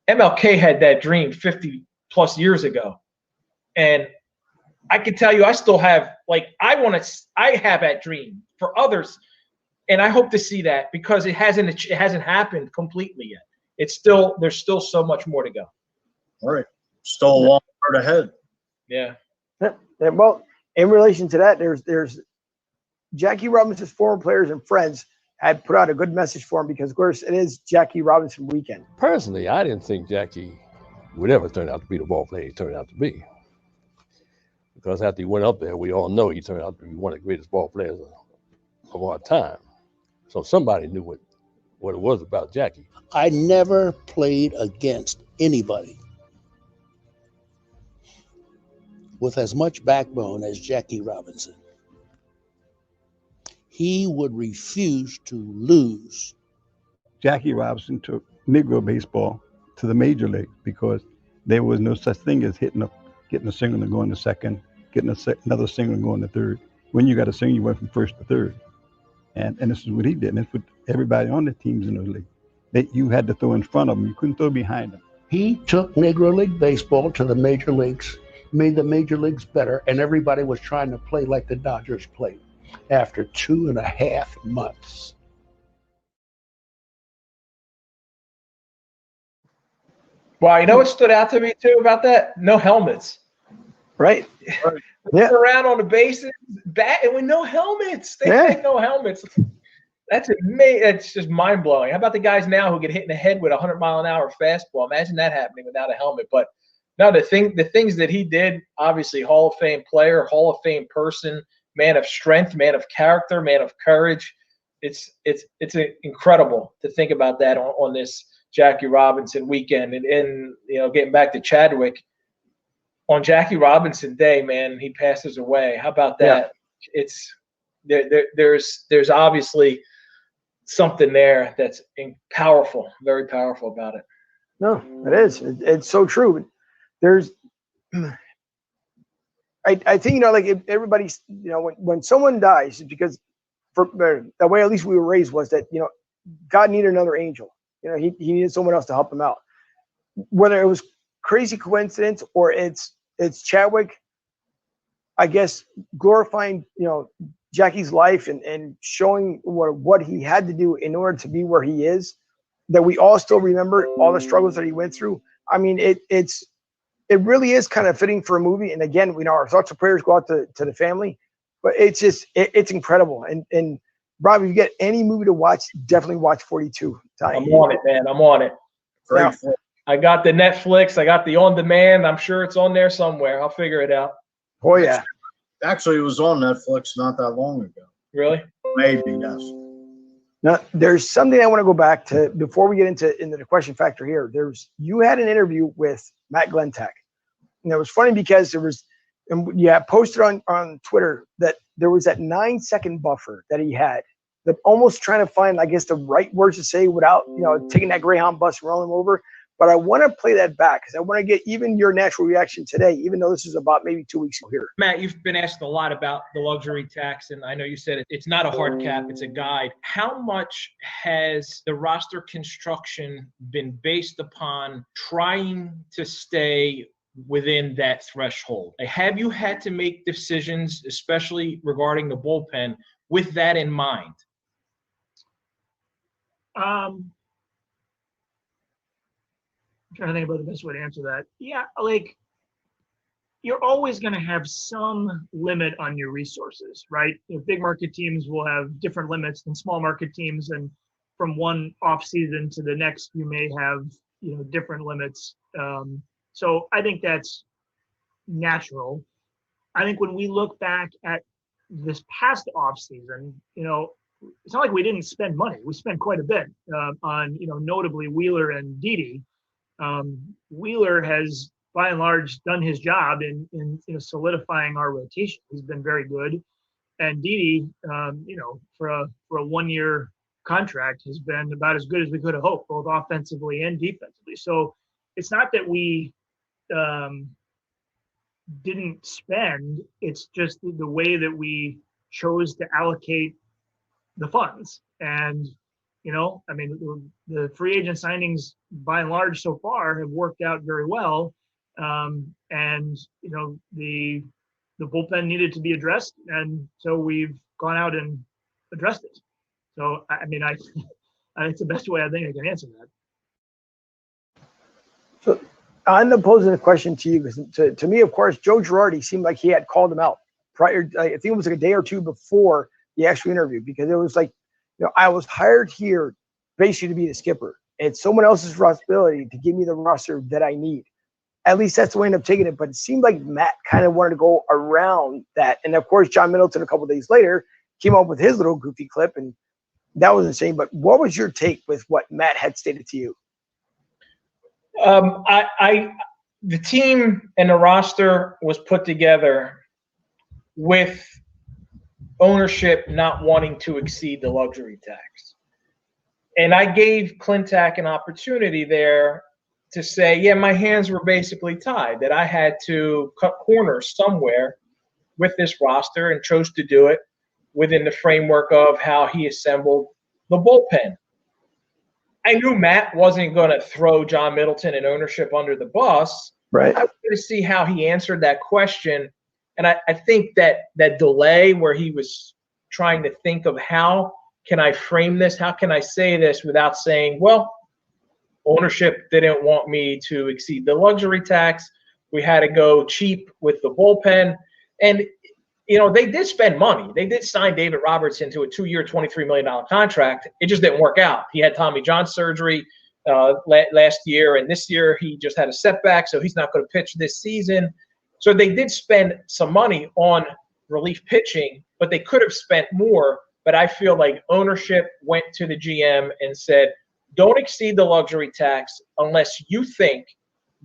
MLK had that dream 50 plus years ago. And I can tell you, I still have, I have that dream for others. And I hope to see that, because it hasn't happened completely yet. There's still so much more to go. All right. Still a long road ahead. Yeah. Well, in relation to that, there's Jackie Robinson's former players and friends had put out a good message for him, because, of course, it is Jackie Robinson weekend. Personally, I didn't think Jackie would ever turn out to be the ball player he turned out to be. Because after he went up there, we all know he turned out to be one of the greatest ball players of our time. So somebody knew what it was about Jackie. I never played against anybody with as much backbone as Jackie Robinson. He would refuse to lose. Jackie Robinson took Negro baseball to the major league, because there was no such thing as getting a single and going to second, getting another single and going to third. When you got a single, you went from first to third. And this is what he did. And it's what everybody on the teams in the league. You had to throw in front of them. You couldn't throw behind them. He took Negro League baseball to the major leagues, made the major leagues better, and everybody was trying to play like the Dodgers played after 2.5 months. Wow, you know what stood out to me too about that? No helmets. Right. Yeah. Around on the bases, and with no helmets. They had no helmets. That's amazing. That's just mind blowing. How about the guys now who get hit in the head with a 100-mile-an-hour fastball? Imagine that happening without a helmet. But no, the things that he did, obviously Hall of Fame player, Hall of Fame person, man of strength, man of character, man of courage. It's incredible to think about that on this Jackie Robinson weekend. And getting back to Chadwick, on Jackie Robinson Day, man, he passes away. How about that? Yeah. There's obviously something there that's powerful, very powerful about it. No, it is. It's so true. There's, I think, if everybody's, when someone dies, because the way at least we were raised was that, God needed another angel. He needed someone else to help him out. Whether it was crazy coincidence or it's Chadwick, I guess, glorifying, Jackie's life and showing what he had to do in order to be where he is, that we all still remember all the struggles that he went through. I mean, it really is kind of fitting for a movie. And again, our thoughts and prayers go out to the family, but it's just, it's incredible. And Rob, if you get any movie to watch, definitely watch 42. I'm on it, man. I'm on it. Great. Yeah. I got the Netflix. I got the on-demand. I'm sure it's on there somewhere. I'll figure it out. Oh, yeah. Actually, it was on Netflix not that long ago. Really? Maybe, yes. Now, there's something I want to go back to before we get into the question factor here. You had an interview with Matt Glentak. And it was funny because posted on Twitter that there was that 9-second buffer that he had, that almost trying to find, I guess, the right words to say without, taking that Greyhound bus and rolling him over. But I want to play that back because I want to get even your natural reaction today, even though this is about maybe 2 weeks here. Matt, you've been asked a lot about the luxury tax, and I know you said it's not a hard cap, it's a guide. How much has the roster construction been based upon trying to stay within that threshold? Have you had to make decisions, especially regarding the bullpen, with that in mind? I'm trying to think about the best way to answer that. Yeah, like you're always going to have some limit on your resources, right? Big market teams will have different limits than small market teams, and from one off season to the next, you may have different limits. So I think that's natural. I think when we look back at this past off season, it's not like we didn't spend money. We spent quite a bit on, notably Wheeler and Didi. Wheeler has, by and large, done his job in solidifying our rotation. He's been very good, and Didi, for a 1-year contract, has been about as good as we could have hoped, both offensively and defensively. So it's not that we didn't spend; it's just the way that we chose to allocate the funds. And the free agent signings, by and large, so far have worked out very well. And the bullpen needed to be addressed, and so we've gone out and addressed it. So I think it's the best way I think I can answer that. So I'm posing a question to you, because to me, of course, Joe Girardi seemed like he had called him out prior. I think it was like a day or two before the actual interview, because it was like, I was hired here basically to be the skipper. It's someone else's responsibility to give me the roster that I need. At least that's the way I ended up taking it. But it seemed like Matt kind of wanted to go around that. And of course, John Middleton, a couple of days later, came up with his little goofy clip, and that was insane. But what was your take with what Matt had stated to you? The team and the roster was put together with ownership not wanting to exceed the luxury tax. And I gave Clintack an opportunity there to say, yeah, my hands were basically tied, that I had to cut corners somewhere with this roster, and chose to do it within the framework of how he assembled the bullpen. I knew Matt wasn't going to throw John Middleton and ownership under the bus. Right. I wanted to see how he answered that question. And I think that delay where he was trying to think of, how can I frame this? How can I say this without saying, well, ownership didn't want me to exceed the luxury tax. We had to go cheap with the bullpen. And, they did spend money. They did sign David Robertson to a 2-year, $23 million contract. It just didn't work out. He had Tommy John surgery last year, and this year he just had a setback, so he's not going to pitch this season. So they did spend some money on relief pitching, but they could have spent more. But I feel like ownership went to the GM and said, don't exceed the luxury tax unless you think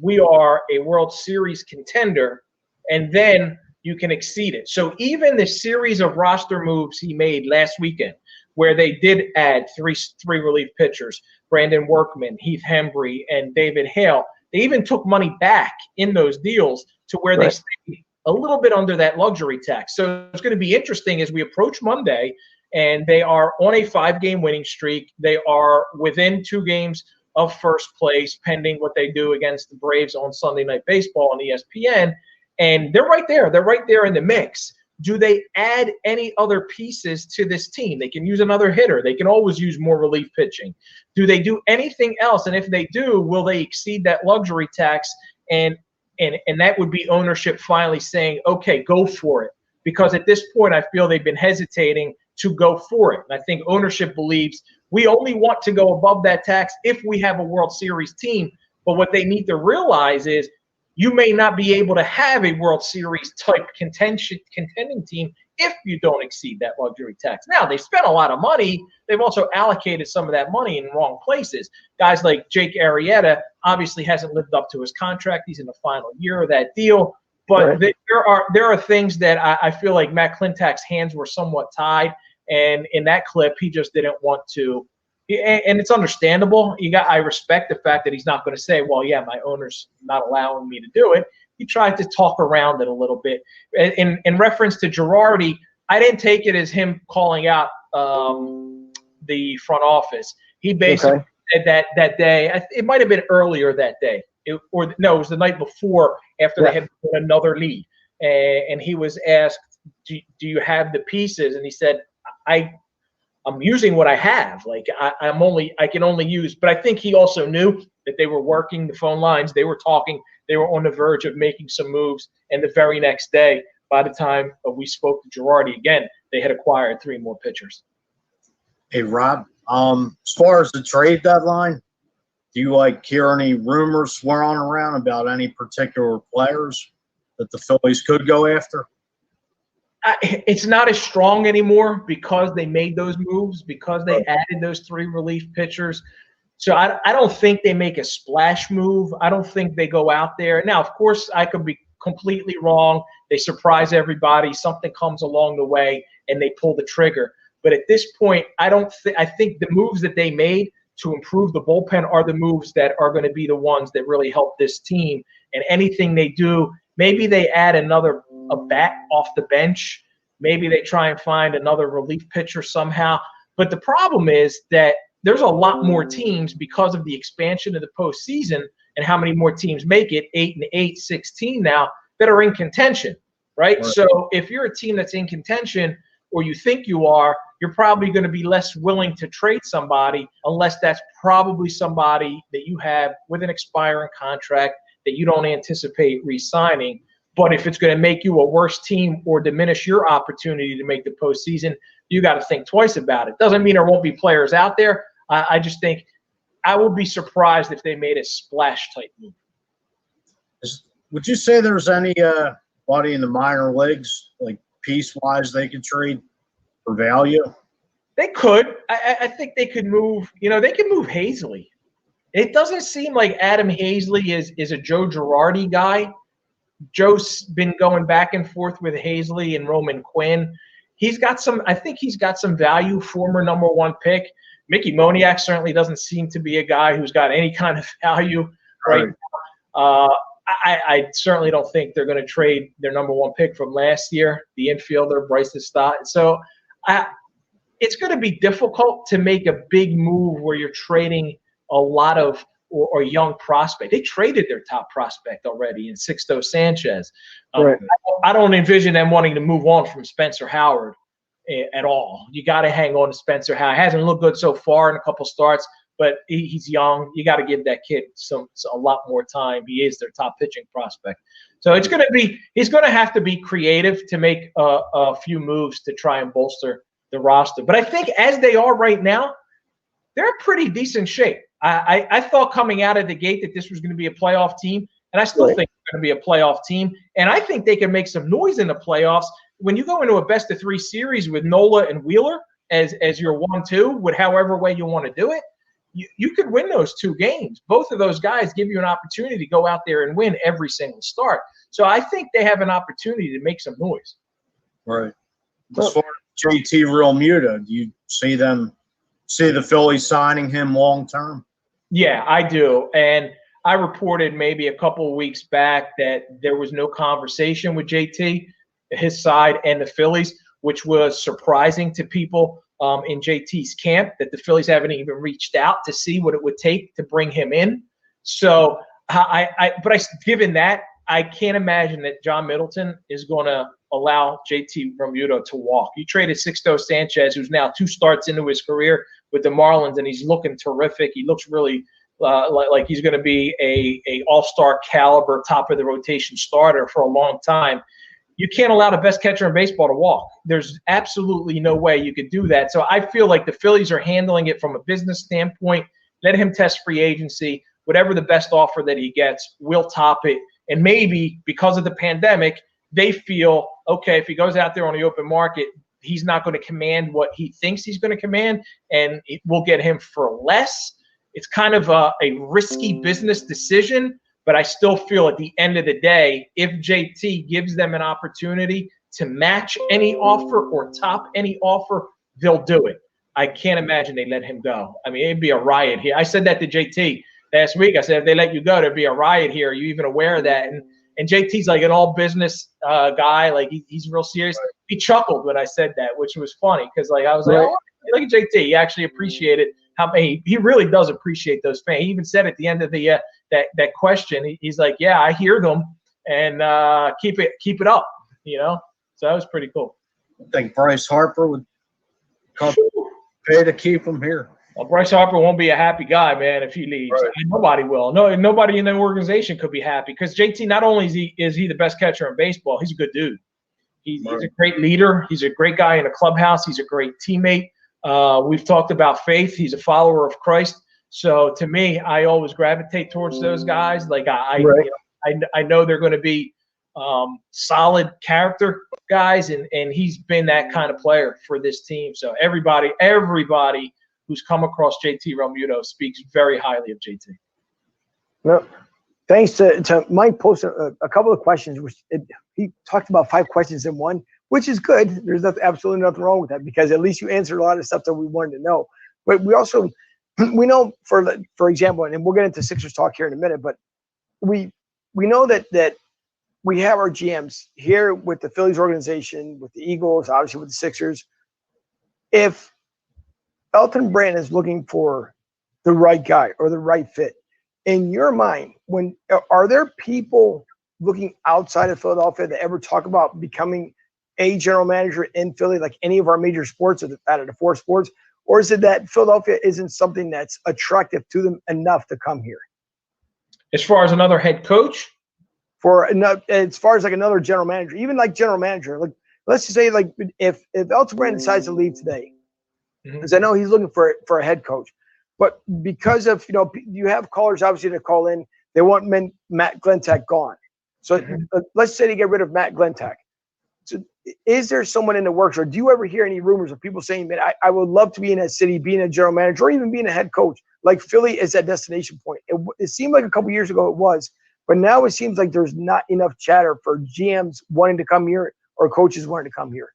we are a World Series contender, and then you can exceed it. So even the series of roster moves he made last weekend, where they did add three relief pitchers, Brandon Workman, Heath Hembry, and David Hale, they even took money back in those deals to where they stayed a little bit under that luxury tax. So it's going to be interesting as we approach Monday, and they are on a 5-game winning streak. They are within 2 games of first place, pending what they do against the Braves on Sunday Night Baseball on ESPN. And they're right there. They're right there in the mix. Do they add any other pieces to this team? They can use another hitter. They can always use more relief pitching. Do they do anything else? And if they do, will they exceed that luxury tax? And that would be ownership finally saying, okay, go for it. Because at this point, I feel they've been hesitating to go for it. And I think ownership believes we only want to go above that tax if we have a World Series team. But what they need to realize is you may not be able to have a World Series type contending team if you don't exceed that luxury tax. Now, they spent a lot of money. They've also allocated some of that money in wrong places. Guys like Jake Arrieta obviously hasn't lived up to his contract. He's in the final year of that deal. But there are things that I feel like Matt Clintack's hands were somewhat tied. And in that clip, he just didn't want to, and it's understandable. I respect the fact that he's not going to say, well, yeah, my owner's not allowing me to do it. He tried to talk around it a little bit. In reference to Girardi, I didn't take it as him calling out the front office. He basically said that day, it might have been earlier that day, it was the night before after they had won another lead. And he was asked, do you have the pieces? And he said, I'm using what I have. Like I can only use, but I think he also knew that they were working the phone lines. They were talking. They were on the verge of making some moves. And the very next day, by the time we spoke to Girardi again, they had acquired 3 more pitchers. Hey, Rob, as far as the trade deadline, do you hear any rumors swirling around about any particular players that the Phillies could go after? It's not as strong anymore because they made those moves, because they added those 3 relief pitchers. So I don't think they make a splash move. I don't think they go out there. Now, of course, I could be completely wrong. They surprise everybody. Something comes along the way, and they pull the trigger. But at this point, I think the moves that they made to improve the bullpen are the moves that are going to be the ones that really help this team. And anything they do, maybe they add a bat off the bench. Maybe they try and find another relief pitcher somehow. But the problem is that there's a lot more teams because of the expansion of the postseason and how many more teams make it, 8 and 8, 16 now, that are in contention, right? So if you're a team that's in contention, or you think you are, you're probably going to be less willing to trade somebody unless that's probably somebody that you have with an expiring contract that you don't anticipate re-signing. But if it's going to make you a worse team or diminish your opportunity to make the postseason, you got to think twice about it. Doesn't mean there won't be players out there. I just think I would be surprised if they made a splash type move. Would you say there's anybody in the minor leagues, piece-wise, they could trade for value? They could. I think they could move. They could move Hazley. It doesn't seem like Adam Hazley is a Joe Girardi guy. Joe's been going back and forth with Hazley and Roman Quinn. I think he's got some value, former number 1 pick. Mickey Moniak certainly doesn't seem to be a guy who's got any kind of value right now. I certainly don't think they're going to trade their number 1 pick from last year, the infielder, Bryce Stott. So it's going to be difficult to make a big move where you're trading a lot of or young prospect. They traded their top prospect already in Sixto Sanchez. I don't envision them wanting to move on from Spencer Howard at all. You got to hang on to Spencer Howard. Hasn't looked good so far in a couple starts, but he's young. You got to give that kid a lot more time. He is their top pitching prospect. So he's going to have to be creative to make a few moves to try and bolster the roster. But I think as they are right now, they're in pretty decent shape. I thought coming out of the gate that this was going to be a playoff team, and I still think they're going to be a playoff team. And I think they can make some noise in the playoffs. When you go into a best-of-3 series with Nola and Wheeler as your 1-2, with however way you want to do it, you could win those 2 games. Both of those guys give you an opportunity to go out there and win every single start. So I think they have an opportunity to make some noise. Right. As far as JT Realmuto, do you see the Phillies signing him long-term? Yeah, I do. And I reported maybe a couple of weeks back that there was no conversation with JT, his side, and the Phillies, which was surprising to people in JT's camp, that the Phillies haven't even reached out to see what it would take to bring him in. So, given that, I can't imagine that John Middleton is going to allow JT Realmuto to walk. You traded Sixto Sanchez, who's now 2 starts into his career with the Marlins, and he's looking terrific. He looks really like he's going to be a all-star caliber, top of the rotation starter for a long time. You can't allow the best catcher in baseball to walk. There's absolutely no way you could do that. So I feel like the Phillies are handling it from a business standpoint. Let him test free agency. Whatever the best offer that he gets, we'll top it. And maybe because of the pandemic, they feel, okay, if he goes out there on the open market, he's not going to command what he thinks he's going to command, and we'll get him for less. It's kind of a risky business decision, but I still feel at the end of the day, if JT gives them an opportunity to match any offer or top any offer, they'll do it. I can't imagine they let him go. I mean, it'd be a riot here. I said that to JT last week. I said, if they let you go, there'd be a riot here. Are you even aware of that? And JT's like an all business guy. Like he's real serious. He chuckled when I said that, which was funny because like I was like, oh, look at JT. He actually appreciated how many. He really does appreciate those fans. He even said at the end of the that question, he's like, yeah, I hear them, and keep it up. You know, so that was pretty cool. I think Bryce Harper would pay to keep him here. Well, Bryce Harper won't be a happy guy, man, if he leaves. Right. Nobody will. No, nobody in the organization could be happy because JT, not only is he the best catcher in baseball, he's a good dude. He's a great leader. He's a great guy in a clubhouse. He's a great teammate. We've talked about faith. He's a follower of Christ. So to me, I always gravitate towards those guys. Like I know they're going to be solid character guys, and he's been that kind of player for this team. So everybody who's come across JT Realmuto speaks very highly of JT. No, thanks to Mike posted a couple of questions. He talked about 5 questions in one, which is good. There's absolutely nothing wrong with that because at least you answered a lot of stuff that we wanted to know. But we also we know, for example, and we'll get into Sixers talk here in a minute, but we know that we have our GMs here with the Phillies organization, with the Eagles, obviously with the Sixers. If Elton Brand is looking for the right guy or the right fit, in your mind, are there people looking outside of Philadelphia that ever talk about becoming a general manager in Philly, like any of our major sports out of the 4 sports? Or is it that Philadelphia isn't something that's attractive to them enough to come here? As far as another head coach? As far as like another general manager, even like general manager, like let's just say like if Elton Brand decides to leave today, because I know he's looking for a head coach, but because of you have callers obviously to call in, they want Matt Glentak gone. So let's say they get rid of Matt Glentak. So is there someone in the works, or do you ever hear any rumors of people saying, man, I would love to be in that city, being a general manager, or even being a head coach? Like Philly is that destination point. It seemed like a couple years ago it was, but now it seems like there's not enough chatter for GMs wanting to come here or coaches wanting to come here.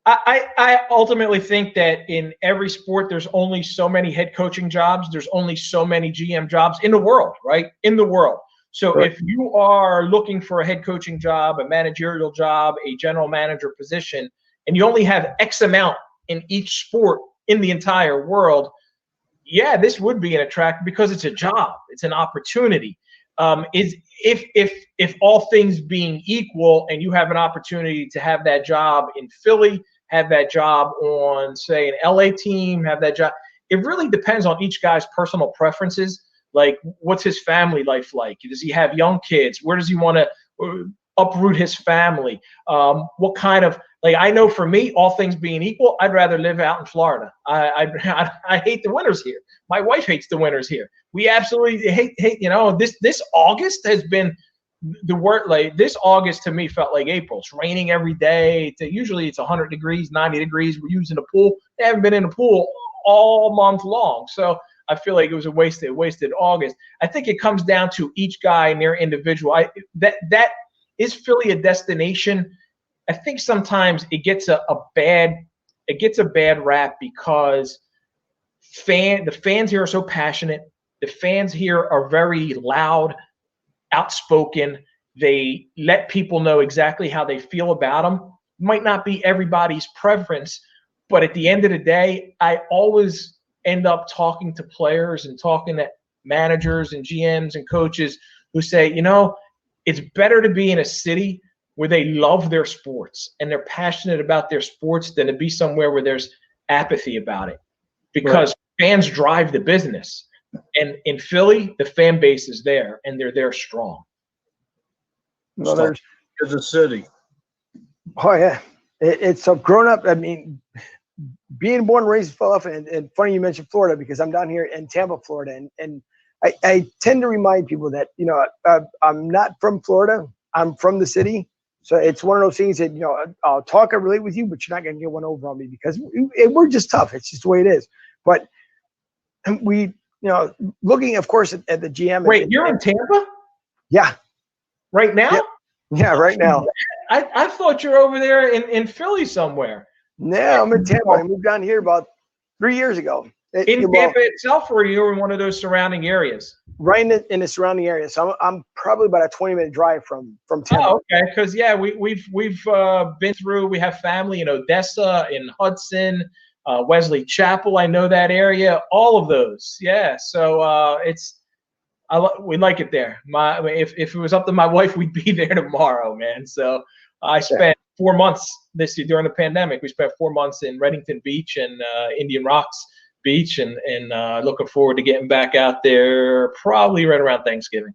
I ultimately think that in every sport, there's only so many head coaching jobs. There's only so many GM jobs in the world, right? In the world. So if you are looking for a head coaching job, a managerial job, a general manager position, and you only have X amount in each sport in the entire world, yeah, this would be an attract because it's a job. It's an opportunity. If all things being equal and you have an opportunity to have that job in Philly, have that job on, say, an LA team, have that job, it really depends on each guy's personal preferences. Like, what's his family life like? Does he have young kids? Where does he want to uproot his family? What kind of, like, I know for me, all things being equal, I'd rather live out in Florida. I hate the winters here. My wife hates the winters here. We absolutely hate, this August has been the worst. Like, this August to me felt like April. It's raining every day. Usually it's 100 degrees, 90 degrees. We're using the pool. They haven't been in the pool all month long. So I feel like it was a wasted August. I think it comes down to each guy and their individual. That is Philly a destination? I think sometimes it gets a bad rap because the fans here are so passionate. The fans here are very loud, outspoken. They let people know exactly how they feel about them. Might not be everybody's preference, but at the end of the day, I always end up talking to players and talking to managers and GMs and coaches who say, it's better to be in a city where they love their sports and they're passionate about their sports than to be somewhere where there's apathy about it, because fans drive the business. And in Philly, the fan base is there and they're there strong. Well, there's the city. Oh yeah. It's a grown up. I mean, being born and raised in Philadelphia, and funny you mentioned Florida because I'm down here in Tampa, Florida, and I tend to remind people that I'm not from Florida. I'm from the city, so it's one of those things that I'll talk and relate with you, but you're not going to get one over on me because we're just tough. It's just the way it is. But we, looking of course at the GM. Wait, you're in Tampa? Yeah. Right now? Yeah, right now. I thought you're over there in Philly somewhere. No, I'm in Tampa. I moved down here about 3 years ago. In Tampa itself, or you're in one of those surrounding areas? Right in the surrounding area. So I'm probably about a 20-minute drive from Tampa. Oh, okay. Because yeah, we've been through. We have family in Odessa, in Hudson, Wesley Chapel. I know that area. All of those. Yeah. So we like it there. If it was up to my wife, we'd be there tomorrow, man. So I spent 4 months this year during the pandemic. We spent 4 months in Reddington Beach and Indian Rocks Beach, and looking forward to getting back out there probably right around Thanksgiving.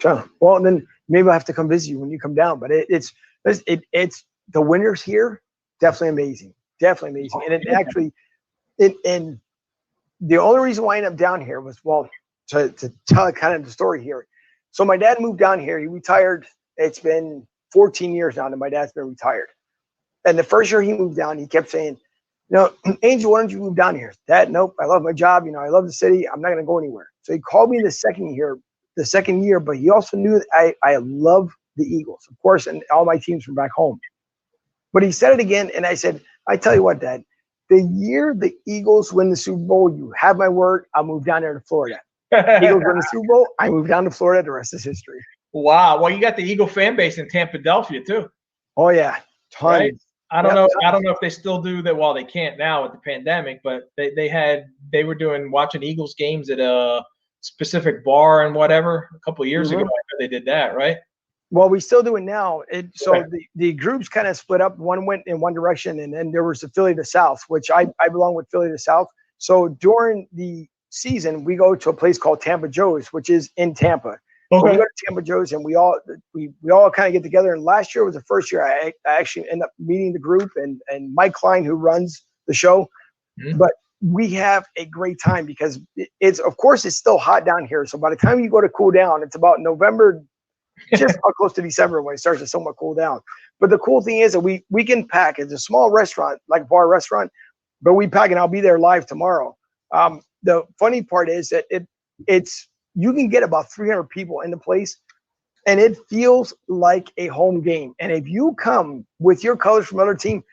Sure. Well, then maybe I'll have to come visit you when you come down. But it's the winters here definitely amazing, and it actually and the only reason why I ended up down here was to tell kind of the story here. So my dad moved down here. He retired. It's been 14 years now that my dad's been retired. And the first year he moved down, he kept saying, Angel, why don't you move down here? Dad, nope. I love my job. I love the city. I'm not going to go anywhere. So he called me the second year, but he also knew that I love the Eagles, of course, and all my teams from back home. But he said it again, and I said, I tell you what, Dad, the year the Eagles win the Super Bowl, you have my word, I'll move down there to Florida. Eagles win the Super Bowl, I move down to Florida. The rest is history. Wow. Well, you got the Eagle fan base in Tampa-Delphia too. Oh yeah, tons. Right? I don't know if they still do that. Well, they can't now with the pandemic, but they were watching Eagles games at a specific bar and whatever a couple of years ago. I know they did that, right? Well, we still do it now. The groups kind of split up. One went in one direction, and then there was the Philly to South, which I belong with Philly to South. So during the season, we go to a place called Tampa Joe's, which is in Tampa. Okay. We go to Tampa Joe's, and we all kind of get together. And last year was the first year I actually ended up meeting the group and Mike Klein, who runs the show. Mm-hmm. But we have a great time because it's still hot down here. So by the time you go to cool down, it's about November, just about close to December when it starts to somewhat cool down. But the cool thing is that we can pack. It's a small restaurant, like bar restaurant, but we pack, and I'll be there live tomorrow. The funny part is that it's you can get about 300 people in the place, and it feels like a home game. And if you come with your colors from another team,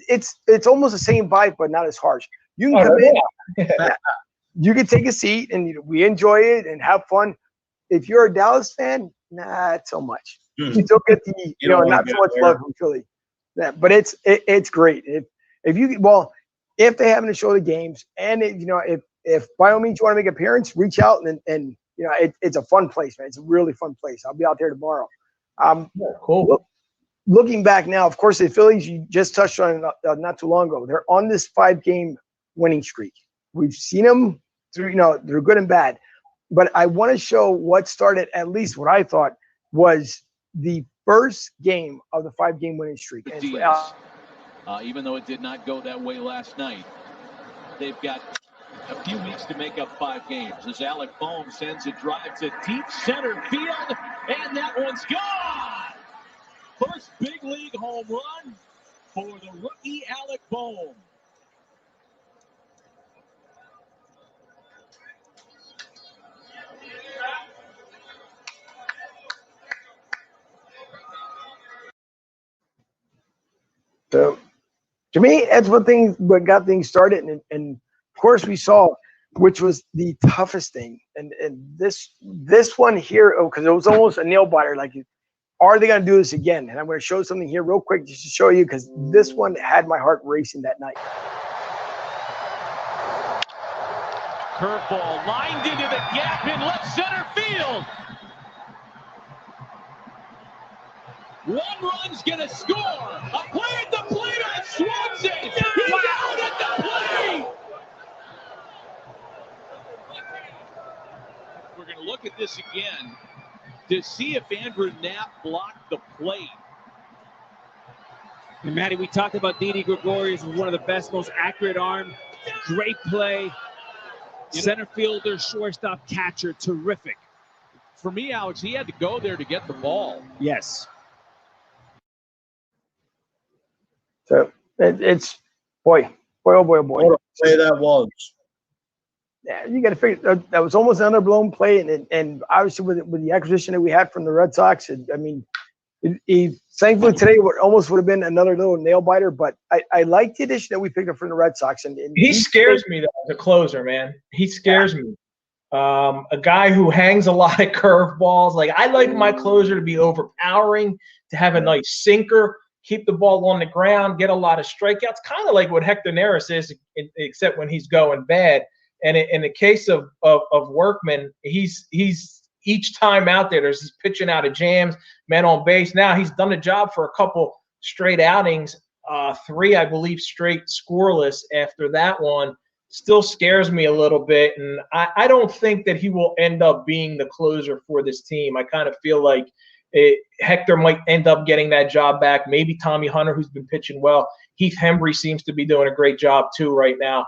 it's almost the same vibe, but not as harsh. You can come in, you can take a seat, and we enjoy it and have fun. If you're a Dallas fan, not so much. You still get the not so much love from Philly. Yeah, but it's great. If they happen to show the games, and if by all means you want to make an appearance, reach out and it's a fun place, man. It's a really fun place. I'll be out there tomorrow. Cool. Looking back now, of course, the Phillies, you just touched on not too long ago. They're on this 5-game winning streak. We've seen them through, they're good and bad. But I want to show what started, at least what I thought was the first game of the 5-game winning streak. And even though it did not go that way last night, they've got a few weeks to make up 5 games as Alec Bohm sends a drive to deep center field, and that one's gone. First big league home run for the rookie Alec Bohm. So, to me, that's what got things started, and of course we saw, which was the toughest thing, and this one here, because it was almost a nail biter. Like, are they going to do this again? And I'm going to show something here real quick just to show you, because this one had my heart racing that night. Curveball lined into the gap in left center field. One run's gonna score. A play at the plate on Swanson. He's out at the plate. We're gonna look at this again to see if Andrew Knapp blocked the plate. And Maaddi, we talked about Didi Gregorius as one of the best, most accurate arm. Great play. Center fielder, shortstop, catcher, terrific. For me, Alex, he had to go there to get the ball. Yes. So it's boy. What a play that was. Yeah, you got to figure that was almost an underblown play, and obviously with the acquisition that we had from the Red Sox, Thankfully today almost would have been another little nail biter, but I like the addition that we picked up from the Red Sox. And he scares me though, as a closer, man. He scares me. A guy who hangs a lot of curveballs. Like, I like my closer to be overpowering, to have a nice sinker, keep the ball on the ground, get a lot of strikeouts, kind of like what Hector Neris is, except when he's going bad. And in the case of Workman, he's each time out there, he's pitching out of jams, men on base. Now he's done the job for a couple straight outings, 3, I believe, straight scoreless after that one. Still scares me a little bit, and I don't think that he will end up being the closer for this team. I kind of feel like Hector might end up getting that job back. Maybe Tommy Hunter, who's been pitching well. Heath Hembry seems to be doing a great job too right now.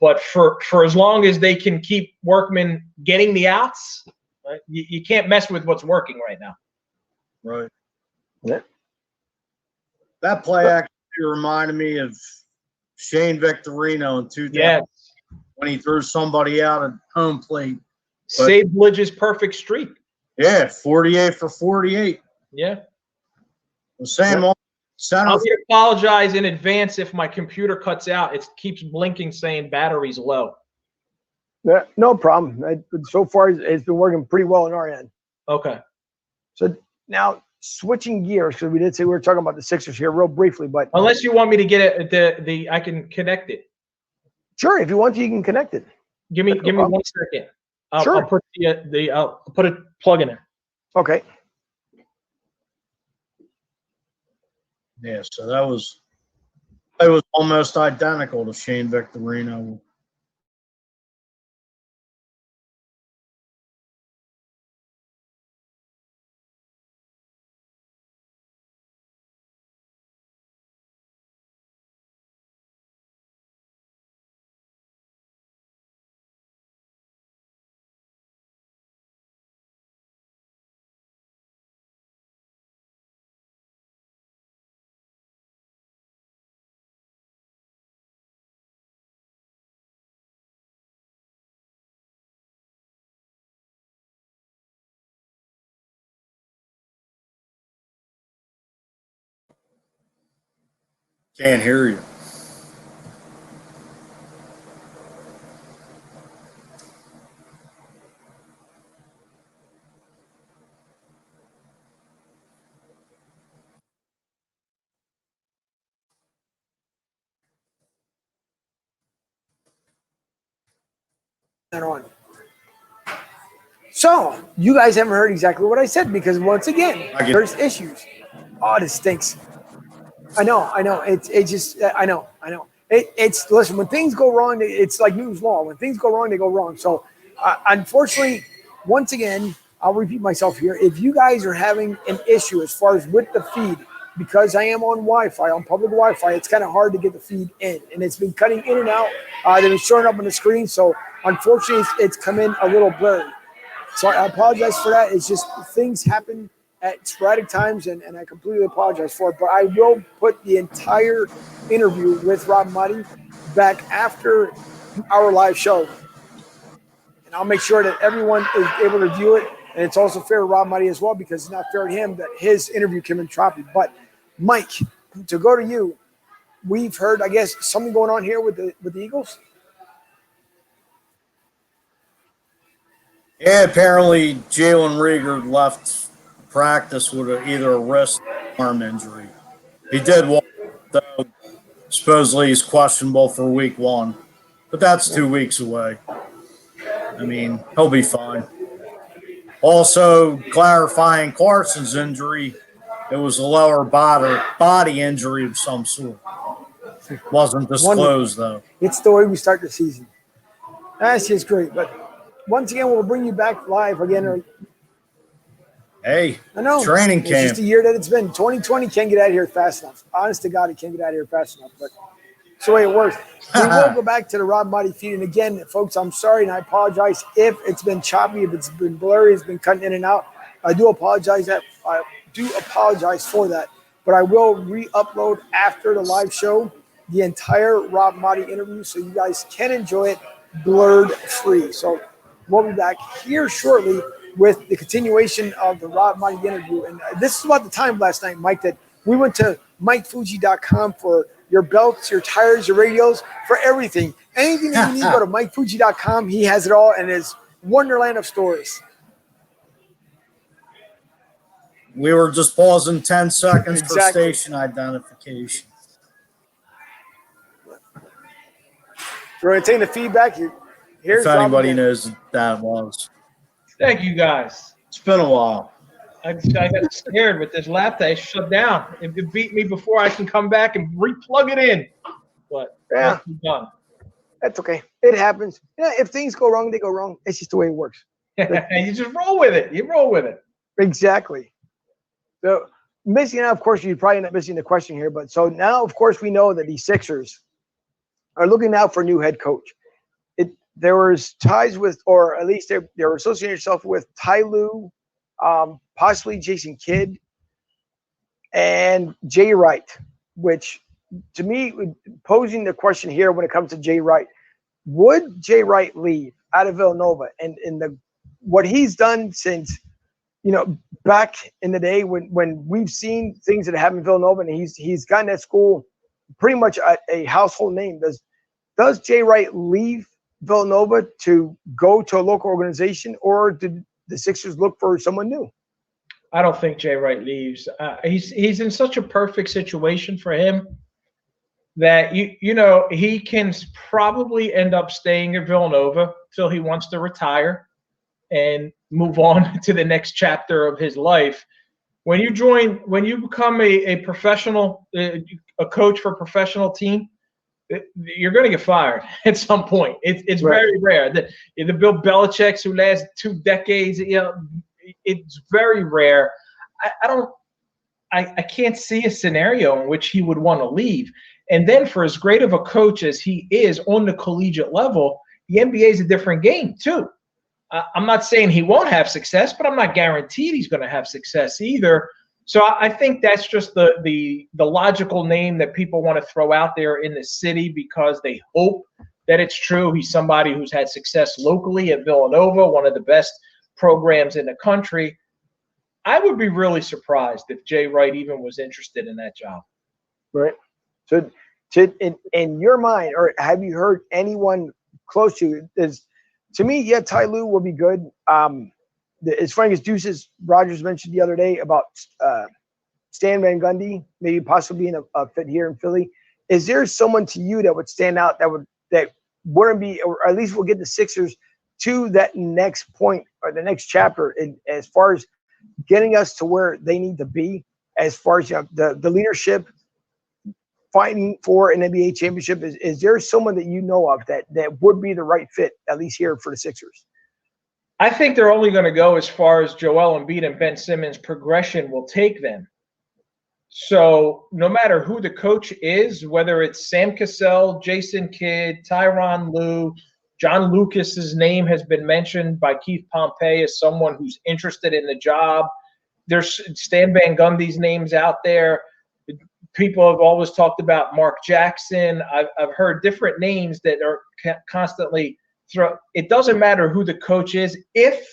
But for as long as they can keep Workman getting the outs, right, you can't mess with what's working right now. Right. Yeah. That play actually reminded me of Shane Victorino in 2000 when he threw somebody out at home plate. Saved Lidge's perfect streak. Yeah, 48 for 48. Yeah. The same center. I'll apologize in advance if my computer cuts out. It keeps blinking saying battery's low. Yeah, no problem. So far, it's been working pretty well on our end. Okay. So now switching gears, because we did say we were talking about the Sixers here real briefly, but unless you want me to get it, I can connect it. Sure, if you want to, you can connect it. Give me 1 second. Sure. I'll put I'll put a plug in there. Okay. Yeah, so it was almost identical to Shane Victorino. Can't hear you. On. So you guys haven't heard exactly what I said, because once again, there's issues. Oh, this stinks. I know. It's just, I know. It's listen, when things go wrong, it's like Newton's law. When things go wrong, they go wrong. So unfortunately, once again, I'll repeat myself here. If you guys are having an issue as far as with the feed, because I am on Wi-Fi, on public Wi-Fi, it's kind of hard to get the feed in, and it's been cutting in and out. They've been showing up on the screen, so unfortunately, it's come in a little blurry. So I apologize for that. It's just things happen at sporadic times, and I completely apologize for it. But I will put the entire interview with Rob Maaddi back after our live show, and I'll make sure that everyone is able to view it. And it's also fair to Rob Maaddi as well, because it's not fair to him that his interview came in choppy. But Mike, to go to you, we've heard, I guess, something going on here with the Eagles. Yeah, apparently Jalen Rieger left practice with either a wrist or arm injury. He did walk, though. Supposedly he's questionable for week 1, but that's 2 weeks away. I mean, he'll be fine. Also, clarifying Carson's injury, it was a lower body injury of some sort. Wasn't disclosed, though. It's the way we start the season. That's just great. But once again, we'll bring you back live again. Hey, I know. Training It's camp. just a year that it's been. 2020 can't get out of here fast enough. Honest to God, it can't get out of here fast enough. But it's the way it works. We will go back to the Rob Maaddi feed. And again, folks, I'm sorry, and I apologize if it's been choppy, if it's been blurry, it's been cutting in and out. I do apologize for that. But I will re-upload after the live show the entire Rob Maaddi interview, so you guys can enjoy it blurred free. So we'll be back here shortly with the continuation of the Rob Maaddi interview. And this is about the time last night, Mike, that we went to MikeFuji.com for your belts, your tires, your radios, for everything. Anything that you need, go to MikeFuji.com. He has it all in his wonderland of stores. We were just pausing 10 seconds for Exactly. station identification. We're going to take the feedback. Here's if anybody Rob knows what that was. Thank you, guys. It's been a while. I got scared with this laptop. It shut down. It beat me before I can come back and re-plug it in. But yeah, done. That's okay. It happens. Yeah, if things go wrong, they go wrong. It's just the way it works. You just roll with it. You roll with it. Exactly. So missing out, of course, you probably end up missing the question here. But so now, of course, we know that the Sixers are looking out for a new head coach. There was ties with, or at least they were associating themselves with Ty Lue, possibly Jason Kidd, and Jay Wright, which to me, posing the question here when it comes to Jay Wright, would Jay Wright leave out of Villanova? And what he's done since, back in the day when we've seen things that happen in Villanova, and he's gotten that school pretty much a household name. Does Jay Wright leave Villanova to go to a local organization, or did the Sixers look for someone new? I don't think Jay Wright leaves. He's in such a perfect situation for him that he can probably end up staying at Villanova till he wants to retire and move on to the next chapter of his life. When you become a professional, a coach for a professional team, you're going to get fired at some point. It's right. Very rare. The Bill Belichick's who last 2 decades, it's very rare. I can't see a scenario in which he would want to leave. And then for as great of a coach as he is on the collegiate level, the NBA is a different game too. I'm not saying he won't have success, but I'm not guaranteed he's going to have success either. So I think that's just the logical name that people want to throw out there in the city because they hope that it's true. He's somebody who's had success locally at Villanova, one of the best programs in the country. I would be really surprised if Jay Wright even was interested in that job. Right. So in your mind, or have you heard anyone close to you? To me, yeah, Ty Lue will be good. As funny as Deuces Rogers mentioned the other day about Stan Van Gundy, maybe possibly being a fit here in Philly. Is there someone to you that would stand out that wouldn't be, or at least will get the Sixers to that next point or the next chapter as far as getting us to where they need to be, as far as the leadership fighting for an NBA championship? Is there someone that you know of that would be the right fit, at least here for the Sixers? I think they're only going to go as far as Joel Embiid and Ben Simmons' progression will take them. So no matter who the coach is, whether it's Sam Cassell, Jason Kidd, Tyronn Lue, John Lucas's name has been mentioned by Keith Pompey as someone who's interested in the job. There's Stan Van Gundy's name's out there. People have always talked about Mark Jackson. I've heard different names that are constantly thrown. It doesn't matter who the coach is. If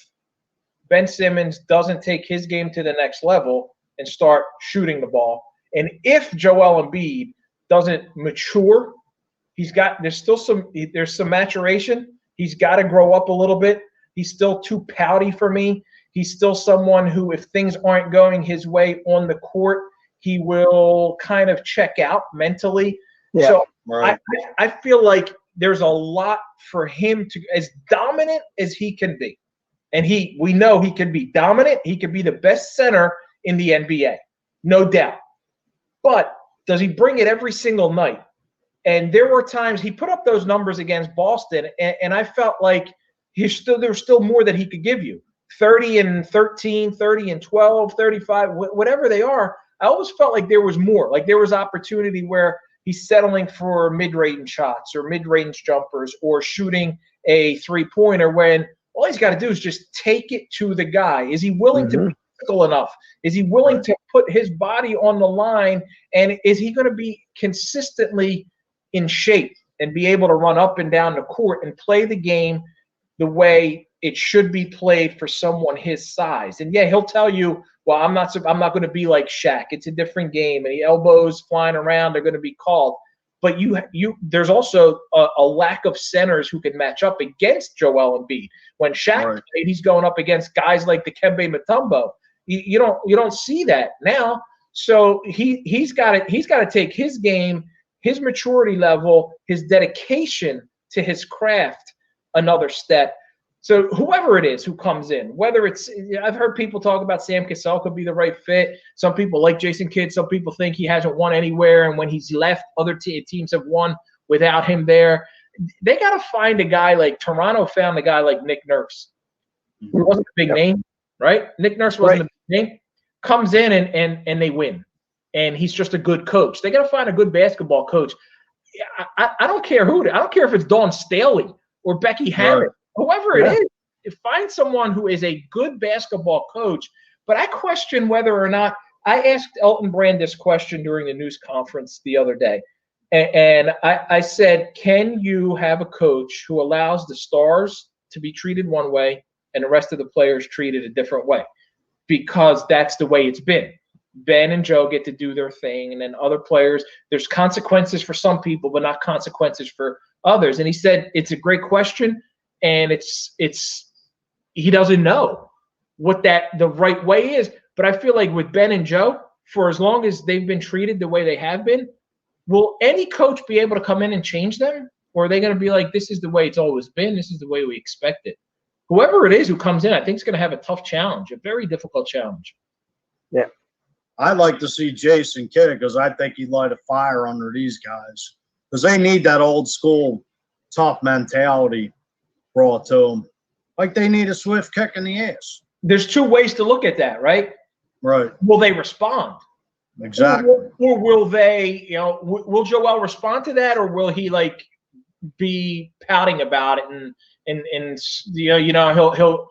Ben Simmons doesn't take his game to the next level and start shooting the ball, and if Joel Embiid doesn't mature, there's some maturation. He's got to grow up a little bit. He's still too pouty for me. He's still someone who, if things aren't going his way on the court, he will kind of check out mentally. Yeah, so right. I feel like there's a lot for him to, as dominant as he can be. And we know he can be dominant. He could be the best center in the NBA, no doubt. But does he bring it every single night? And there were times he put up those numbers against Boston, and I felt like there was still more that he could give you. 30 and 13, 30 and 12, 35, whatever they are. I always felt like there was more. Like there was opportunity where he's settling for mid-range shots or mid-range jumpers or shooting a three-pointer when all he's got to do is just take it to the guy. Is he willing to be physical enough? Is he willing to put his body on the line? And is he going to be consistently in shape and be able to run up and down the court and play the game the way it should be played for someone his size. And yeah, he'll tell you, well, I'm not going to be like Shaq. It's a different game, and the elbows flying around, they're going to be called. But there's also a lack of centers who can match up against Joel Embiid. When Shaq played, he's going up against guys like Dikembe Mutombo. You don't see that now. So he's got to take his game, his maturity level, his dedication to his craft another step. So whoever it is who comes in, whether it's – I've heard people talk about Sam Cassell could be the right fit. Some people like Jason Kidd. Some people think he hasn't won anywhere, and when he's left, other teams have won without him there. They got to find a guy like – Toronto found a guy like Nick Nurse, who wasn't a big name, right? Nick Nurse wasn't a big name. Comes in and they win, and he's just a good coach. They got to find a good basketball coach. I don't care who – I don't care if it's Dawn Staley or Becky Hammond. Whoever it is, you find someone who is a good basketball coach. But I question whether or not – I asked Elton Brand this question during the news conference the other day. And I said, can you have a coach who allows the stars to be treated one way and the rest of the players treated a different way? Because that's the way it's been. Ben and Joe get to do their thing, and then other players – there's consequences for some people but not consequences for others. And he said it's a great question. And he doesn't know what the right way is. But I feel like with Ben and Joe, for as long as they've been treated the way they have been, will any coach be able to come in and change them? Or are they going to be like, this is the way it's always been, this is the way we expect it? Whoever it is who comes in, I think is going to have a tough challenge, a very difficult challenge. Yeah. I'd like to see Jason Kidd because I think he'd light a fire under these guys because they need that old school tough mentality brought to them, like they need a swift kick in the ass. There's two ways to look at that, right? Right. Will they respond? Exactly. Or will they, will Joel respond to that, or will he like be pouting about it and he'll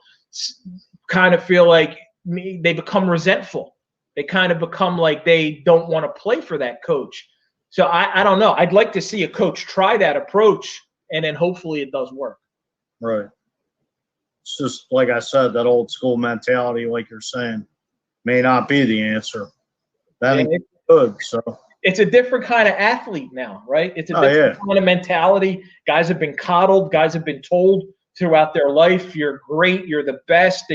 kind of feel like they become resentful. They kind of become like they don't want to play for that coach. So I don't know. I'd like to see a coach try that approach, and then hopefully it does work. Right. It's just like I said, that old school mentality, like you're saying, may not be the answer. That ain't good. So it's a different kind of athlete now, right? It's a different kind of mentality. Guys have been coddled. Guys have been told throughout their life, you're great, you're the best.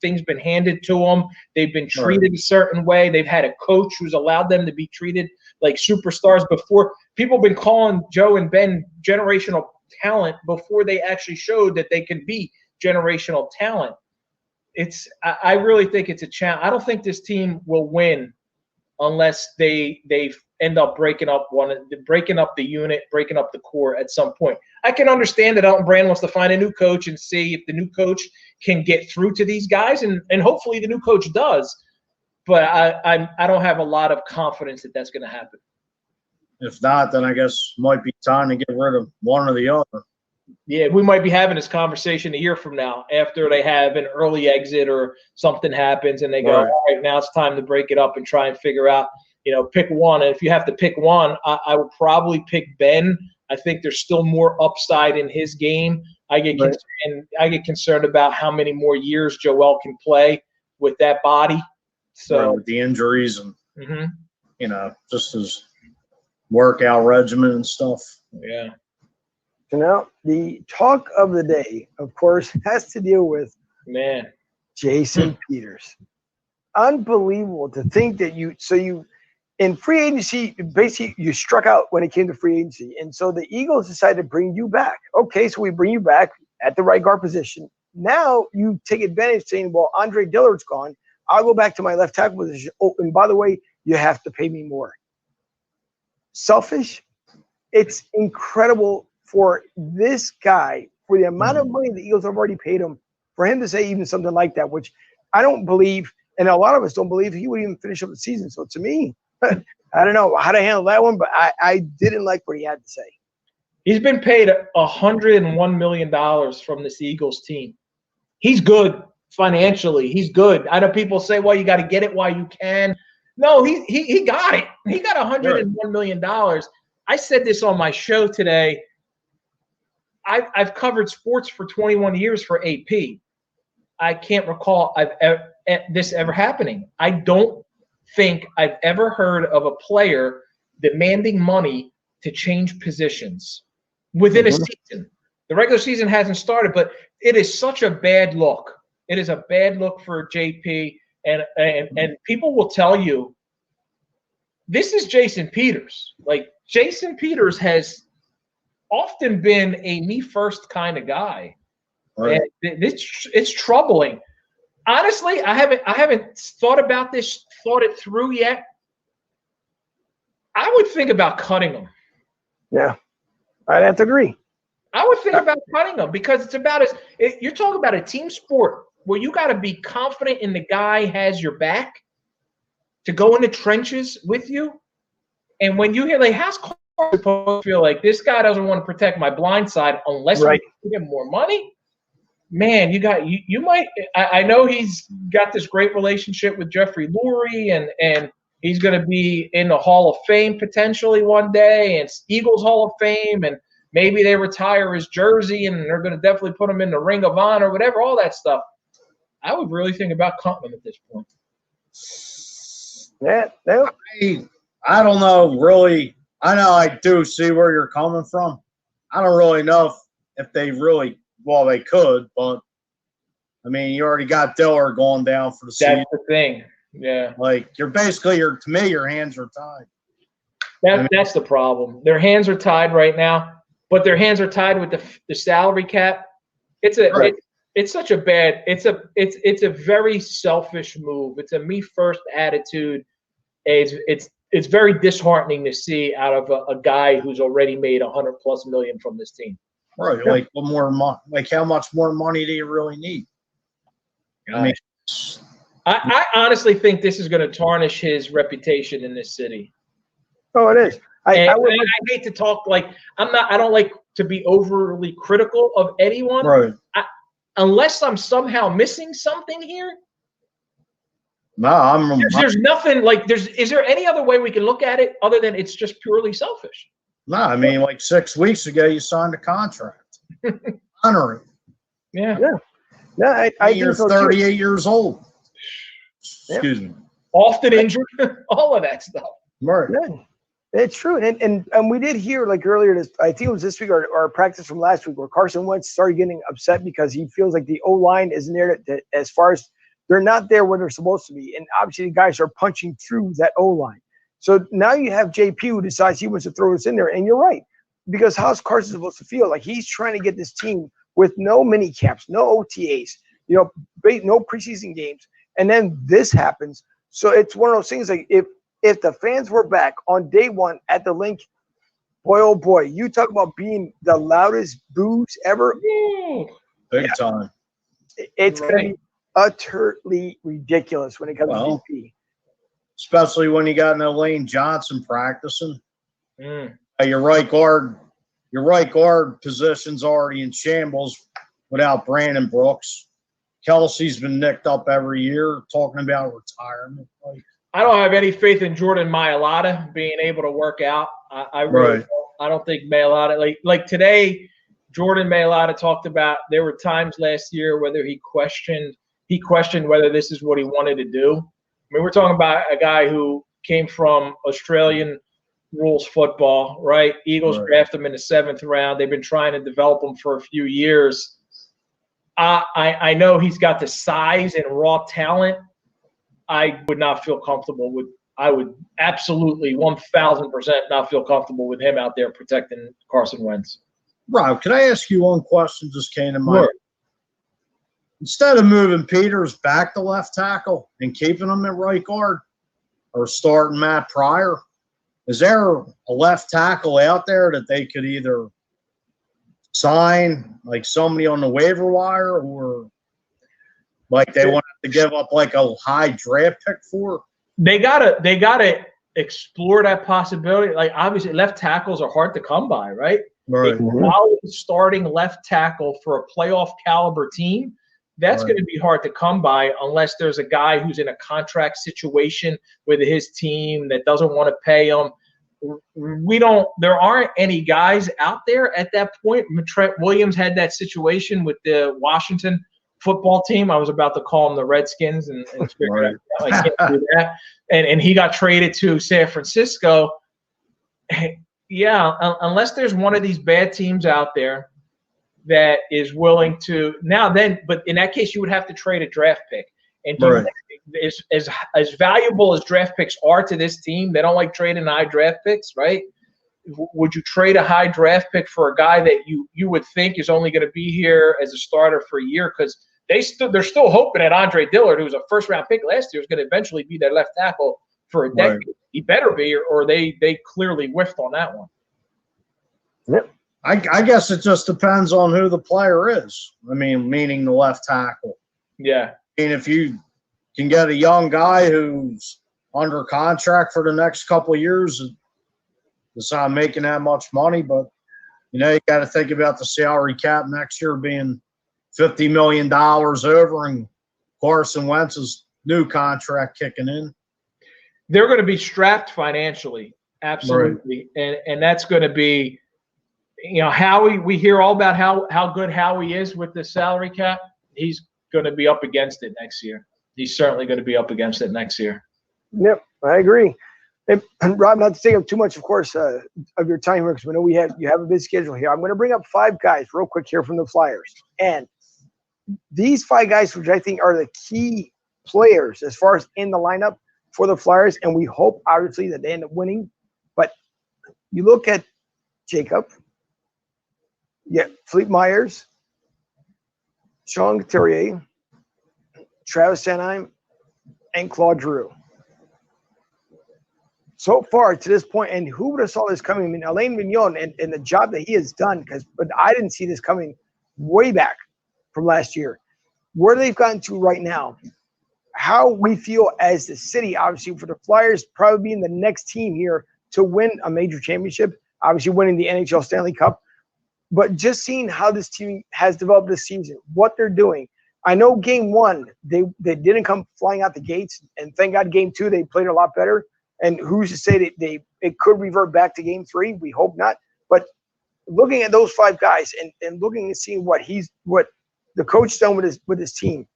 Things been handed to them. They've been treated a certain way. They've had a coach who's allowed them to be treated like superstars before. People have been calling Joe and Ben generational talent before they actually showed that they can be generational talent. I really think it's a challenge. I don't think this team will win unless they end up breaking up the unit, breaking up the core at some point. I can understand that Elton Brand wants to find a new coach and see if the new coach can get through to these guys, and hopefully the new coach does. But I don't have a lot of confidence that that's going to happen. If not, then I guess it might be time to get rid of one or the other. Yeah, we might be having this conversation a year from now after they have an early exit or something happens and they go, all right, now it's time to break it up and try and figure out, pick one. And if you have to pick one, I would probably pick Ben. I think there's still more upside in his game. I get concerned about how many more years Joel can play with that body. So with the injuries and just his workout regimen and stuff. Yeah. So now the talk of the day, of course, has to deal with Jason Peters. Unbelievable to think that you in free agency, basically you struck out when it came to free agency. And so the Eagles decided to bring you back. Okay, so we bring you back at the right guard position. Now you take advantage saying, well, Andre Dillard's gone. I'll go back to my left tackle position. Oh, and by the way, you have to pay me more. Selfish. It's incredible for this guy, for the amount of money the Eagles have already paid him, for him to say even something like that, which I don't believe, and a lot of us don't believe he would even finish up the season. So to me, I don't know how to handle that one, but I didn't like what he had to say. He's been paid $101 million from this Eagles team. He's good financially. He's good. I know people say, well, you got to get it while you can. No, he got it. He got $101 million. I said this on my show today. I've covered sports for 21 years for AP. I can't recall this ever happening. I don't think I've ever heard of a player demanding money to change positions within a season. The regular season hasn't started, but it is such a bad look. It is a bad look for JP, and people will tell you this is Jason Peters. Like, Jason Peters has often been a me first kind of guy. Right. And it's troubling. Honestly, I haven't thought about this, thought it through yet. I would think about cutting him. Yeah, I'd have to agree. I would think about cutting him because it's about you're talking about a team sport where you got to be confident in the guy has your back to go in the trenches with you. And when you hear, like, how's Carter supposed to feel like this guy doesn't want to protect my blind side unless we give him more money? Man, you might. I know he's got this great relationship with Jeffrey Lurie, and he's going to be in the Hall of Fame potentially one day, and Eagles Hall of Fame, and maybe they retire his jersey, and they're going to definitely put him in the Ring of Honor, whatever, all that stuff. I would really think about cutting him at this point. Yeah, I don't know, really. I know I do see where you're coming from. I don't really know if they really. Well, they could, but I mean, you already got Diller going down for the season. That's the thing. Yeah. Like, to me, your hands are tied. That's the problem. Their hands are tied right now, but their hands are tied with the salary cap. It's such a bad. It's a very selfish move. It's a me first attitude. It's very disheartening to see out of a guy who's already made $100+ million from this team. Right, like what more? Like, how much more money do you really need? I mean, I honestly think this is going to tarnish his reputation in this city. Oh, it is. I hate to talk like I don't like to be overly critical of anyone. Right. Unless I'm somehow missing something here. No, there's nothing like is there any other way we can look at it other than it's just purely selfish? No, I mean, like 6 weeks ago, you signed a contract. Honor it. Yeah. Yeah, you're 38 years old. Excuse me. Often injured, all of that stuff. Right. Yeah, it's true. And we did hear, like, earlier I think it was this week or practice from last week, where Carson Wentz started getting upset because he feels like the O-line isn't there as far as they're not there where they're supposed to be. And obviously the guys are punching through that O-line. So now you have JP who decides he wants to throw this in there. And you're right, because how's Carson supposed to feel? Like, he's trying to get this team with no mini camps, no OTAs, no preseason games. And then this happens. So it's one of those things, like, if the fans were back on day one at the link, boy, oh boy, you talk about being the loudest boos ever. Big time. It's going to be utterly ridiculous when it comes to JP. Especially when you got no Lane Johnson practicing. Your right guard position's already in shambles without Brandon Brooks. Kelsey's been nicked up every year, talking about retirement. I don't have any faith in Jordan Mailata being able to work out. I really don't. I don't think Mailata, like today, Jordan Mailata talked about there were times last year whether he questioned whether this is what he wanted to do. I mean, we're talking about a guy who came from Australian rules football, right? Eagles drafted him in the 7th round. They've been trying to develop him for a few years. I know he's got the size and raw talent. I would not feel comfortable with – I would absolutely 1,000% not feel comfortable with him out there protecting Carson Wentz. Rob, can I ask you one question just came to mind? Sure. Instead of moving Peters back to left tackle and keeping him at right guard or starting Matt Pryor, is there a left tackle out there that they could either sign, like somebody on the waiver wire, or like they want to give up like a high draft pick for? They gotta explore that possibility. Like, obviously left tackles are hard to come by, right? Right. A quality starting left tackle for a playoff caliber team, that's going to be hard to come by unless there's a guy who's in a contract situation with his team that doesn't want to pay him. there aren't any guys out there at that point. Trent Williams had that situation with the Washington football team. I was about to call them the Redskins and figure out I can't do that. And he got traded to San Francisco. Yeah, unless there's one of these bad teams out there that is willing to but in that case you would have to trade a draft pick. And as valuable as draft picks are to this team, they don't like trading high draft picks, right? Would you trade a high draft pick for a guy that you would think is only going to be here as a starter for a year? Because they're still hoping that Andre Dillard, who was a first-round pick last year, is going to eventually be their left tackle for a decade. Right. He better be, or they clearly whiffed on that one. Yep. I guess it just depends on who the player is. I mean, meaning the left tackle. Yeah. I mean, if you can get a young guy who's under contract for the next couple of years, it's not making that much money, but you got to think about the salary cap next year being $50 million over, and Carson Wentz's new contract kicking in. They're going to be strapped financially, absolutely, right. And that's going to be, Howie. We hear all about how good Howie is with the salary cap. He's going to be up against it next year. He's certainly going to be up against it next year. Yep, I agree. And Rob, not to take up too much, of course, of your time here, because we know you have a busy schedule here. I'm going to bring up 5 guys real quick here from the Flyers. And these 5 guys, which I think are the key players as far as in the lineup for the Flyers, and we hope, obviously, that they end up winning. But you look at Jacob, Fleet Myers, Sean Couturier, Travis Sanheim, and Claude Giroux. So far to this point, and who would have saw this coming? I mean, Alain Vigneault and the job that he has done, but I didn't see this coming way back from last year. Where they've gotten to right now, how we feel as the city, obviously, for the Flyers probably being the next team here to win a major championship, obviously winning the NHL Stanley Cup, but just seeing how this team has developed this season, what they're doing. I know game 1, they didn't come flying out the gates, and thank God game 2, they played a lot better. And who's to say that it could revert back to game 3? We hope not. But looking at those 5 guys and looking and seeing what the coach done with his team,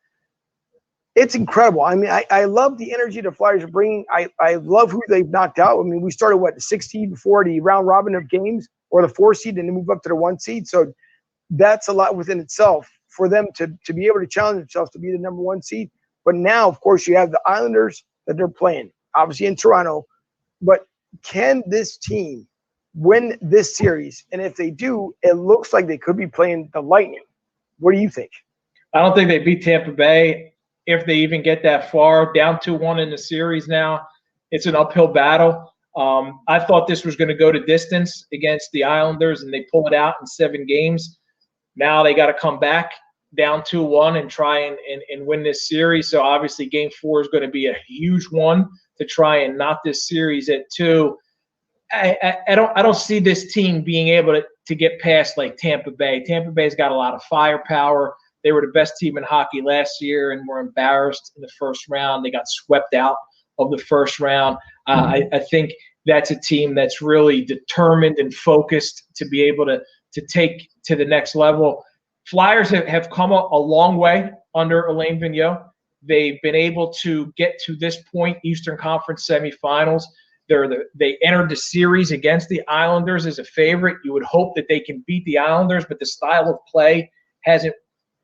it's incredible. I mean, I love the energy the Flyers are bringing. I love who they've knocked out. I mean, we started the 6th seed before the round robin of games, or the 4th seed, and then move up to the 1 seed. So that's a lot within itself for them to be able to challenge themselves to be the number 1 seed. But now, of course, you have the Islanders that they're playing, obviously in Toronto. But can this team win this series? And if they do, it looks like they could be playing the Lightning. What do you think? I don't think they beat Tampa Bay if they even get that far. Down 2-1 in the series now. It's an uphill battle. I thought this was going to go to distance against the Islanders, and they pull it out in 7 games. Now they got to come back down 2-1 and try and win this series. So obviously game 4 is going to be a huge one to try and knock this series at 2. I don't see this team being able to get past like Tampa Bay. Tampa Bay's got a lot of firepower. They were the best team in hockey last year and were embarrassed in the first round. They got swept out of the first round. I think that's a team that's really determined and focused to be able to take to the next level. Flyers have come a long way under Alain Vigneault. They've been able to get to this point, Eastern Conference semifinals. They entered the series against the Islanders as a favorite. You would hope that they can beat the Islanders, but the style of play hasn't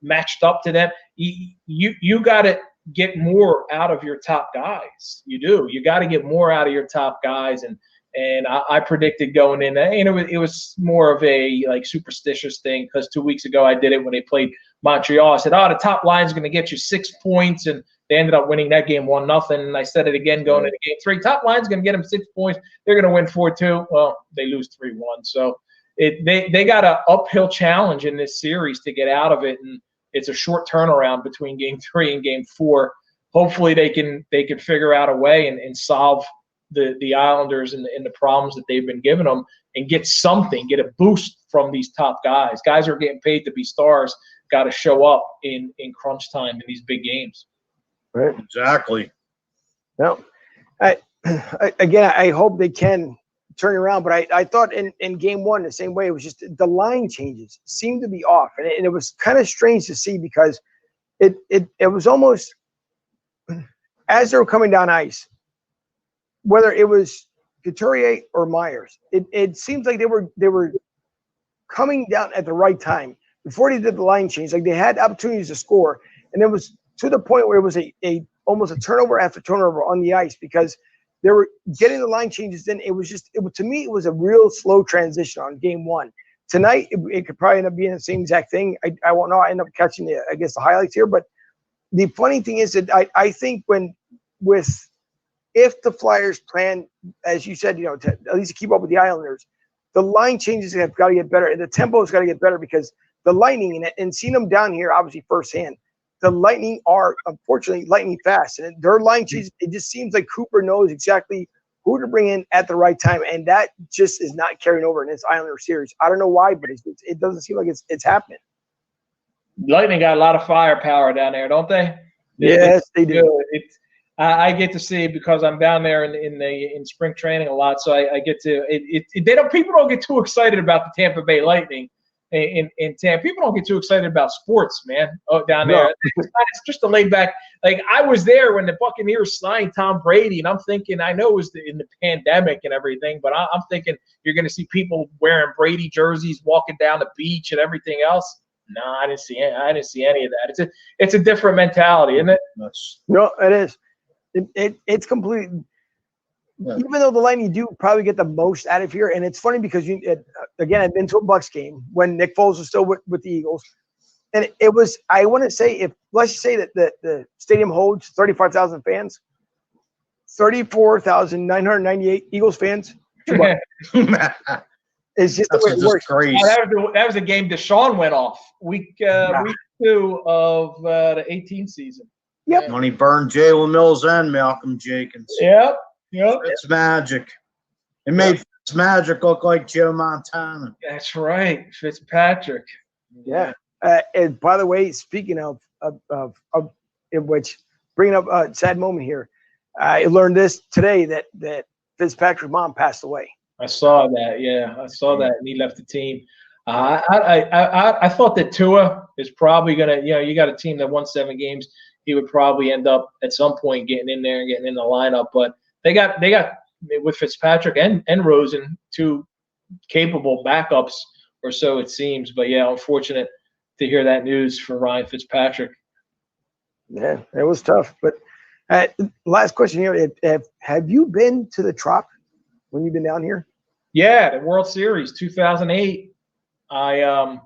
matched up to them. You got to get more out of your top guys. You do. You got to get more out of your top guys. And I predicted going in, and it was more of a like superstitious thing, because 2 weeks ago I did it when they played Montreal. I said, the top line is going to get you 6 points, and they ended up winning that game 1-0. And I said it again going into game 3. Top line is going to get them 6 points. They're going to win 4-2. Well, they lose 3-1. So they got an uphill challenge in this series to get out of it, and it's a short turnaround between game 3 and game 4. Hopefully they can figure out a way and solve the Islanders and the problems that they've been giving them, and get a boost from these top guys. Guys who are getting paid to be stars got to show up in crunch time in these big games. Right. Exactly. Well, I hope they can turning around, but I thought in game one the same way. It was just the line changes seemed to be off, and it was kind of strange to see because it was almost as they were coming down ice, whether it was Couturier or Myers, it seems like they were coming down at the right time before they did the line change. Like they had opportunities to score, and it was to the point where it was a almost a turnover after turnover on the ice because they were getting the line changes in. It was to me, it was a real slow transition on game one. Tonight, it could probably end up being the same exact thing. I won't know. I end up catching the highlights here. But the funny thing is that I think if the Flyers plan, as you said, to at least keep up with the Islanders, the line changes have got to get better, and the tempo has got to get better because the Lightning, and seeing them down here, obviously firsthand, the Lightning are unfortunately lightning fast, and their line changes. It just seems like Cooper knows exactly who to bring in at the right time, and that just is not carrying over in this Islander series. I don't know why, but it doesn't seem like it's happening. Lightning got a lot of firepower down there, don't they? Yes, they do. I get to see it because I'm down there in spring training a lot, so I get to. People don't get too excited about the Tampa Bay Lightning in Tampa. People don't get too excited about sports, man. Down there, it's just a laid back. Like I was there when the Buccaneers signed Tom Brady, and I'm thinking, I know it was in the pandemic and everything, but I'm thinking you're going to see people wearing Brady jerseys, walking down the beach and everything else. No, I didn't see any of that. It's a different mentality, isn't it? No, it is. It's completely. Yeah. Even though the Lightning do probably get the most out of here, and it's funny because again, I've been to a Bucs game when Nick Foles was still with the Eagles, and it was. I want to say let's just say that the stadium holds 35,000 fans, 34,998 Eagles fans. It's just the way it works. That was a game Deshaun went off week 2 of the 18th season. Yep. When he burned Jalen Mills and Malcolm Jenkins. Yep. It's magic. It made Fitzmagic look like Joe Montana. That's right, Fitzpatrick. Yeah. And by the way, speaking of which, bringing up a sad moment here, I learned this today that Fitzpatrick's mom passed away. I saw that. Yeah, I saw that, and he left the team. I thought that Tua is probably gonna. You got a team that won 7 games. He would probably end up at some point getting in there and getting in the lineup. But they got with Fitzpatrick and Rosen 2 capable backups or so it seems. But yeah, unfortunate to hear that news for Ryan Fitzpatrick. Yeah, it was tough. But last question here: have you been to the Trop when you've been down here? Yeah, the World Series 2008. I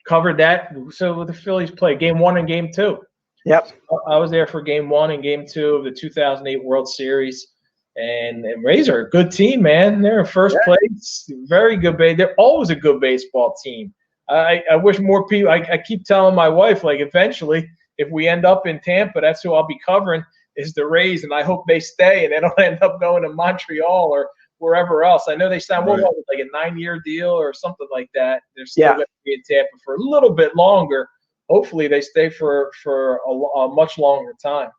covered that. So the Phillies played Game 1 and Game 2. Yep. I was there for Game 1 and Game 2 of the 2008 World Series. And Rays are a good team, man. They're in first place. Very good. They're always a good baseball team. I wish more people – I keep telling my wife, like, eventually, if we end up in Tampa, that's who I'll be covering is the Rays. And I hope they stay and they don't end up going to Montreal or wherever else. I know they signed like a 9-year deal or something like that. They're still going to be in Tampa for a little bit longer. Hopefully they stay for a much longer time.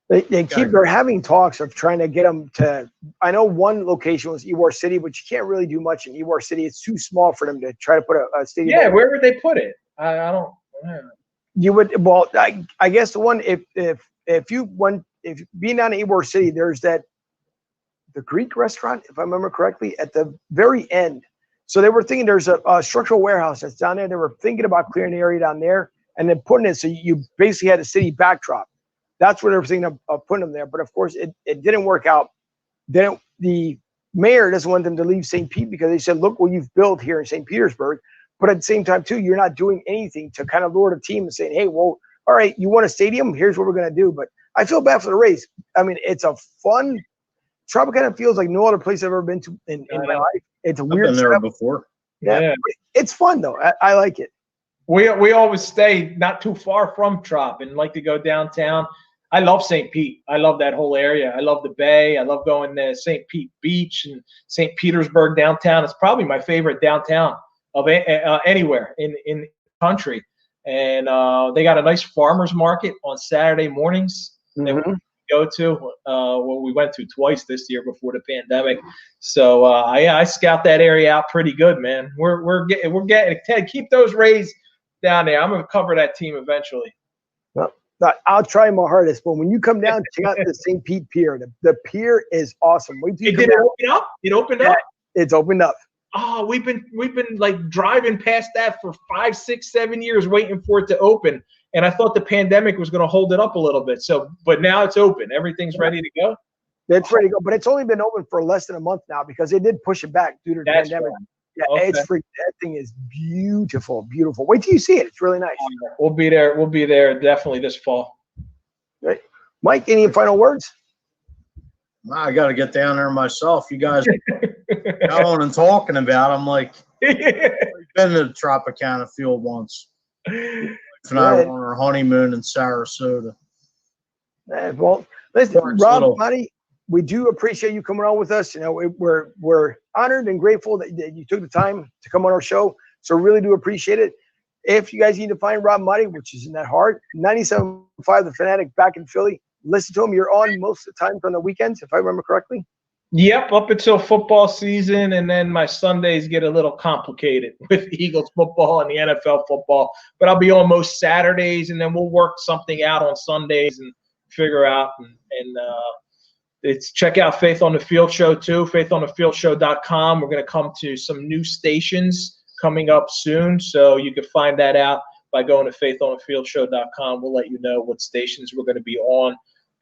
They're having talks of trying to get them to – I know one location was Ybor City, but you can't really do much in Ybor City. It's too small for them to try to put a stadium. Yeah, where would they put it? I don't You would – well, I guess the one if being down in Ybor City, there's the Greek restaurant, if I remember correctly, at the very end. So they were thinking there's a structural warehouse that's down there. They were thinking about clearing the area down there and then putting it so you basically had a city backdrop. That's what they were thinking of putting them there. But, of course, it didn't work out. Then the mayor doesn't want them to leave St. Pete because they said, look what you've built here in St. Petersburg. But at the same time, too, you're not doing anything to kind of lure the team and saying, hey, well, all right, you want a stadium? Here's what we're going to do. But I feel bad for the Rays. I mean, it's a fun – Tropicana feels like no other place I've ever been to in my life. It's a weird. I've been there before. Yeah. It's fun though. I like it. We always stay not too far from Trop and like to go downtown. I love St. Pete. I love that whole area. I love the Bay. I love going to St. Pete Beach and St. Petersburg downtown. It's probably my favorite downtown of anywhere in the country. And they got a nice farmers market on Saturday mornings. Mm-hmm. go to. Well, we went to twice this year before the pandemic. So I scout that area out pretty good, man. We're getting Ted. Keep those Rays down there. I'm gonna cover that team eventually. Well, I'll try my hardest. But when you come down, check out the St. Pete Pier. The pier is awesome. Wait till you Did it open up? It opened up. It's opened up. Oh, we've been like driving past that for 5, 6, 7 years, waiting for it to open. And I thought the pandemic was going to hold it up a little bit. So, but now it's open. Everything's ready to go. It's ready to go, but it's only been open for less than a month now because they did push it back due to the pandemic. Right. Yeah, Okay. it's free. That thing is beautiful, beautiful. Wait till you see it. It's really nice. We'll be there. We'll be there definitely this fall. Right. Mike, any final words? I got to get down there myself. You guys got on and talking about. I'm like, I've been to the Tropicana Field once. And I were on our honeymoon in Sarasota. Well, listen, Rob, Maaddi, we do appreciate you coming on with us. You know, we're honored and grateful that you took the time to come on our show. So really do appreciate it. If you guys need to find Rob Maaddi, which isn't that hard, 97.5 The Fanatic back in Philly. Listen to him. You're on most of the time on the weekends, if I remember correctly. Yep, up until football season, and then my Sundays get a little complicated with Eagles football and the NFL football. But I'll be on most Saturdays, and then we'll work something out on Sundays and figure out. And it's check out Faith on the Field Show too, faithonthefieldshow.com. We're going to come to some new stations coming up soon, so you can find that out by going to faithonthefieldshow.com. We'll let you know what stations we're going to be on.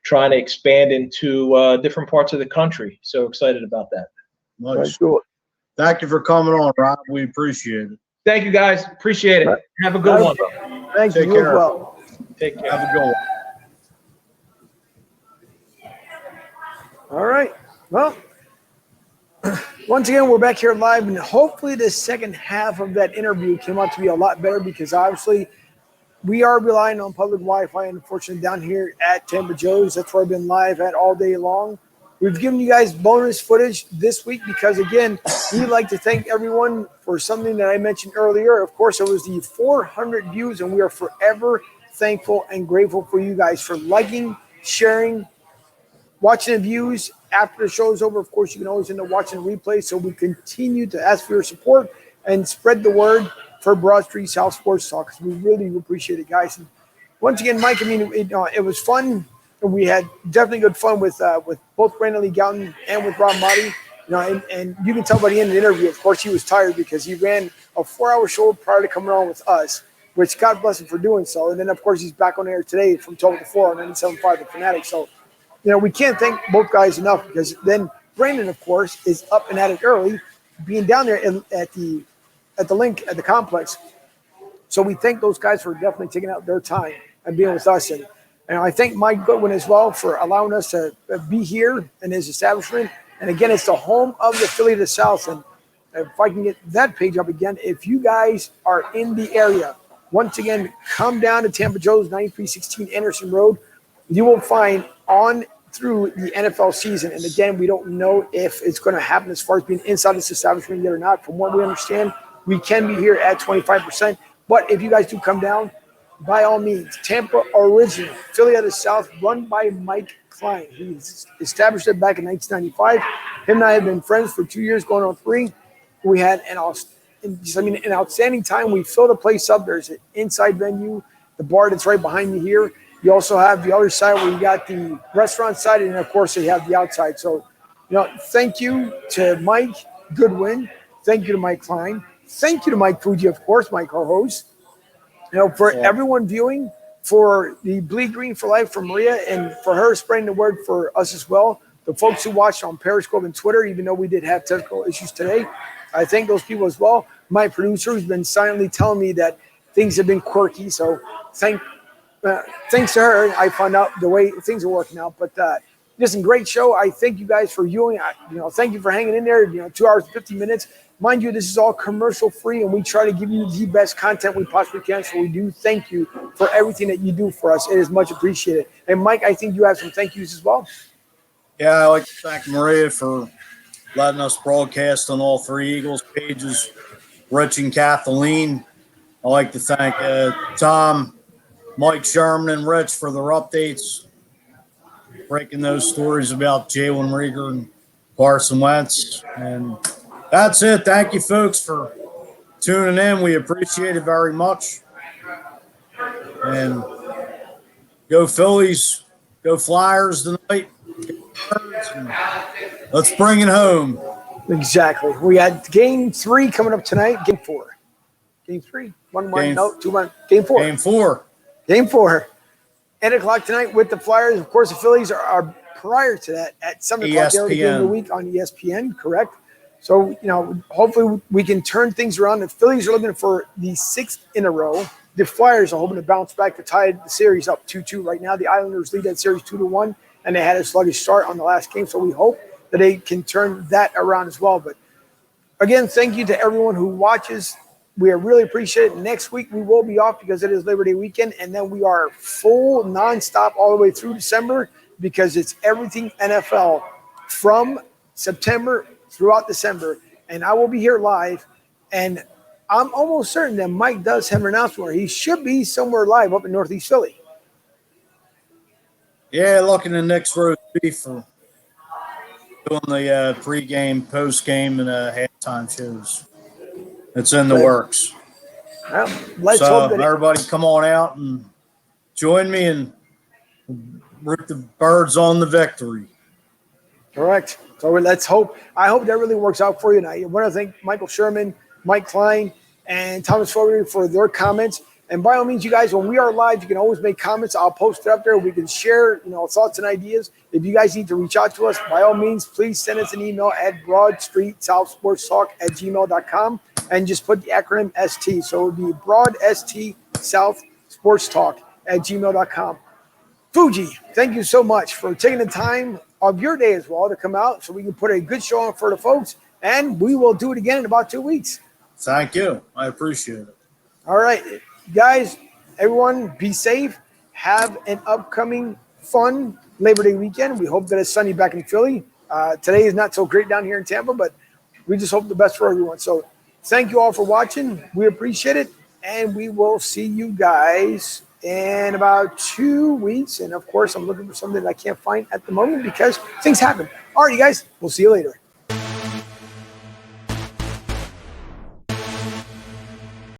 Trying to expand into different parts of the country. So excited about that. Nice. Thank you for coming on, Rob. We appreciate it. Thank you, guys. Appreciate it. Have a good one. Thank you. Care. Well. Take care. Have a good one. All right. Well, once again, we're back here live, and hopefully the second half of that interview came out to be a lot better because obviously we are relying on public Wi-Fi, unfortunately, down here at Tampa Joe's. That's where I've been live at all day long. We've given you guys bonus footage this week because, again, we'd like to thank everyone for something that I mentioned earlier. Of course, it was the 400 views, and we are forever thankful and grateful for you guys for liking, sharing, watching the views. After the show is over, of course, you can always end up watching the replay. So we continue to ask for your support and spread the word for Broad Street South Sports Talk, because we really appreciate it, guys. And once again, Mike, I mean, it was fun. And we had definitely good fun with both Brandon Lee Gowton and with Rob Maaddi. You know, and you can tell by the end of the interview, of course, he was tired because he ran a 4-hour show prior to coming on with us, which God bless him for doing so. And then, of course, he's back on air today from 12 to 4 on 97.5 The Fanatic. So, you know, we can't thank both guys enough because then Brandon, of course, is up and at it early, being down there at the link at the complex. So we thank those guys for definitely taking out their time and being with us. And I thank Mike Goodwin as well for allowing us to be here in his establishment. And again, it's the home of the Philly of the South. And if I can get that page up again, if you guys are in the area, once again, come down to Tampa Joe's, 9316 Anderson Road. You will find on through the NFL season. And again, we don't know if it's going to happen as far as being inside this establishment yet or not. From what we understand, we can be here at 25%. But if you guys do come down, by all means, Tampa original, Philly of the South, run by Mike Klein. He established it back in 1995. Him and I have been friends for 2 years, going on 3. We had an outstanding time. We filled the place up. There's an inside venue, the bar that's right behind me here. You also have the other side where you got the restaurant side, and of course, you have the outside. So, you know, thank you to Mike Goodwin. Thank you to Mike Klein. Thank you to Mike Fuji, of course, my co-host. You know, for everyone viewing, for the Bleed Green for Life for Maria, and for her spreading the word for us as well. The folks who watched on Periscope and Twitter, even though we did have technical issues today, I thank those people as well. My producer who's been silently telling me that things have been quirky, so thanks to her, I found out the way things are working out. But just a great show. I thank you guys for viewing. Thank you for hanging in there. 2 hours and 50 minutes. Mind you, this is all commercial free, and we try to give you the best content we possibly can. So we do thank you for everything that you do for us. It is much appreciated. And Mike, I think you have some thank yous as well. Yeah, I'd like to thank Maria for letting us broadcast on all 3 Eagles pages, Rich and Kathleen. I'd like to thank Tom, Mike Sherman, and Rich for their updates. breaking those stories about Jalen Rieger and Carson Wentz. And that's it. Thank you, folks, for tuning in. We appreciate it very much. And go Phillies, go Flyers tonight. Let's bring it home. Exactly. We had game 3 coming up tonight. Game 4. Game 3. 1-1. No, 2-1. Game 4. Game 4. Game 4. 8 o'clock tonight with the Flyers. Of course, the Phillies are prior to that at 7 o'clock the other game of the week on ESPN, correct? So, hopefully we can turn things around. The Phillies are looking for the 6th in a row. The Flyers are hoping to bounce back to tie the series up 2-2 right now. The Islanders lead that series 2-1, and they had a sluggish start on the last game. So we hope that they can turn that around as well. But again, thank you to everyone who watches. We really appreciate it. Next week we will be off because it is Labor Day weekend, and then we are full nonstop all the way through December because it's everything NFL from September throughout December. And I will be here live, and I'm almost certain that Mike does have an announcement where he should be somewhere live up in Northeast Philly. Yeah, looking the next roast beef for doing the pregame, postgame, and halftime shows. It's in the works. Well, let's so hope that everybody come on out and join me and root the Birds on the victory. Correct. So let's hope. I hope that really works out for you. And I want to thank Michael Sherman, Mike Klein, and Thomas Fogarty for their comments. And by all means, you guys, when we are live, you can always make comments. I'll post it up there. We can share, thoughts and ideas. If you guys need to reach out to us, by all means, please send us an email at broadstreetsouthsportstalk@gmail.com and just put the acronym ST. So it would be Broad ST South Sports Talk @gmail.com. Fuji, thank you so much for taking the time of your day as well to come out so we can put a good show on for the folks. And we will do it again in about 2 weeks. Thank you. I appreciate it. All right. Guys, everyone be safe. Have an upcoming fun Labor Day weekend. We hope that it's sunny back in Philly. Today is not so great down here in Tampa, but we just hope the best for everyone. So thank you all for watching. We appreciate it. And we will see you guys in about 2 weeks. And of course, I'm looking for something that I can't find at the moment because things happen. All right, you guys, we'll see you later.